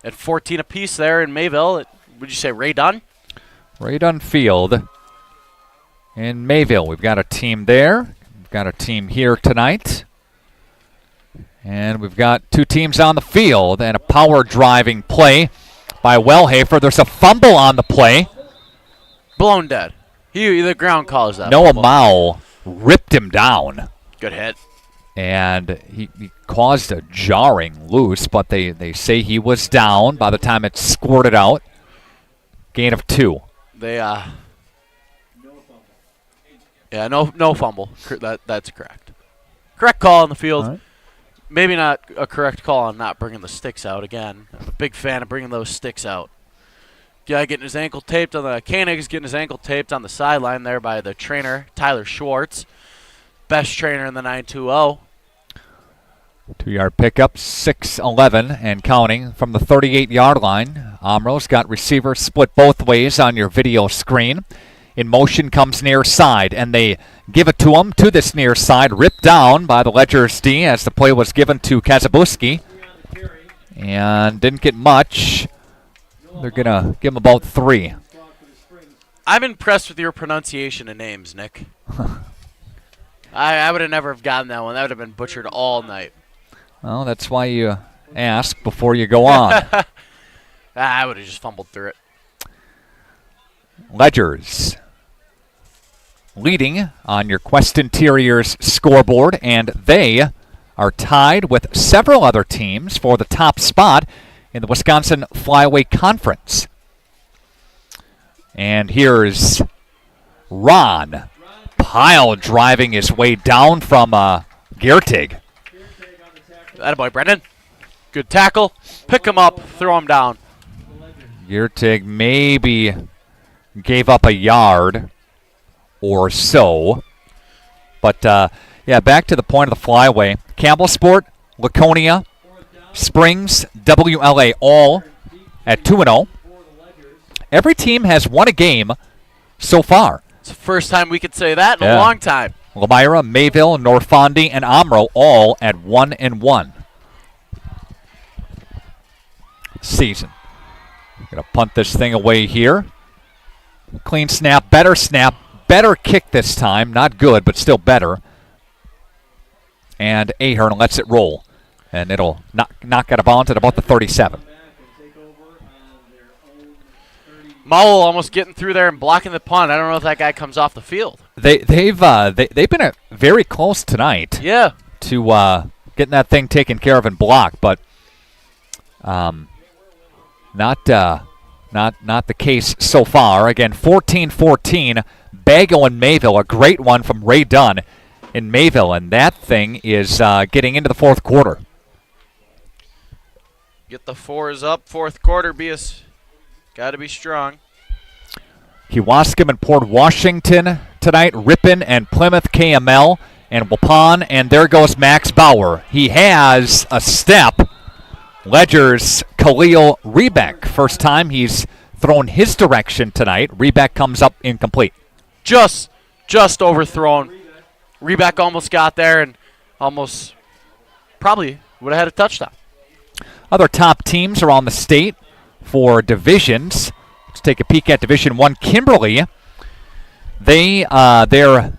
At 14 apiece there in Mayville. Would you say Ray Dunn? Ray Dunn Field in Mayville. We've got a team there. We've got a team here tonight. And we've got 2 teams on the field and a power driving play by Wellhafer. There's a fumble on the play. Blown dead. The ground calls that. Noah Mao ripped him down. Good hit. And he caused a jarring loose, but they say he was down by the time it squirted out. Gain of 2. Yeah, no fumble. That's correct. Correct call on the field. Right. Maybe not a correct call on not bringing the sticks out again. I'm a big fan of bringing those sticks out. Guy getting his ankle taped on the Koenig's getting his ankle taped on the sideline there by the trainer Tyler Schwartz, best trainer in the 920. 2-yard pickup, 6-11 and counting from the 38-yard line. Omro's got receivers split both ways on your video screen. In motion comes near side, and they give it to him to this near side, ripped down by the Ledgers D as the play was given to Kazabuski. And didn't get much. They're going to give him about 3. I'm impressed with your pronunciation of names, Nick. I would have never have gotten that one. That would have been butchered all night. Well, that's why you ask before you go on. I would have just fumbled through it. Ledgers leading on your Quest Interiors scoreboard, and they are tied with several other teams for the top spot in the Wisconsin Flyway Conference. And here's Ron Pyle driving his way down from Gertig. Attaboy, Brendan. Good tackle. Pick him up, throw him down. Gertig maybe gave up a yard or so. But, back to the point of the flyway. Campbellsport, Laconia, Springs, WLA all at 2-0. Every team has won a game so far. It's the first time we could say that in a long time. Lamira, Mayville, Norfondi, and Omro all at 1-1. Season. Gonna punt this thing away here. Clean snap, better kick this time. Not good, but still better. And Ahern lets it roll. And it'll knock out of bounds at about the 37. Mowell almost getting through there and blocking the punt. I don't know if that guy comes off the field. They've been very close tonight. Yeah. To getting that thing taken care of and blocked, but not Not the case so far. Again, 14-14, Bago and Mayville. A great one from Ray Dunn in Mayville, and that thing is getting into the fourth quarter. Get the fours up, fourth quarter. Got to be strong. Kewaskum and Port Washington tonight, Ripon and Plymouth KML and Waupun, and there goes Max Bauer. He has a step. Ledger's Khalil Rebeck, first time he's thrown his direction tonight. Rebeck comes up incomplete. Just overthrown. Rebeck almost got there and almost probably would have had a touchdown. Other top teams around the state for divisions. Let's take a peek at Division 1. Kimberly, they're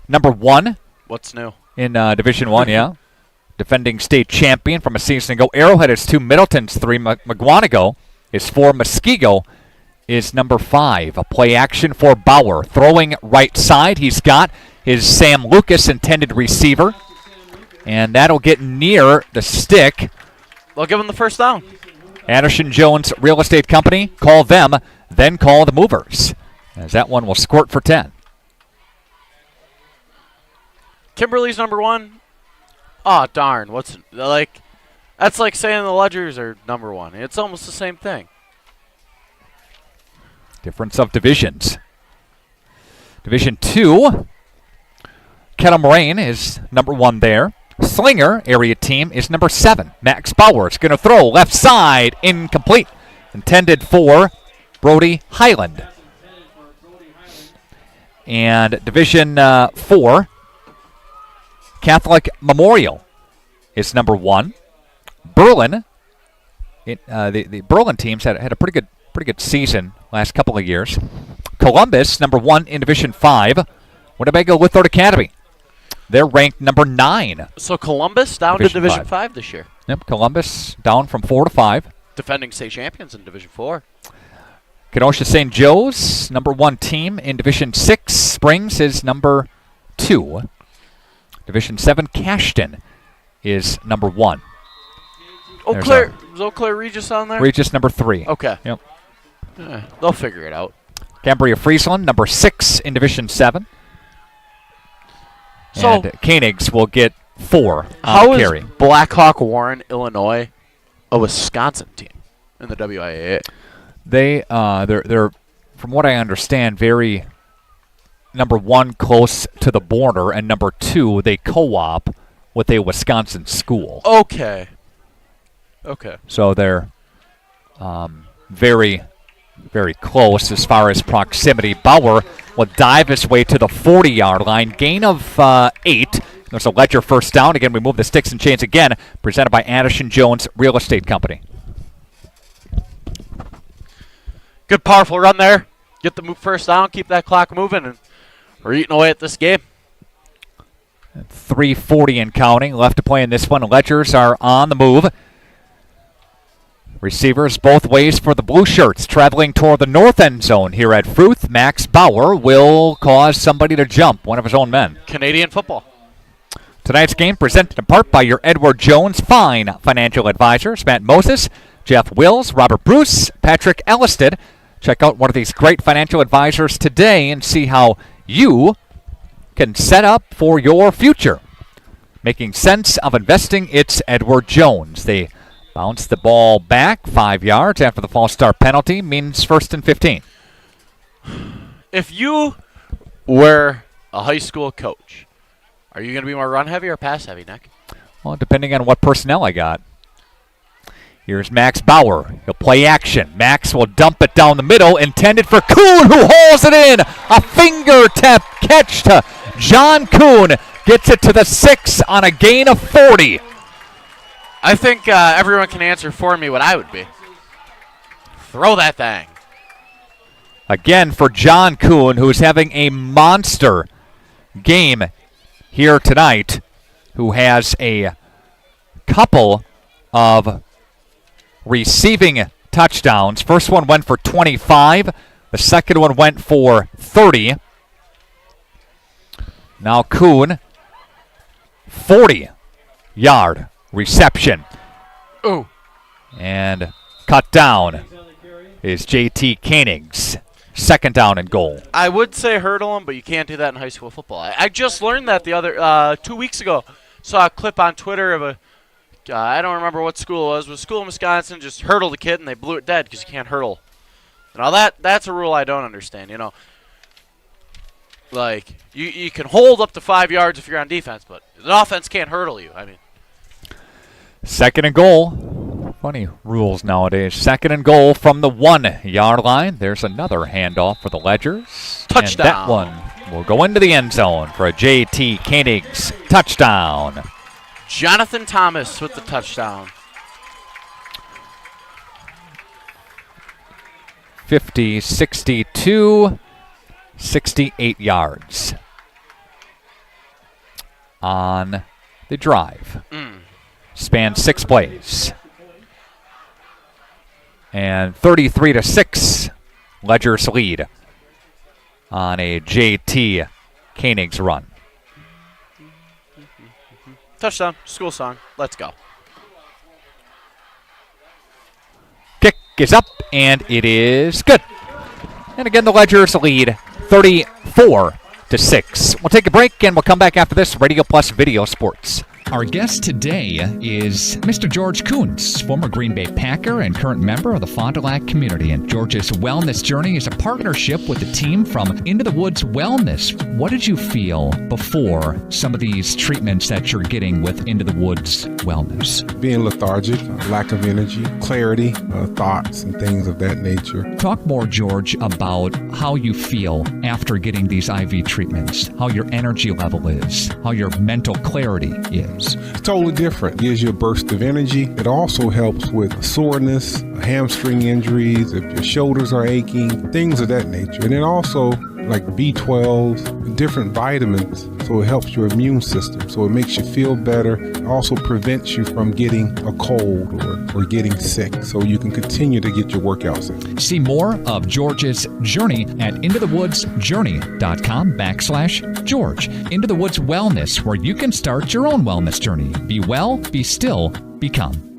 number 1. What's new? In Division 1, yeah. Defending state champion from a season ago. Arrowhead is 2, Middleton's 3, McGuanago is 4, Muskego is number 5. A play action for Bauer. Throwing right side, he's got his Sam Lucas intended receiver. And that'll get near the stick. They'll give him the first down. Anderson Jones Real Estate Company, call them, then call the movers. As that one will squirt for 10. Kimberly's number 1. Oh, darn. That's like saying the Ledgers are number 1. It's almost the same thing. Difference of divisions. Division 2, Kettle Moraine is number 1 there. Slinger, area team, is number 7. Max Bauer is going to throw left side, incomplete. Intended for Brody Highland. And Division 4, Catholic Memorial is number 1. Berlin, the Berlin teams had a pretty good season last couple of years. Columbus, number 1 in Division 5. Winnebago Lithard Academy, they're ranked number 9. So Columbus down to Division 5 this year. Yep, Columbus down from 4 to 5. Defending state champions in Division 4. Kenosha St. Joe's, number 1 team in Division 6. Springs is number 2. Division 7, Cashton is number 1. Is Eau Claire Regis on there? Regis number 3. Okay. Yep. They'll figure it out. Cambria Friesland, number 6 in Division 7. So and Koenigs will get 4 how on is carry. Blackhawk Warren, Illinois, a Wisconsin team in the WIAA? They're from what I understand, very number 1 close to the border, and number 2 they co-op with a Wisconsin school. Okay. So they're very, very close as far as proximity. Bauer will dive his way to the 40-yard line. Gain of 8. There's a Ledger first down. Again, we move the sticks and chains again. Presented by Anderson Jones Real Estate Company. Good, powerful run there. Get the first down, keep that clock moving, and we're eating away at this game. 3:40 and counting left to play in this one. Ledgers are on the move. Receivers both ways for the Blue Shirts, traveling toward the north end zone here at Fruth. Max Bauer will cause somebody to jump, one of his own men. Canadian football. Tonight's game presented in part by your Edward Jones Fine Financial Advisors, Matt Moses, Jeff Wills, Robert Bruce, Patrick Ellisted. Check out one of these great financial advisors today and see how you can set up for your future. Making sense of investing, it's Edward Jones. They bounce the ball back 5 yards after the false start penalty, means 1st and 15. If you were a high school coach, are you going to be more run heavy or pass heavy, Nick? Well, depending on what personnel I got. Here's Max Bauer. He'll play action. Max will dump it down the middle, intended for Kuhn, who hauls it in. A fingertip catch to John Kuhn. Gets it to the 6 on a gain of 40. I think everyone can answer for me what I would be. Throw that thing. Again for John Kuhn, who's having a monster game here tonight, who has a couple of receiving touchdowns. First one went for 25. The second one went for 30. Now Kuhn, 40-yard reception. Ooh. And cut down. is JT Koenig's second down and goal. I would say hurdle him, but you can't do that in high school football. I just learned that the other 2 weeks ago. Saw a clip on Twitter of a I don't remember what school it was. It was a school in Wisconsin, just hurdled a kid and they blew it dead because you can't hurdle. Now that's a rule I don't understand. You know, like you can hold up to 5 yards if you're on defense, but the offense can't hurdle you. I mean, second and goal. Funny rules nowadays. Second and goal from the 1 yard line. There's another handoff for the Ledgers. Touchdown. And that one will go into the end zone for a JT Koenig's touchdown. Jonathan Thomas with the touchdown. 50, 62, 68 yards on the drive. Spanned 6 plays. And 33-6, Ledgers lead on a JT Koenig's run. Touchdown, school song. Let's go. Kick is up, and it is good. And again, the Ledgers lead 34-6. We'll take a break, and we'll come back after this. Radio Plus Video Sports. Our guest today is Mr. George Kuntz, former Green Bay Packer and current member of the Fond du Lac community. And George's wellness journey is a partnership with the team from Into the Woods Wellness. What did you feel before some of these treatments that you're getting with Into the Woods Wellness? Being lethargic, lack of energy, clarity, thoughts, and things of that nature. Talk more, George, about how you feel after getting these IV treatments, how your energy level is, how your mental clarity is. It's totally different. Gives you a burst of energy. It also helps with soreness, hamstring injuries, if your shoulders are aching, things of that nature. And then also like B12, different vitamins, so it helps your immune system. So it makes you feel better. It also prevents you from getting a cold or getting sick, so you can continue to get your workouts in. See more of George's journey at intothewoodsjourney.com/George. Into the Woods Wellness, where you can start your own wellness journey. Be well, be still, become.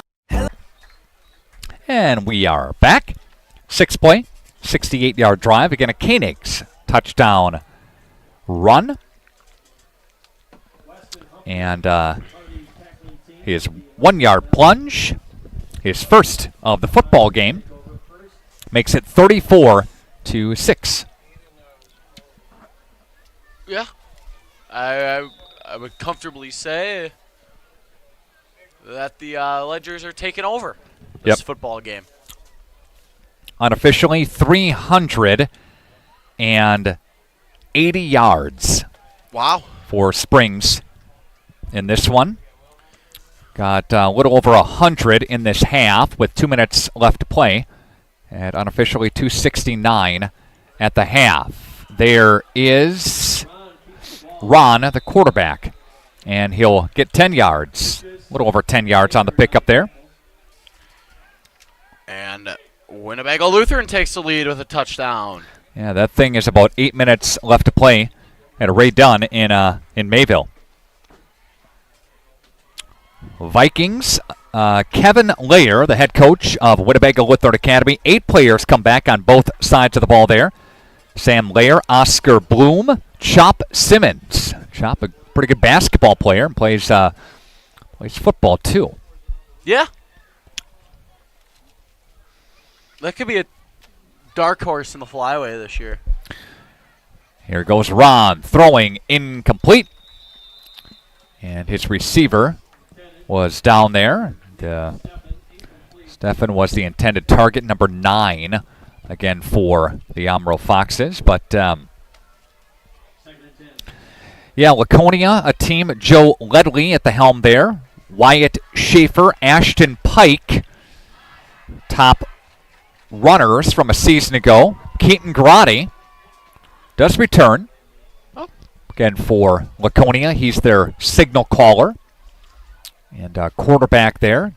And we are back. 6-play, 68-yard drive. Again, a Koenig's touchdown run. And his 1-yard plunge, his first of the football game, makes it 34-6. Yeah, I would comfortably say that the Ledgers are taking over this football game. Unofficially, 380 yards. Wow. For Springs in this one. Got a little over 100 in this half with 2 minutes left to play. And unofficially 269 at the half. There is Ron, the quarterback. And he'll get 10 yards. A little over 10 yards on the pickup there. And Winnebago Lutheran takes the lead with a touchdown. Yeah, that thing is about 8 minutes left to play at Ray Dunn in Mayville. Vikings, Kevin Lair, the head coach of Winnebago Lutheran Academy. 8 players come back on both sides of the ball there. Sam Lair, Oscar Bloom, Chop Simmons. Chop, a pretty good basketball player, and plays football too. Yeah. That could be a dark horse in the flyway this year. Here goes Ron, throwing incomplete. And his receiver was down there. And, Stefan was the intended target, number 9, again for the Omro Foxes. But, yeah, Laconia, a team, Joe Ledley at the helm there. Wyatt Schaefer, Ashton Pike, top runners from a season ago. Keaton Grotti does return. Again for Laconia, he's their signal caller. And quarterback there.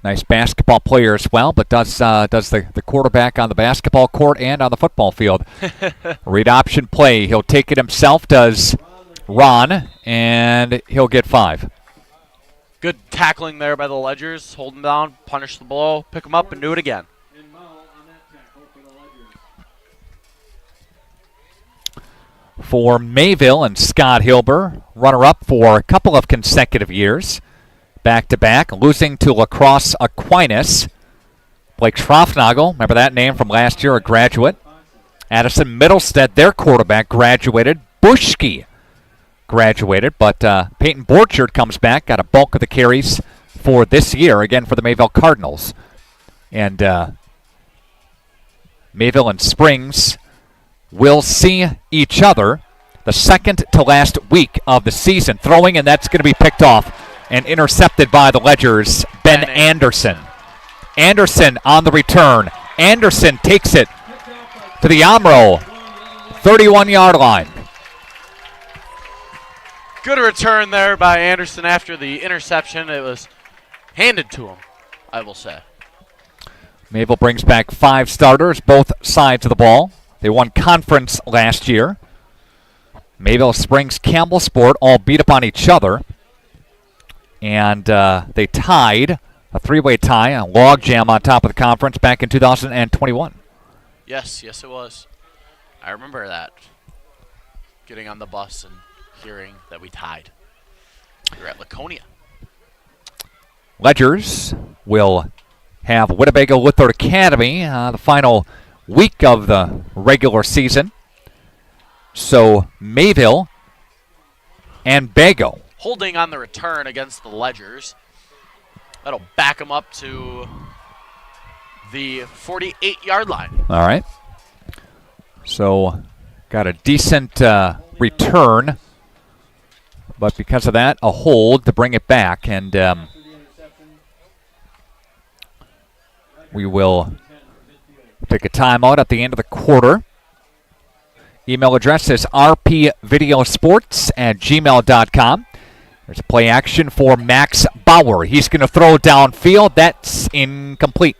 Nice basketball player as well, but does the quarterback on the basketball court and on the football field. Read option play. He'll take it himself, does Ron, and he'll get 5. Good tackling there by the Ledgers. Hold him down, punish the blow, pick him up, and do it again. for Mayville and Scott Hilber, runner-up for a couple of consecutive years, back-to-back, losing to La Crosse Aquinas. Blake Schroffnagel, remember that name from last year, a graduate. Addison Middlestead, their quarterback, graduated. Bushke graduated, but Peyton Borchard comes back, got a bulk of the carries for this year, again for the Mayville Cardinals. And Mayville and Springs will see each other the second to last week of the season. Throwing, and that's going to be picked off and intercepted by the Ledgers, Ben Anderson. Anderson on the return. Anderson takes it to the Omro 31-yard line. Good return there by Anderson after the interception. It was handed to him, I will say. Mayville brings back 5 starters, both sides of the ball. They won conference last year. Mayville, Springs, Campbellsport all beat up on each other. And they tied a 3-way tie, a log jam on top of the conference back in 2021. Yes, it was. I remember that. Getting on the bus and hearing that we tied. We were at Laconia. Ledgers will have Winnebago Luther Academy the final week of the regular season. So Mayville and Bago holding on the return against the Ledgers. That'll back them up to the 48-yard line. All right. So got a decent return, but because of that, a hold to bring it back. And we will take a timeout at the end of the quarter. Email address is rpvideosports@gmail.com. There's a play action for Max Bauer. He's going to throw downfield. That's incomplete.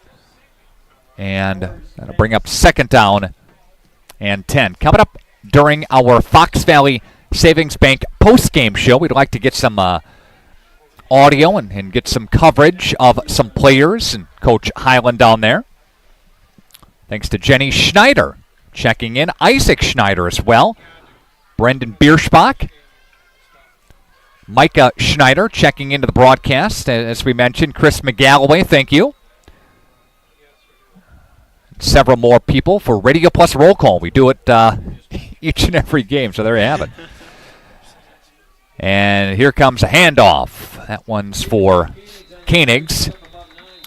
And that'll bring up second down and 10. Coming up during our Fox Valley Savings Bank post-game show, we'd like to get some audio and get some coverage of some players and Coach Highland down there. Thanks to Jenny Schneider checking in. Isaac Schneider as well. Brendan Bierschbach. Micah Schneider checking into the broadcast. As we mentioned, Chris McGalloway, thank you. Several more people for Radio Plus Roll Call. We do it each and every game, so there you have it. And here comes a handoff. That one's for Koenigs.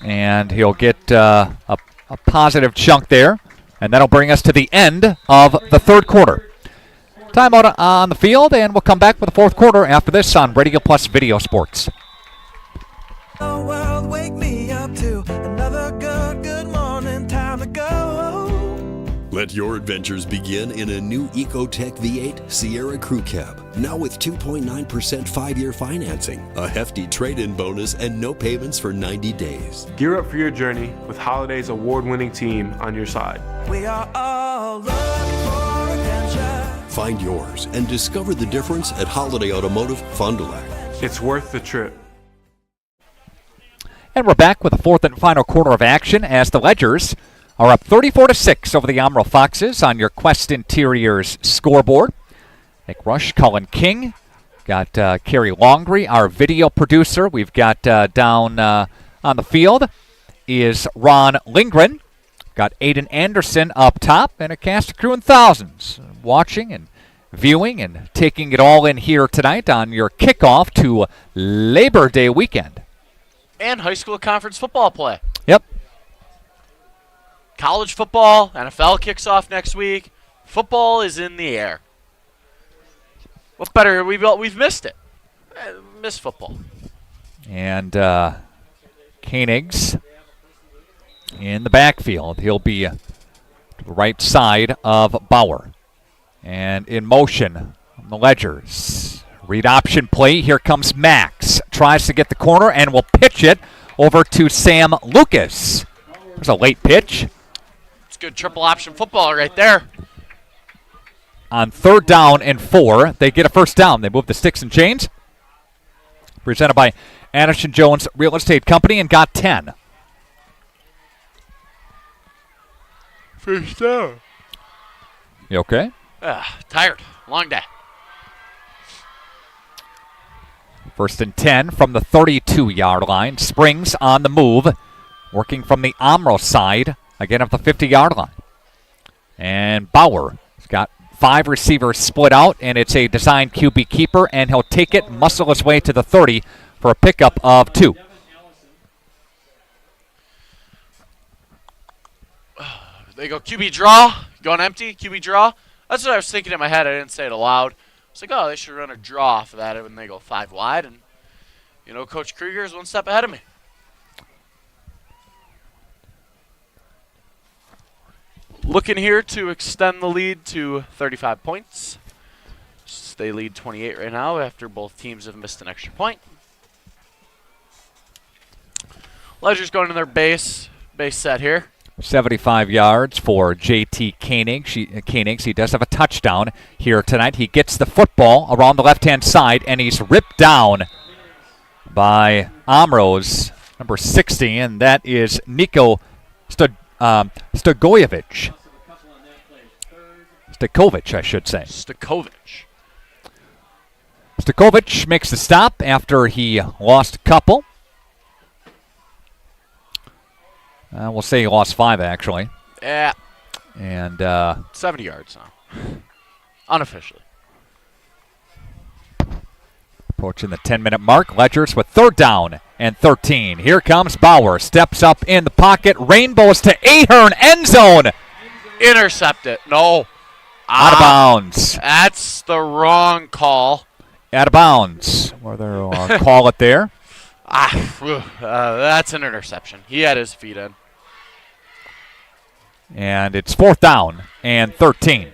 And he'll get a positive chunk there. And that'll bring us to the end of the third quarter. Timeout on the field, and we'll come back with the fourth quarter after this on Radio Plus Video Sports. The world wake me up to another good morning, time to go. Let your adventures begin in a new Ecotec V8 Sierra Crew Cab. Now with 2.9% 5-year financing, a hefty trade-in bonus, and no payments for 90 days. Gear up for your journey with Holiday's award-winning team on your side. We are all looking for attention. Find yours and discover the difference at Holiday Automotive Fond du Lac. It's worth the trip. And we're back with the fourth and final quarter of action as the Ledgers are up 34-6 over the Omro Foxes on your Quest Interiors scoreboard. Nick Rush, Cullen King, got Carrie Longry, our video producer. We've got down on the field is Ron Lindgren. Got Aiden Anderson up top, and a cast of crew in thousands watching and viewing and taking it all in here tonight on your kickoff to Labor Day weekend. And high school conference football play. Yep. College football, NFL kicks off next week. Football is in the air. What better? We've missed it. Missed football. And Koenigs in the backfield. He'll be to the right side of Bauer. And in motion on the Ledgers. Read option play. Here comes Max. Tries to get the corner and will pitch it over to Sam Lucas. There's a late pitch. It's good triple option football right there. On 3rd down and 4, they get a first down. They move the sticks and chains. Presented by Anderson Jones Real Estate Company and got 10. First down. You okay? Tired. Long day. 1st and 10 from the 32-yard line. Springs on the move, working from the Omro side, again at the 50-yard line. And Bauer has got 5 receivers split out, and it's a designed QB keeper, and he'll take it, muscle his way to the 30 for a pickup of 2. They go QB draw, going empty, QB draw. That's what I was thinking in my head. I didn't say it aloud. It's like, oh, they should run a draw for that when they go 5 wide. And, you know, Coach Krieger is 1 step ahead of me. Looking here to extend the lead to 35 points. They lead 28 right now after both teams have missed an extra point. Ledger's going to their base set here. 75 yards for J.T. Koenigs. He does have a touchdown here tonight. He gets the football around the left-hand side, and he's ripped down by Omro's number 60, and that is Niko Stokovic. Stokovic, I should say. Stokovic makes the stop after he lost a couple. We'll say he lost 5, actually. Yeah. And 70 yards now. Unofficially. Approaching the 10-minute mark. Ledgers with 3rd down and 13. Here comes Bauer. Steps up in the pocket. Rainbows to Ahern. End zone. Intercept it. No. Out of bounds. That's the wrong call. Out of bounds. Or they'll call it there. That's an interception. He had his feet in. And it's 4th down and 13.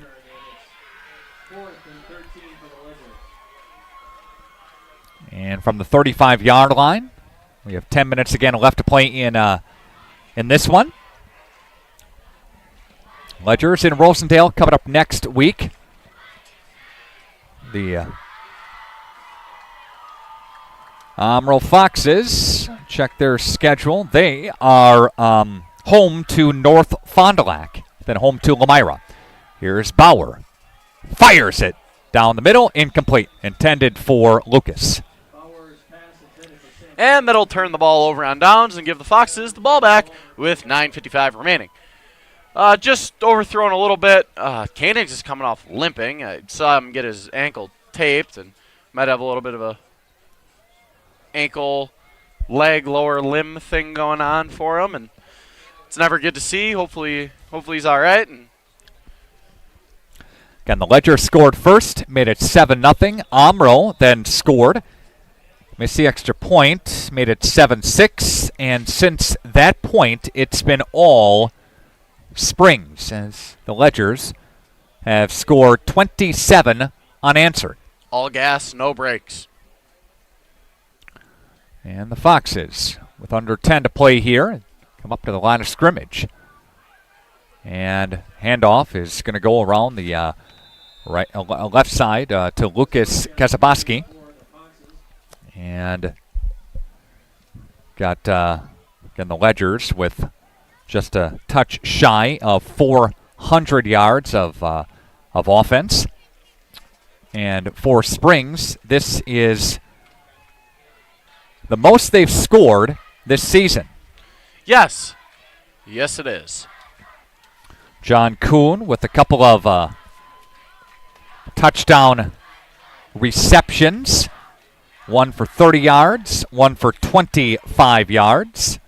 And from the 35-yard line, we have 10 minutes again left to play in this one. Ledgers in Rosendale coming up next week. The Omro Foxes, check their schedule. They are home to North Fond du Lac, then home to Lemira. Here's Bauer. Fires it down the middle, incomplete. Intended for Lucas. And that'll turn the ball over on downs and give the Foxes the ball back with 9:55 remaining. Just overthrown a little bit. Koenigs is coming off limping. I saw him get his ankle taped and might have a little bit of a ankle, leg, lower limb thing going on for him, and it's never good to see. Hopefully he's all right. And again, the Ledger scored first, made it 7-0. Omro then scored, missed the extra point, made it 7-6, and since that point, it's been all Springs, as the Ledgers have scored 27 unanswered. All gas, no brakes. And the Foxes, with under 10 to play here, come up to the line of scrimmage. And handoff is going to go around the left side to Lucas Kazabaski. And got again the Ledgers with just a touch shy of 400 yards of offense. And for Springs, this is the most they've scored this season. Yes. Yes, it is. John Kuhn with a couple of touchdown receptions. One for 30 yards, one for 25 yards.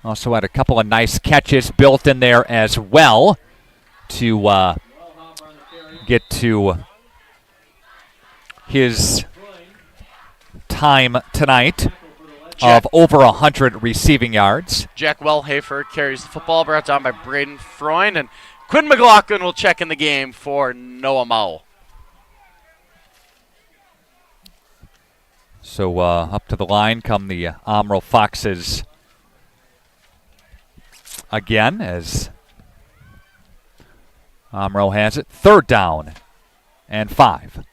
Also had a couple of nice catches built in there as well to get to his time tonight of over 100 receiving yards. Jack Wellhafer carries the football, brought down by Braden Freund, and Quinn McLaughlin will check in the game for Noah Mao. So up to the line come the Omro Foxes again, as Omro has it. 3rd down and 5.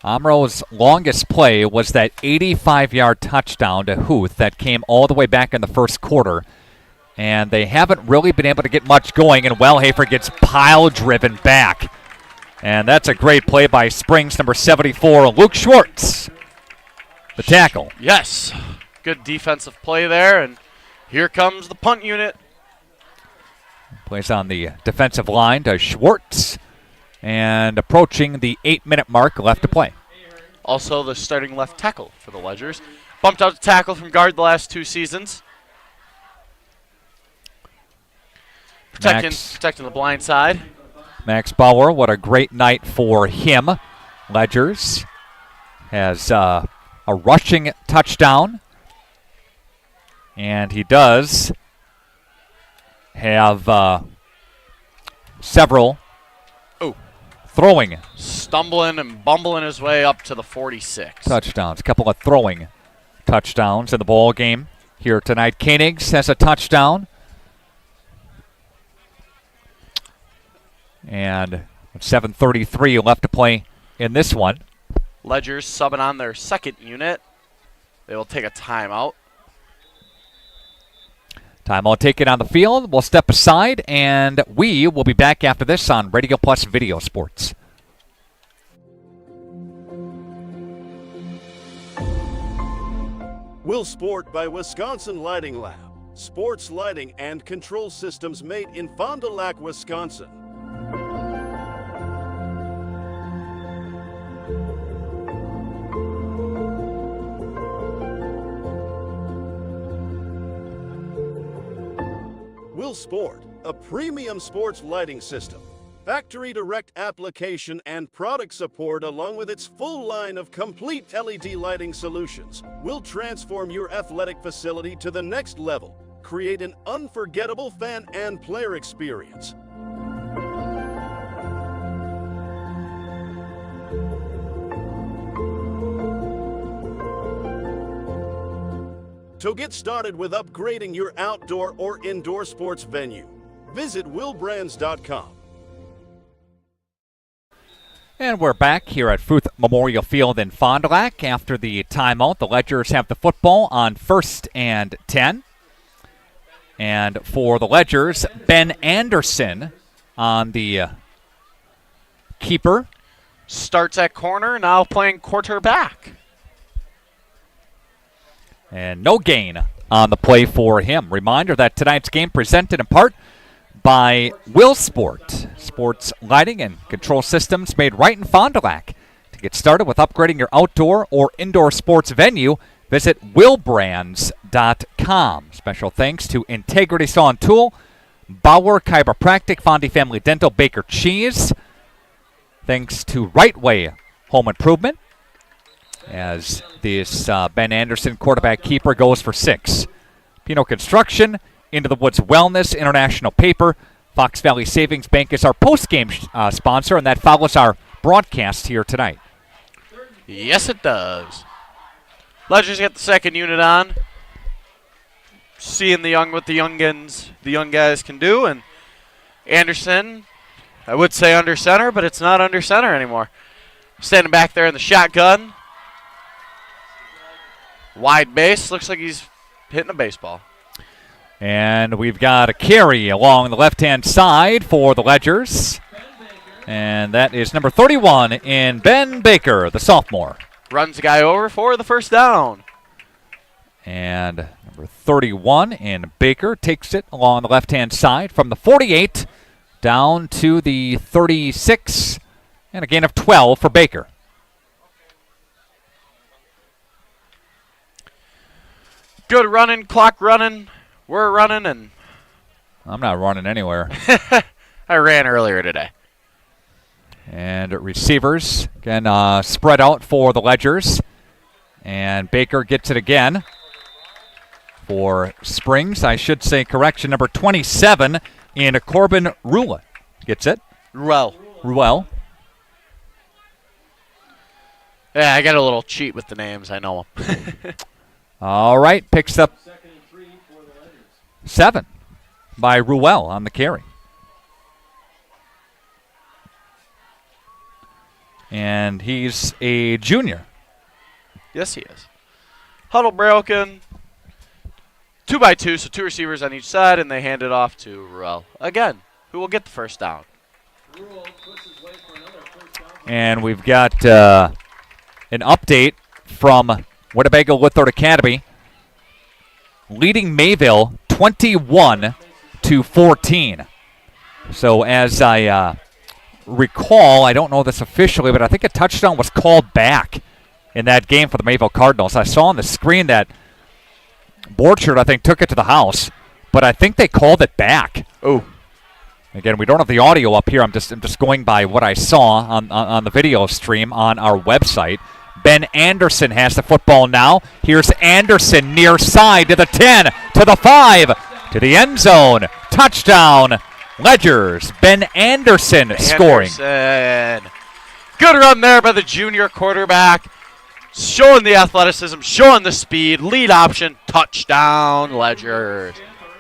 Omro's longest play was that 85-yard touchdown to Huth that came all the way back in the first quarter. and they haven't really been able to get much going, and Wellhafer gets pile-driven back. And that's a great play by Springs, number 74, Luke Schwartz, the tackle. Yes, good defensive play there, and here comes the punt unit. Plays on the defensive line to Schwartz, and approaching the 8-minute mark left to play. Also the starting left tackle for the Ledgers. Bumped out to tackle from guard the last 2 seasons. Protecting the blind side. Max Bauer, what a great night for him. Ledgers has a rushing touchdown, and he does have several throwing. Stumbling and bumbling his way up to the 46. Touchdowns, a couple of throwing touchdowns in the ball game here tonight. Koenigs has a touchdown. And 7:33 left to play in this one. Ledgers subbing on their second unit. They will take a timeout. Timeout taken on the field. We'll step aside, and we will be back after this on Radio Plus Video Sports. Will Sport by Wisconsin Lighting Lab. Sports lighting and control systems made in Fond du Lac, Wisconsin. Will Sport, a premium sports lighting system. Factory direct application and product support along with its full line of complete LED lighting solutions will transform your athletic facility to the next level. Create an unforgettable fan and player experience. To get started with upgrading your outdoor or indoor sports venue, visit willbrands.com. And we're back here at Fruth Memorial Field in Fond du Lac. After the timeout, the Ledgers have the football on 1st and 10. And for the Ledgers, Ben Anderson on the keeper. Starts at corner, now playing quarterback. And no gain on the play for him. Reminder that tonight's game presented in part by Will Sport. Sports lighting and control systems made right in Fond du Lac. To get started with upgrading your outdoor or indoor sports venue, visit willbrands.com. Special thanks to Integrity Saw and Tool, Bauer Chiropractic, Fondy Family Dental, Baker Cheese. Thanks to Right Way Home Improvement, as this Ben Anderson quarterback keeper goes for 6. Pino Construction, Into the Woods Wellness, International Paper, Fox Valley Savings Bank is our post-game sponsor, and that follows our broadcast here tonight. Yes, it does. Ledgers get the second unit on. Seeing what the young guys can do, and Anderson, I would say under center, but it's not under center anymore. Standing back there in the shotgun. Wide base, looks like he's hitting a baseball. And we've got a carry along the left-hand side for the Ledgers. And that is number 31 in Ben Baker, the sophomore. Runs the guy over for the first down. And number 31 in Baker takes it along the left-hand side from the 48 down to the 36. And a gain of 12 for Baker. Good running, clock running. We're running, and I'm not running anywhere. I ran earlier today. And receivers, again, spread out for the Ledgers. And Baker gets it again for Springs. I should say correction, number 27 in Corbin Rula. Gets it? Ruel. Yeah, I got a little cheat with the names. I know them. All right, picks up 7 by Ruel on the carry. And he's a junior. Yes, he is. Huddle broken. 2x2, so 2 receivers on each side, and they hand it off to Ruel. Again, who will get the first down? And we've got an update from Winnebago Lithard Academy, leading Mayville 21-14. So as I recall, I don't know this officially, but I think a touchdown was called back in that game for the Mayville Cardinals. I saw on the screen that Borchard, I think, took it to the house, but I think they called it back. Oh. Again, we don't have the audio up here. I'm just going by what I saw on the video stream on our website. Ben Anderson has the football now. Here's Anderson near side to the 10, to the 5, to the end zone. Touchdown, Ledgers. Ben Anderson scoring. Good run there by the junior quarterback. Showing the athleticism, showing the speed. Lead option, touchdown, Ledgers.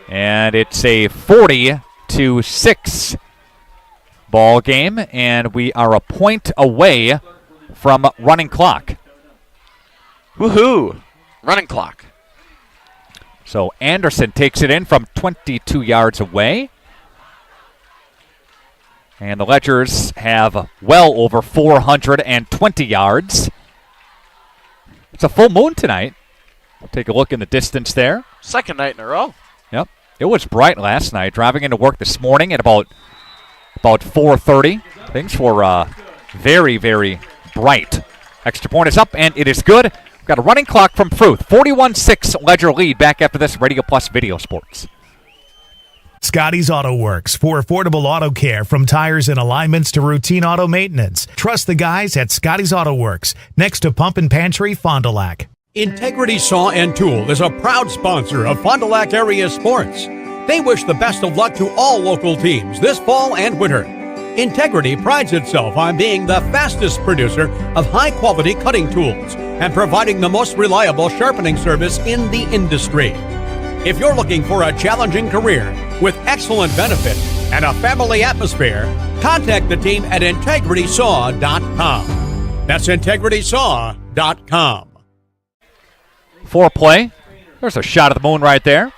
And it's a 40-6 ball game, and we are a point away from running clock. Woohoo! Running clock. So Anderson takes it in from 22 yards away. And the Ledgers have well over 420 yards. It's a full moon tonight. Take a look in the distance there. Second night in a row. Yep. It was bright last night. Driving into work this morning at about 4:30. Things were very, very bright. Extra point is up, and it is good. We've got a running clock from Fruth. 41-6 Ledger lead. Back after this, Radio Plus Video Sports. Scotty's Auto Works for affordable auto care, from tires and alignments to routine auto maintenance. Trust the guys at Scotty's Auto Works, next to Pump and Pantry, Fond du Lac. Integrity Saw and Tool is a proud sponsor of Fond du Lac area sports. They wish the best of luck to all local teams this fall and winter. Integrity prides itself on being the fastest producer of high-quality cutting tools and providing the most reliable sharpening service in the industry. If you're looking for a challenging career with excellent benefits and a family atmosphere, contact the team at integritysaw.com. That's integritysaw.com. Four-play. There's a shot of the moon right there.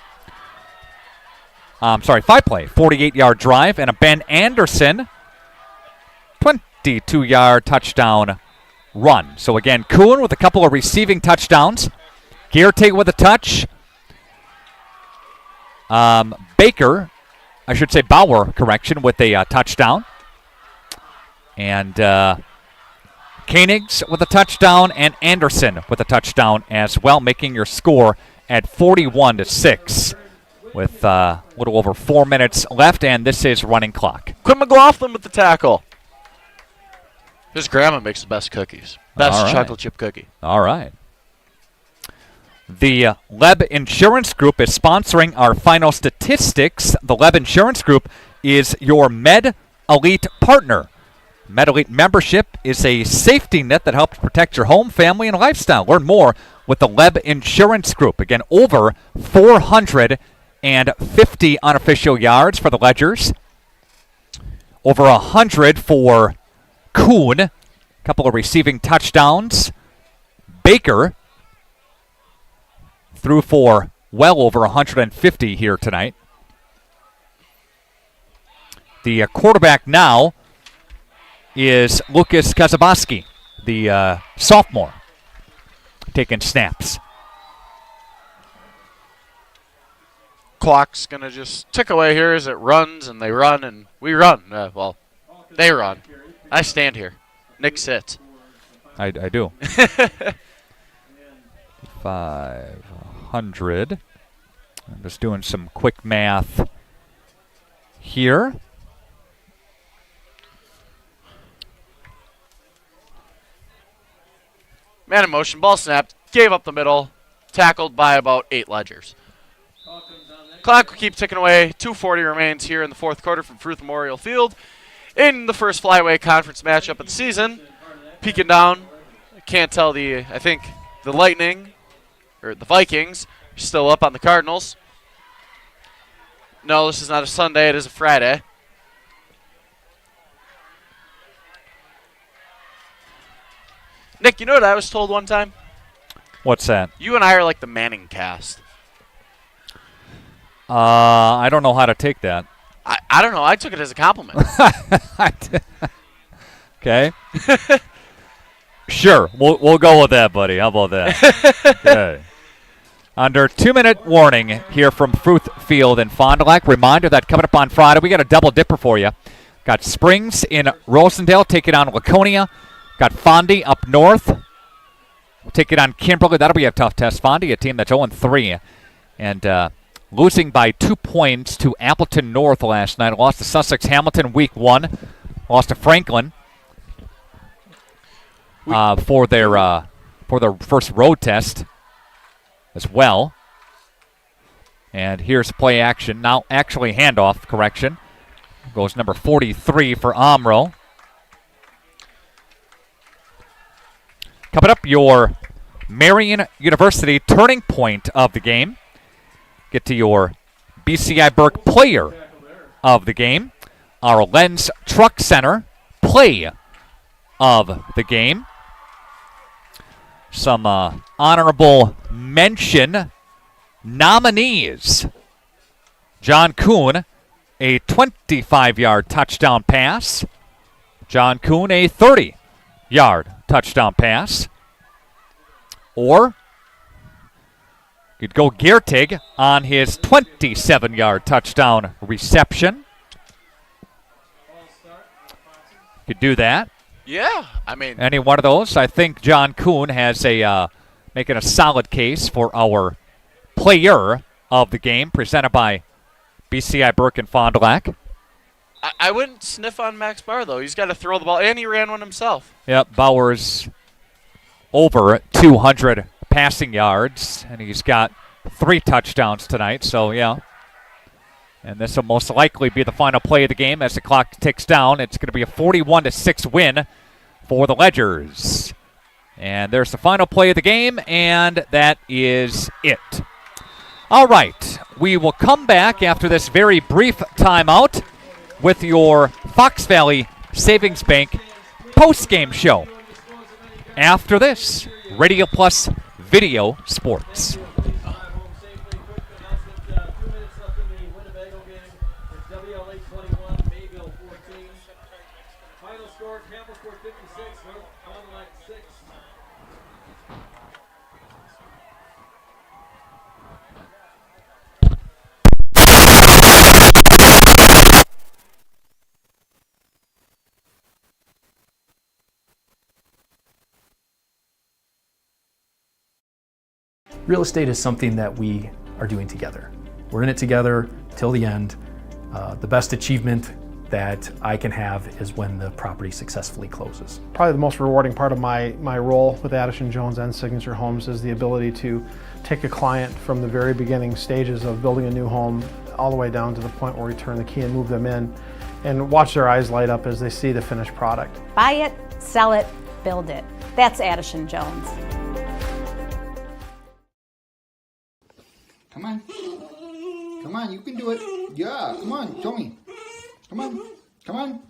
Five-play. 48-yard drive and a Ben Anderson 22-yard touchdown run. So again, Kuhn with a couple of receiving touchdowns. Geartig with a touch. Bauer, with a touchdown. And Koenigs with a touchdown, and Anderson with a touchdown as well, making your score at 41-6 with a little over 4 minutes left, and this is running clock. Quinn McLaughlin with the tackle. His grandma makes the best cookies. Best chocolate chip cookie. All right. The Leb Insurance Group is sponsoring our final statistics. The Leb Insurance Group is your Med Elite partner. Med Elite membership is a safety net that helps protect your home, family, and lifestyle. Learn more with the Leb Insurance Group. Again, over 450 unofficial yards for the Ledgers. Over 100 for Kuhn. A couple of receiving touchdowns. Baker threw for well over 150 here tonight. The quarterback now is Lucas Kazabaski, the sophomore, taking snaps. Clock's going to just tick away here as it runs, and they run, and we run. They run. I stand here. Nick sits. I do. 500. I'm just doing some quick math here. Man in motion, ball snapped, gave up the middle, tackled by about 8 Ledgers. Clock will keep ticking away. 2:40 remains here in the fourth quarter from Fruth Memorial Field. In the first Flyway Conference matchup of the season, peeking down, can't tell I think the Lightning, or the Vikings, are still up on the Cardinals. No, this is not a Sunday, it is a Friday. Nick, you know what I was told one time? What's that? You and I are like the Manning cast. I don't know how to take that. I don't know. I took it as a compliment. Okay. Sure. We'll go with that, buddy. How about that? Okay. Under 2-minute warning here from Fruth Field in Fond du Lac. Reminder that coming up on Friday, we got a double dipper for you. Got Springs in Rosendale taking on Laconia. Got Fondy up north. We'll take it on Kimberly. That'll be a tough test. Fondy, a team that's 0-3. And losing by 2 points to Appleton North last night. Lost to Sussex Hamilton week 1. Lost to Franklin for their first road test as well. And here's play action. Now actually handoff, correction. Goes number 43 for Omro. Coming up, your Marion University turning point of the game. Get to your BCI Burke player of the game. Our Lens Truck Center play of the game. Some honorable mention nominees. John Kuhn, a 25-yard touchdown pass. John Kuhn, a 30-yard touchdown pass. Or you'd go Giertig on his 27-yard touchdown reception. Could do that. Yeah, I mean, any one of those. I think John Kuhn has making a solid case for our player of the game, presented by BCI Burke and Fond du Lac. I wouldn't sniff on Max Bauer, though. He's got to throw the ball, and he ran one himself. Yep, Bauer's over 200 passing yards, and he's got 3 touchdowns tonight, so yeah. And this will most likely be the final play of the game as the clock ticks down. It's going to be a 41-6 win for the Ledgers. And there's the final play of the game, and that is it. All right, we will come back after this very brief timeout with your Fox Valley Savings Bank post-game show. After this, Radio Plus Video Sports. Real estate is something that we are doing together. We're in it together till the end. The best achievement that I can have is when the property successfully closes. Probably the most rewarding part of my role with Addison Jones and Signature Homes is the ability to take a client from the very beginning stages of building a new home all the way down to the point where we turn the key and move them in and watch their eyes light up as they see the finished product. Buy it, sell it, build it. That's Addison Jones. Come on. Come on, you can do it. Yeah, come on, show me. Come on. Come on.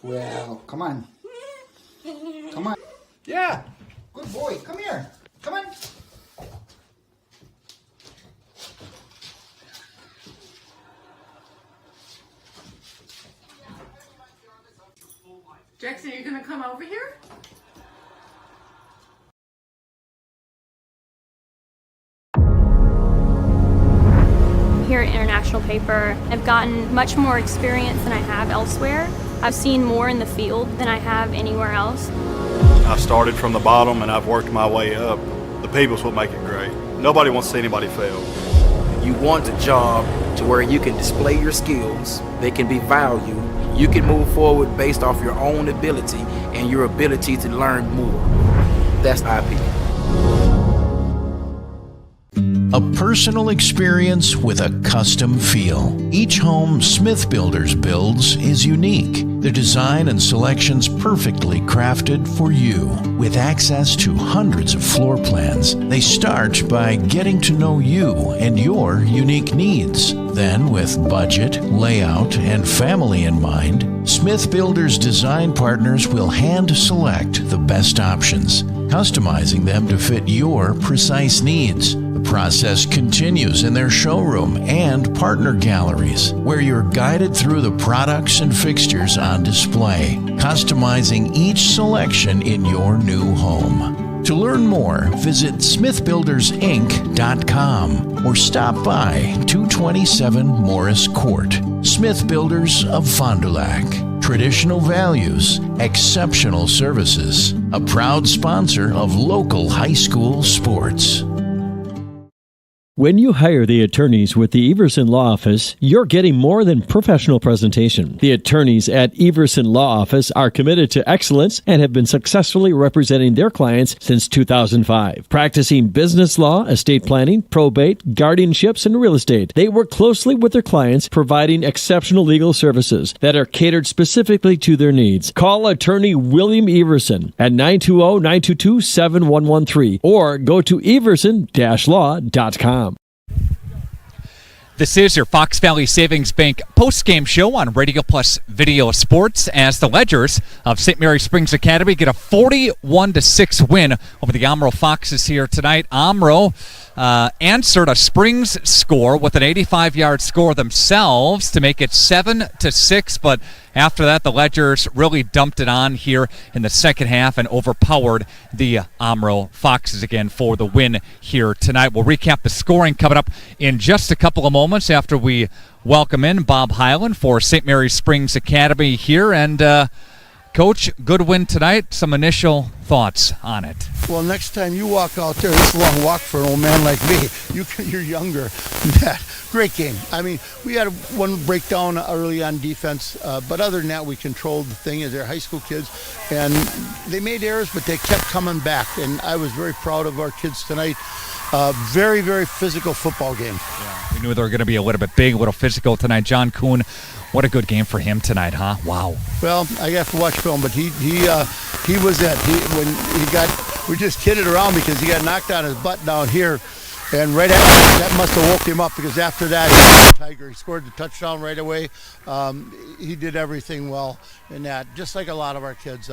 Well, come on. Come on. Yeah. Good boy. Come here. Come on. Jackson, are you going to come over here? Here at International Paper, I've gotten much more experience than I have elsewhere. I've seen more in the field than I have anywhere else. I started from the bottom and I've worked my way up. The people's what make it great. Nobody wants to see anybody fail. You want a job to where you can display your skills, they can be valued, you can move forward based off your own ability and your ability to learn more. That's IP. A personal experience with a custom feel. Each home Smith Builders builds is unique. The design and selections perfectly crafted for you. With access to hundreds of floor plans, they start by getting to know you and your unique needs. Then, with budget, layout, and family in mind, Smith Builders design partners will hand select the best options, customizing them to fit your precise needs. The process continues in their showroom and partner galleries, where you're guided through the products and fixtures on display, customizing each selection in your new home. To learn more, visit smithbuildersinc.com or stop by 227 Morris Court. Smith Builders of Fond du Lac. Traditional values, exceptional services. A proud sponsor of local high school sports. When you hire the attorneys with the Everson Law Office, you're getting more than professional presentation. The attorneys at Everson Law Office are committed to excellence and have been successfully representing their clients since 2005. Practicing business law, estate planning, probate, guardianships, and real estate, they work closely with their clients, providing exceptional legal services that are catered specifically to their needs. Call attorney William Everson at 920-922-7113 or go to everson-law.com. This is your Fox Valley Savings Bank post-game show on Radio Plus Video Sports as the Ledgers of St. Mary Springs Academy get a 41-6 win over the Omro Foxes here tonight. Omro answered a Springs score with an 85-yard score themselves to make it 7-6, but after that, the Ledgers really dumped it on here in the second half and overpowered the Omro Foxes again for the win here tonight. We'll recap the scoring coming up in just a couple of moments after we welcome in Bob Hyland for St. Mary Springs Academy here. And Coach, good win tonight. Some initial thoughts on it. Well, next time you walk out there, it's a long walk for an old man like me. You're younger. Great game. I mean, we had one breakdown early on defense, but other than that, we controlled the thing as they're high school kids. And they made errors, but they kept coming back. And I was very proud of our kids tonight. Very, very physical football game. Yeah, we knew they were going to be a little bit big, a little physical tonight. John Kuhn, what a good game for him tonight, huh? Wow. Well, I have to watch film, but he was it. We just kidded around because he got knocked on his butt down here, and right after that must have woke him up because after that he was a Tiger. He scored the touchdown right away. He did everything well in that, just like a lot of our kids.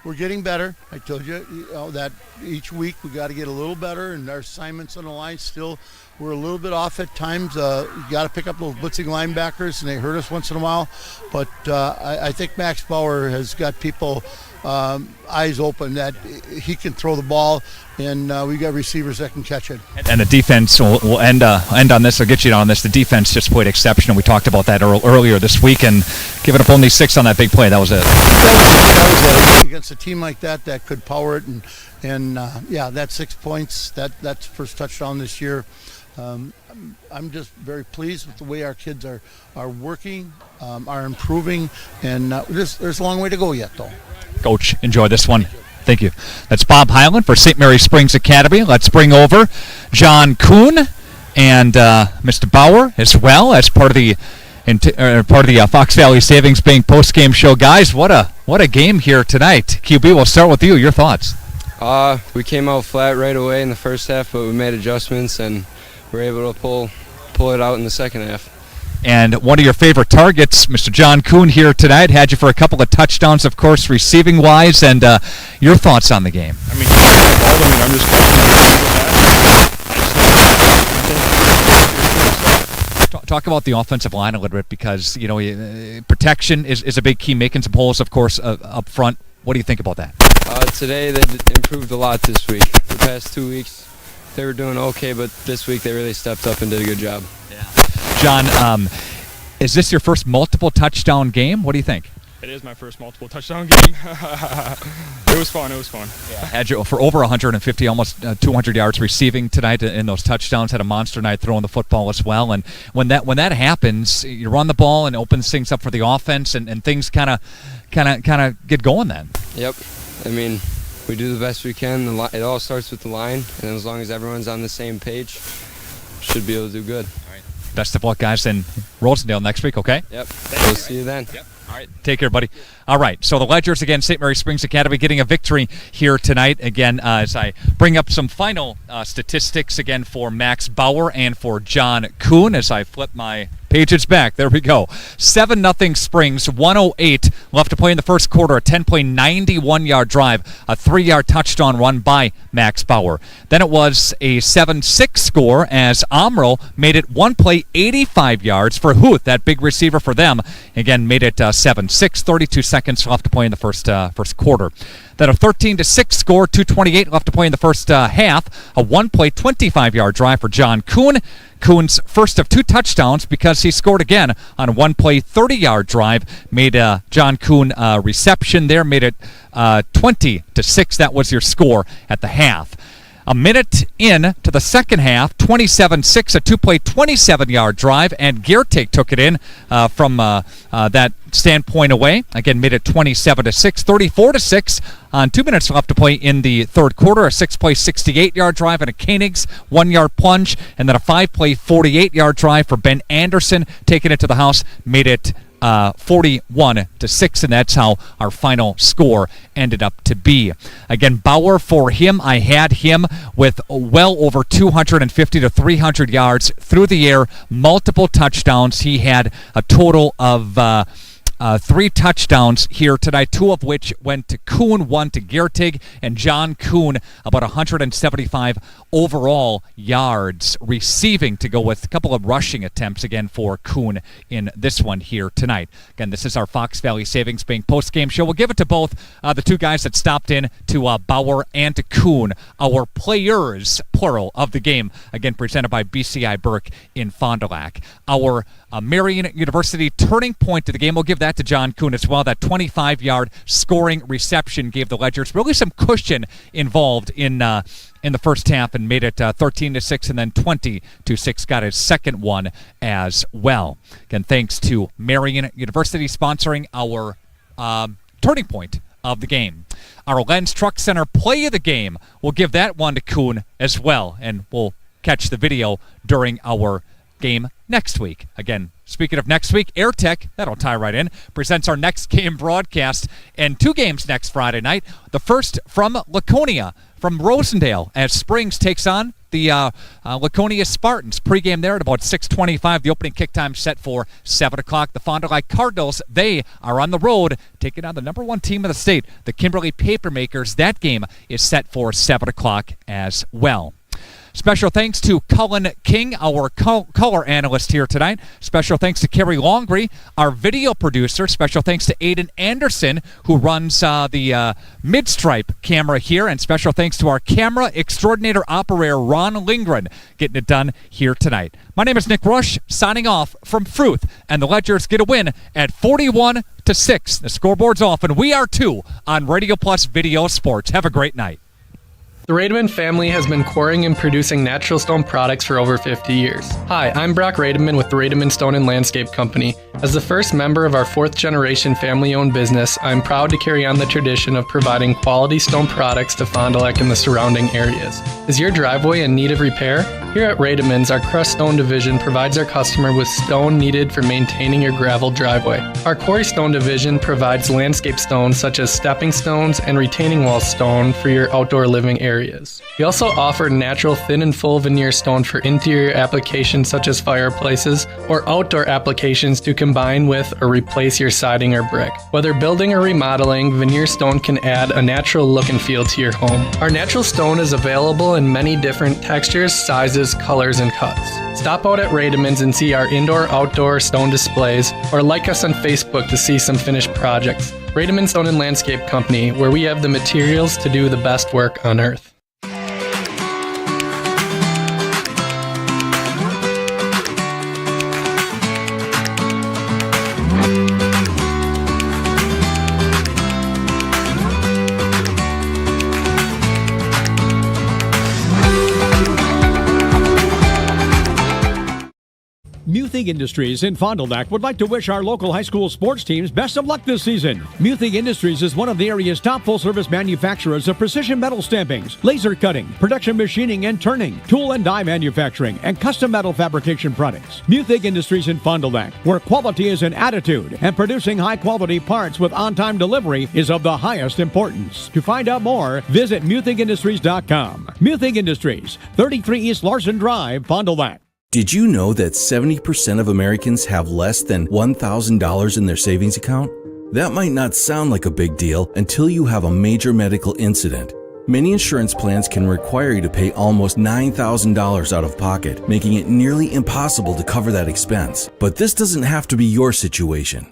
We're getting better. I told you, that each week we got to get a little better, and our assignments on the line still. We're a little bit off at times. You got to pick up those blitzing linebackers, and they hurt us once in a while. But I think Max Bauer has got people eyes open that he can throw the ball, and we got receivers that can catch it. And the defense will end on this. I'll get you on this. The defense just played exceptional. We talked about that earlier this week, and giving up only 6 on that big play. That was it. That was it. Against a team like that could power it, and that's 6 points. That's first touchdown this year. I'm just very pleased with the way our kids are working, are improving, and there's a long way to go yet, though. Coach, enjoy this one. Thank you. That's Bob Hyland for St. Mary Springs Academy. Let's bring over John Kuhn and Mr. Bauer as well as part of the Fox Valley Savings Bank post-game show. Guys, what a game here tonight. QB, we'll start with you. Your thoughts? We came out flat right away in the first half, but we made adjustments and were able to pull it out in the second half. And one of your favorite targets, Mr. John Kuhn here tonight, had you for a couple of touchdowns, of course, receiving-wise, and your thoughts on the game. I mean, I'm just Talk about the offensive line a little bit because, protection is a big key, making some holes, of course, up front. What do you think about that? Today they improved a lot this week. The past 2 weeks they were doing okay, but this week they really stepped up and did a good job. Yeah. John, is this your first multiple touchdown game? What do you think? It is my first multiple touchdown game. It was fun. Yeah. Had you for over 150, almost 200 yards receiving tonight in those touchdowns. Had a monster night throwing the football as well. And when that happens, you run the ball and it opens things up for the offense, and things kind of get going then. Yep. I mean, we do the best we can. It all starts with the line, and as long as everyone's on the same page, should be able to do good. All right. Best of luck, guys, in Rosendale next week, okay? Yep. We'll see you then. Yep. All right, take care, buddy. All right, so the Ledgers against St. Mary Springs Academy getting a victory here tonight. Again, as I bring up some final statistics again for Max Bauer and for John Kuhn as I flip my pages back. There we go. 7-0 Springs, 1:08 left to play in the first quarter. A 10-play, 91-yard drive, a 3-yard touchdown run by Max Bauer. Then it was a 7-6 score as Omro made it 1 play, 85 yards for Fruth, that big receiver for them. Again, made it 7-6, 32 seconds left to play in the first quarter. Then a 13-6 score, 2:28 left to play in the first half. A 1-play, 25-yard drive for John Kuhn. Kuhn's first of 2 touchdowns because he scored again on a 1-play, 30-yard drive. Made John Kuhn reception there, made it 20-6. That was your score at the half. A minute in to the second half, 27-6, a 2-play, 27-yard drive, and Giertych took it in from that standpoint away. Again, made it 27-6, 34-6 on 2 minutes left to play in the third quarter. A 6-play, 68-yard drive and a Koenig's 1-yard plunge, and then a 5-play, 48-yard drive for Ben Anderson, taking it to the house, made it 41-6, and that's how our final score ended up to be. Again, Bauer, for him, I had him with well over 250 to 300 yards through the air, multiple touchdowns. He had a total of 3 touchdowns here tonight, 2 of which went to Kuhn, 1 to Giertych, and John Kuhn about 175 overall yards receiving to go with a couple of rushing attempts again for Kuhn in this one here tonight. Again, this is our Fox Valley Savings Bank post-game show. We'll give it to both the 2 guys that stopped in, to Bauer and to Kuhn, our players, plural, of the game, again presented by BCI Burke in Fond du Lac. Our Marian University turning point to the game, we'll give that to John Kuhn as well. That 25-yard scoring reception gave the Ledgers really some cushion involved in the first half and made it 13-6 and then 20-6. Got his second one as well. Again, thanks to Marian University sponsoring our turning point of the game. Our Lens Truck Center play of the game, we'll give that one to Kuhn as well, and we'll catch the video during our game next week. Again, speaking of next week, AirTech, that'll tie right in, presents our next game broadcast, and 2 games next Friday night. The first from Laconia, from Rosendale, as Springs takes on the Laconia Spartans. Pre-game there at about 6:25. The opening kick time set for 7 o'clock. The Fond du Lac Cardinals, they are on the road, taking on the number 1 team in the state, the Kimberly Papermakers. That game is set for 7 o'clock as well. Special thanks to Cullen King, our color analyst here tonight. Special thanks to Kerry Longree, our video producer. Special thanks to Aiden Anderson, who runs the mid-stripe camera here. And special thanks to our camera extraordinaire operator, Ron Lindgren, getting it done here tonight. My name is Nick Rush, signing off from Fruth, and the Ledgers get a win at 41-6. The scoreboard's off, and we are too on Radio Plus Video Sports. Have a great night. The Rademan family has been quarrying and producing natural stone products for over 50 years. Hi, I'm Brock Rademan with the Rademan Stone and Landscape Company. As the first member of our 4th-generation family-owned business, I'm proud to carry on the tradition of providing quality stone products to Fond du Lac and the surrounding areas. Is your driveway in need of repair? Here at Rademan's, our crushed stone division provides our customer with stone needed for maintaining your gravel driveway. Our quarry stone division provides landscape stones such as stepping stones and retaining wall stone for your outdoor living areas. We also offer natural thin and full veneer stone for interior applications such as fireplaces or outdoor applications to combine with or replace your siding or brick. Whether building or remodeling, veneer stone can add a natural look and feel to your home. Our natural stone is available in many different textures, sizes, colors, and cuts. Stop out at Rademan's and see our indoor-outdoor stone displays, or like us on Facebook to see some finished projects. Rademan Stone and Landscape Company, where we have the materials to do the best work on earth. Muthig Industries in Fond du Lac would like to wish our local high school sports teams best of luck this season. Muthig Industries is one of the area's top full-service manufacturers of precision metal stampings, laser cutting, production machining and turning, tool and die manufacturing, and custom metal fabrication products. Muthig Industries in Fond du Lac, where quality is an attitude and producing high-quality parts with on-time delivery is of the highest importance. To find out more, visit MuthigIndustries.com. Muthig Industries, 33 East Larson Drive, Fond du Lac. Did you know that 70% of Americans have less than $1,000 in their savings account? That might not sound like a big deal until you have a major medical incident. Many insurance plans can require you to pay almost $9,000 out of pocket, making it nearly impossible to cover that expense. But this doesn't have to be your situation.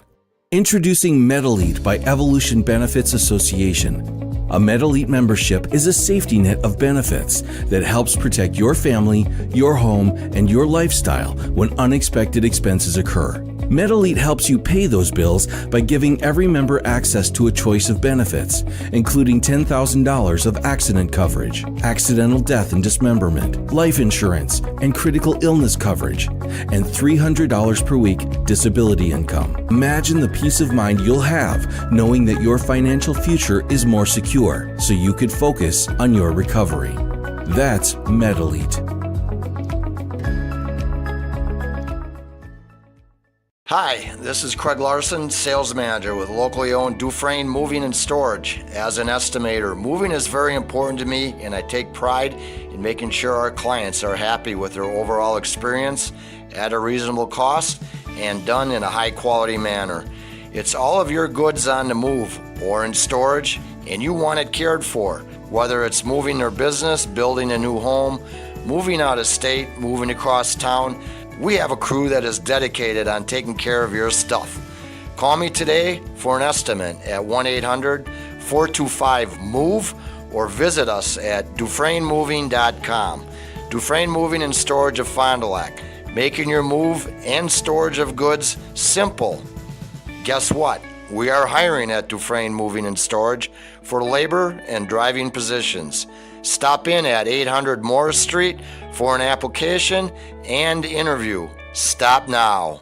Introducing MedElite by Evolution Benefits Association. A MedElite membership is a safety net of benefits that helps protect your family, your home, and your lifestyle when unexpected expenses occur. MedElite helps you pay those bills by giving every member access to a choice of benefits, including $10,000 of accident coverage, accidental death and dismemberment, life insurance, and critical illness coverage, and $300 per week disability income. Imagine the peace of mind you'll have knowing that your financial future is more secure, so you could focus on your recovery. That's MedElite. Hi, this is Craig Larson, sales manager with locally owned Dufresne Moving and Storage. As an estimator, moving is very important to me, and I take pride in making sure our clients are happy with their overall experience at a reasonable cost and done in a high quality manner. It's all of your goods on the move or in storage, and you want it cared for, whether it's moving their business, building a new home, moving out of state, moving across town. We have a crew that is dedicated on taking care of your stuff. Call me today for an estimate at 1-800-425-MOVE or visit us at DufresneMoving.com. Dufresne Moving and Storage of Fond du Lac, making your move and storage of goods simple. Guess what? We are hiring at Dufresne Moving and Storage for labor and driving positions. Stop in at 800 Morris Street for an application and interview. Stop now.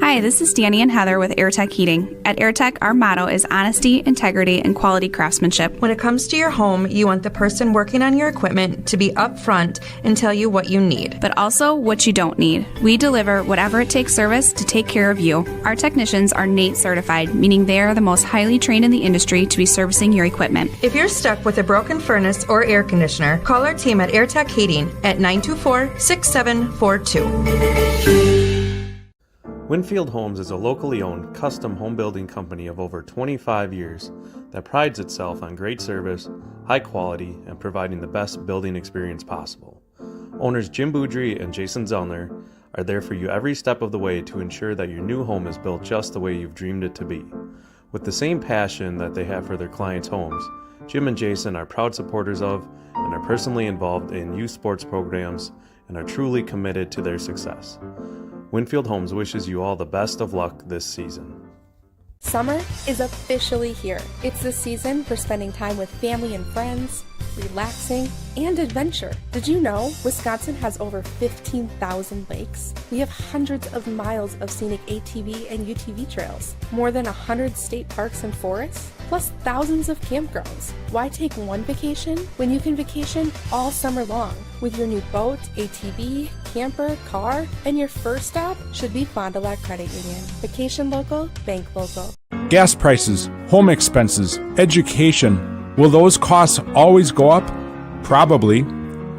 Hi, this is Danny and Heather with AirTech Heating. At AirTech, our motto is honesty, integrity, and quality craftsmanship. When it comes to your home, you want the person working on your equipment to be upfront and tell you what you need. But also what you don't need. We deliver whatever it takes service to take care of you. Our technicians are NATE certified, meaning they are the most highly trained in the industry to be servicing your equipment. If you're stuck with a broken furnace or air conditioner, call our team at AirTech Heating at 924-6742. Winfield Homes is a locally owned, custom home building company of over 25 years that prides itself on great service, high quality, and providing the best building experience possible. Owners Jim Boudry and Jason Zellner are there for you every step of the way to ensure that your new home is built just the way you've dreamed it to be. With the same passion that they have for their clients' homes, Jim and Jason are proud supporters of and are personally involved in youth sports programs and are truly committed to their success. Winfield Homes wishes you all the best of luck this season. Summer is officially here. It's the season for spending time with family and friends, relaxing, and adventure. Did you know Wisconsin has over 15,000 lakes? We have hundreds of miles of scenic ATV and UTV trails, more than 100 state parks and forests, plus thousands of campgrounds. Why take one vacation when you can vacation all summer long with your new boat, ATV, camper, car, and your first stop should be Fond du Lac Credit Union. Vacation local, bank local. Gas prices, home expenses, education. Will those costs always go up? Probably.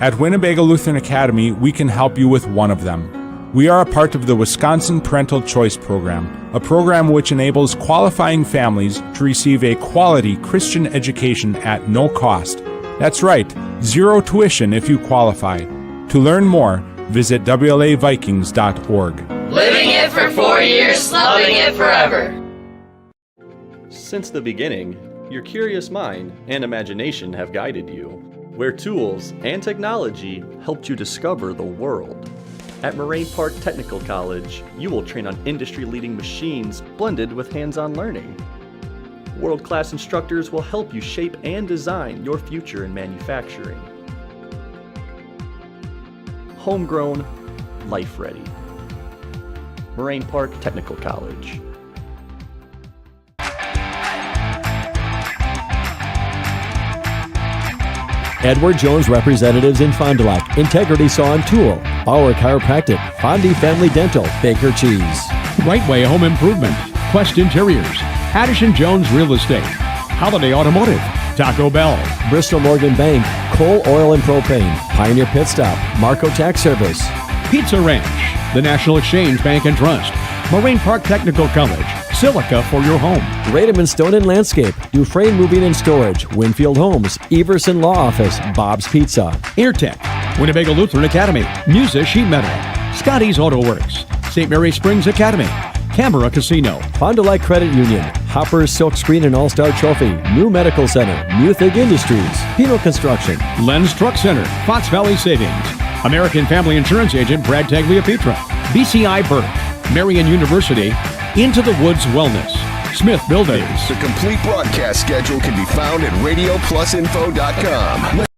At Winnebago Lutheran Academy, we can help you with one of them. We are a part of the Wisconsin Parental Choice Program, a program which enables qualifying families to receive a quality Christian education at no cost. That's right, zero tuition if you qualify. To learn more, visit WLAVikings.org. Living it for 4 years, loving it forever. Since the beginning, your curious mind and imagination have guided you, where tools and technology helped you discover the world. At Moraine Park Technical College, you will train on industry-leading machines blended with hands-on learning. World-class instructors will help you shape and design your future in manufacturing. Homegrown, life-ready. Moraine Park Technical College. Edward Jones Representatives in Fond du Lac, Integrity Saw and Tool, Bauer Chiropractic, Fondy Family Dental, Baker Cheese. Right Way Home Improvement, Quest Interiors, Addison Jones Real Estate, Holiday Automotive, Taco Bell, Bristol Morgan Bank, Coal, Oil and Propane, Pioneer Pit Stop, Marco Tax Service, Pizza Ranch, the National Exchange Bank and Trust, Moraine Park Technical College, Silica for your home. Rademan Stone and Landscape, Dufresne Moving and Storage, Winfield Homes, Everson Law Office, Bob's Pizza. Airtech, Winnebago Lutheran Academy, Musa Sheet Metal, Scotty's Auto Works, St. Mary Springs Academy, Canberra Casino, Fond du Lac Credit Union, Hopper's Silk Screen and All-Star Trophy, New Medical Center, Muthig Industries, Pino Construction, Len's Truck Center, Fox Valley Savings, American Family Insurance Agent Brad Tagliapietra, BCI Burke, Marian University, Into the Woods Wellness, Smith Buildings. The complete broadcast schedule can be found at radioplusinfo.com.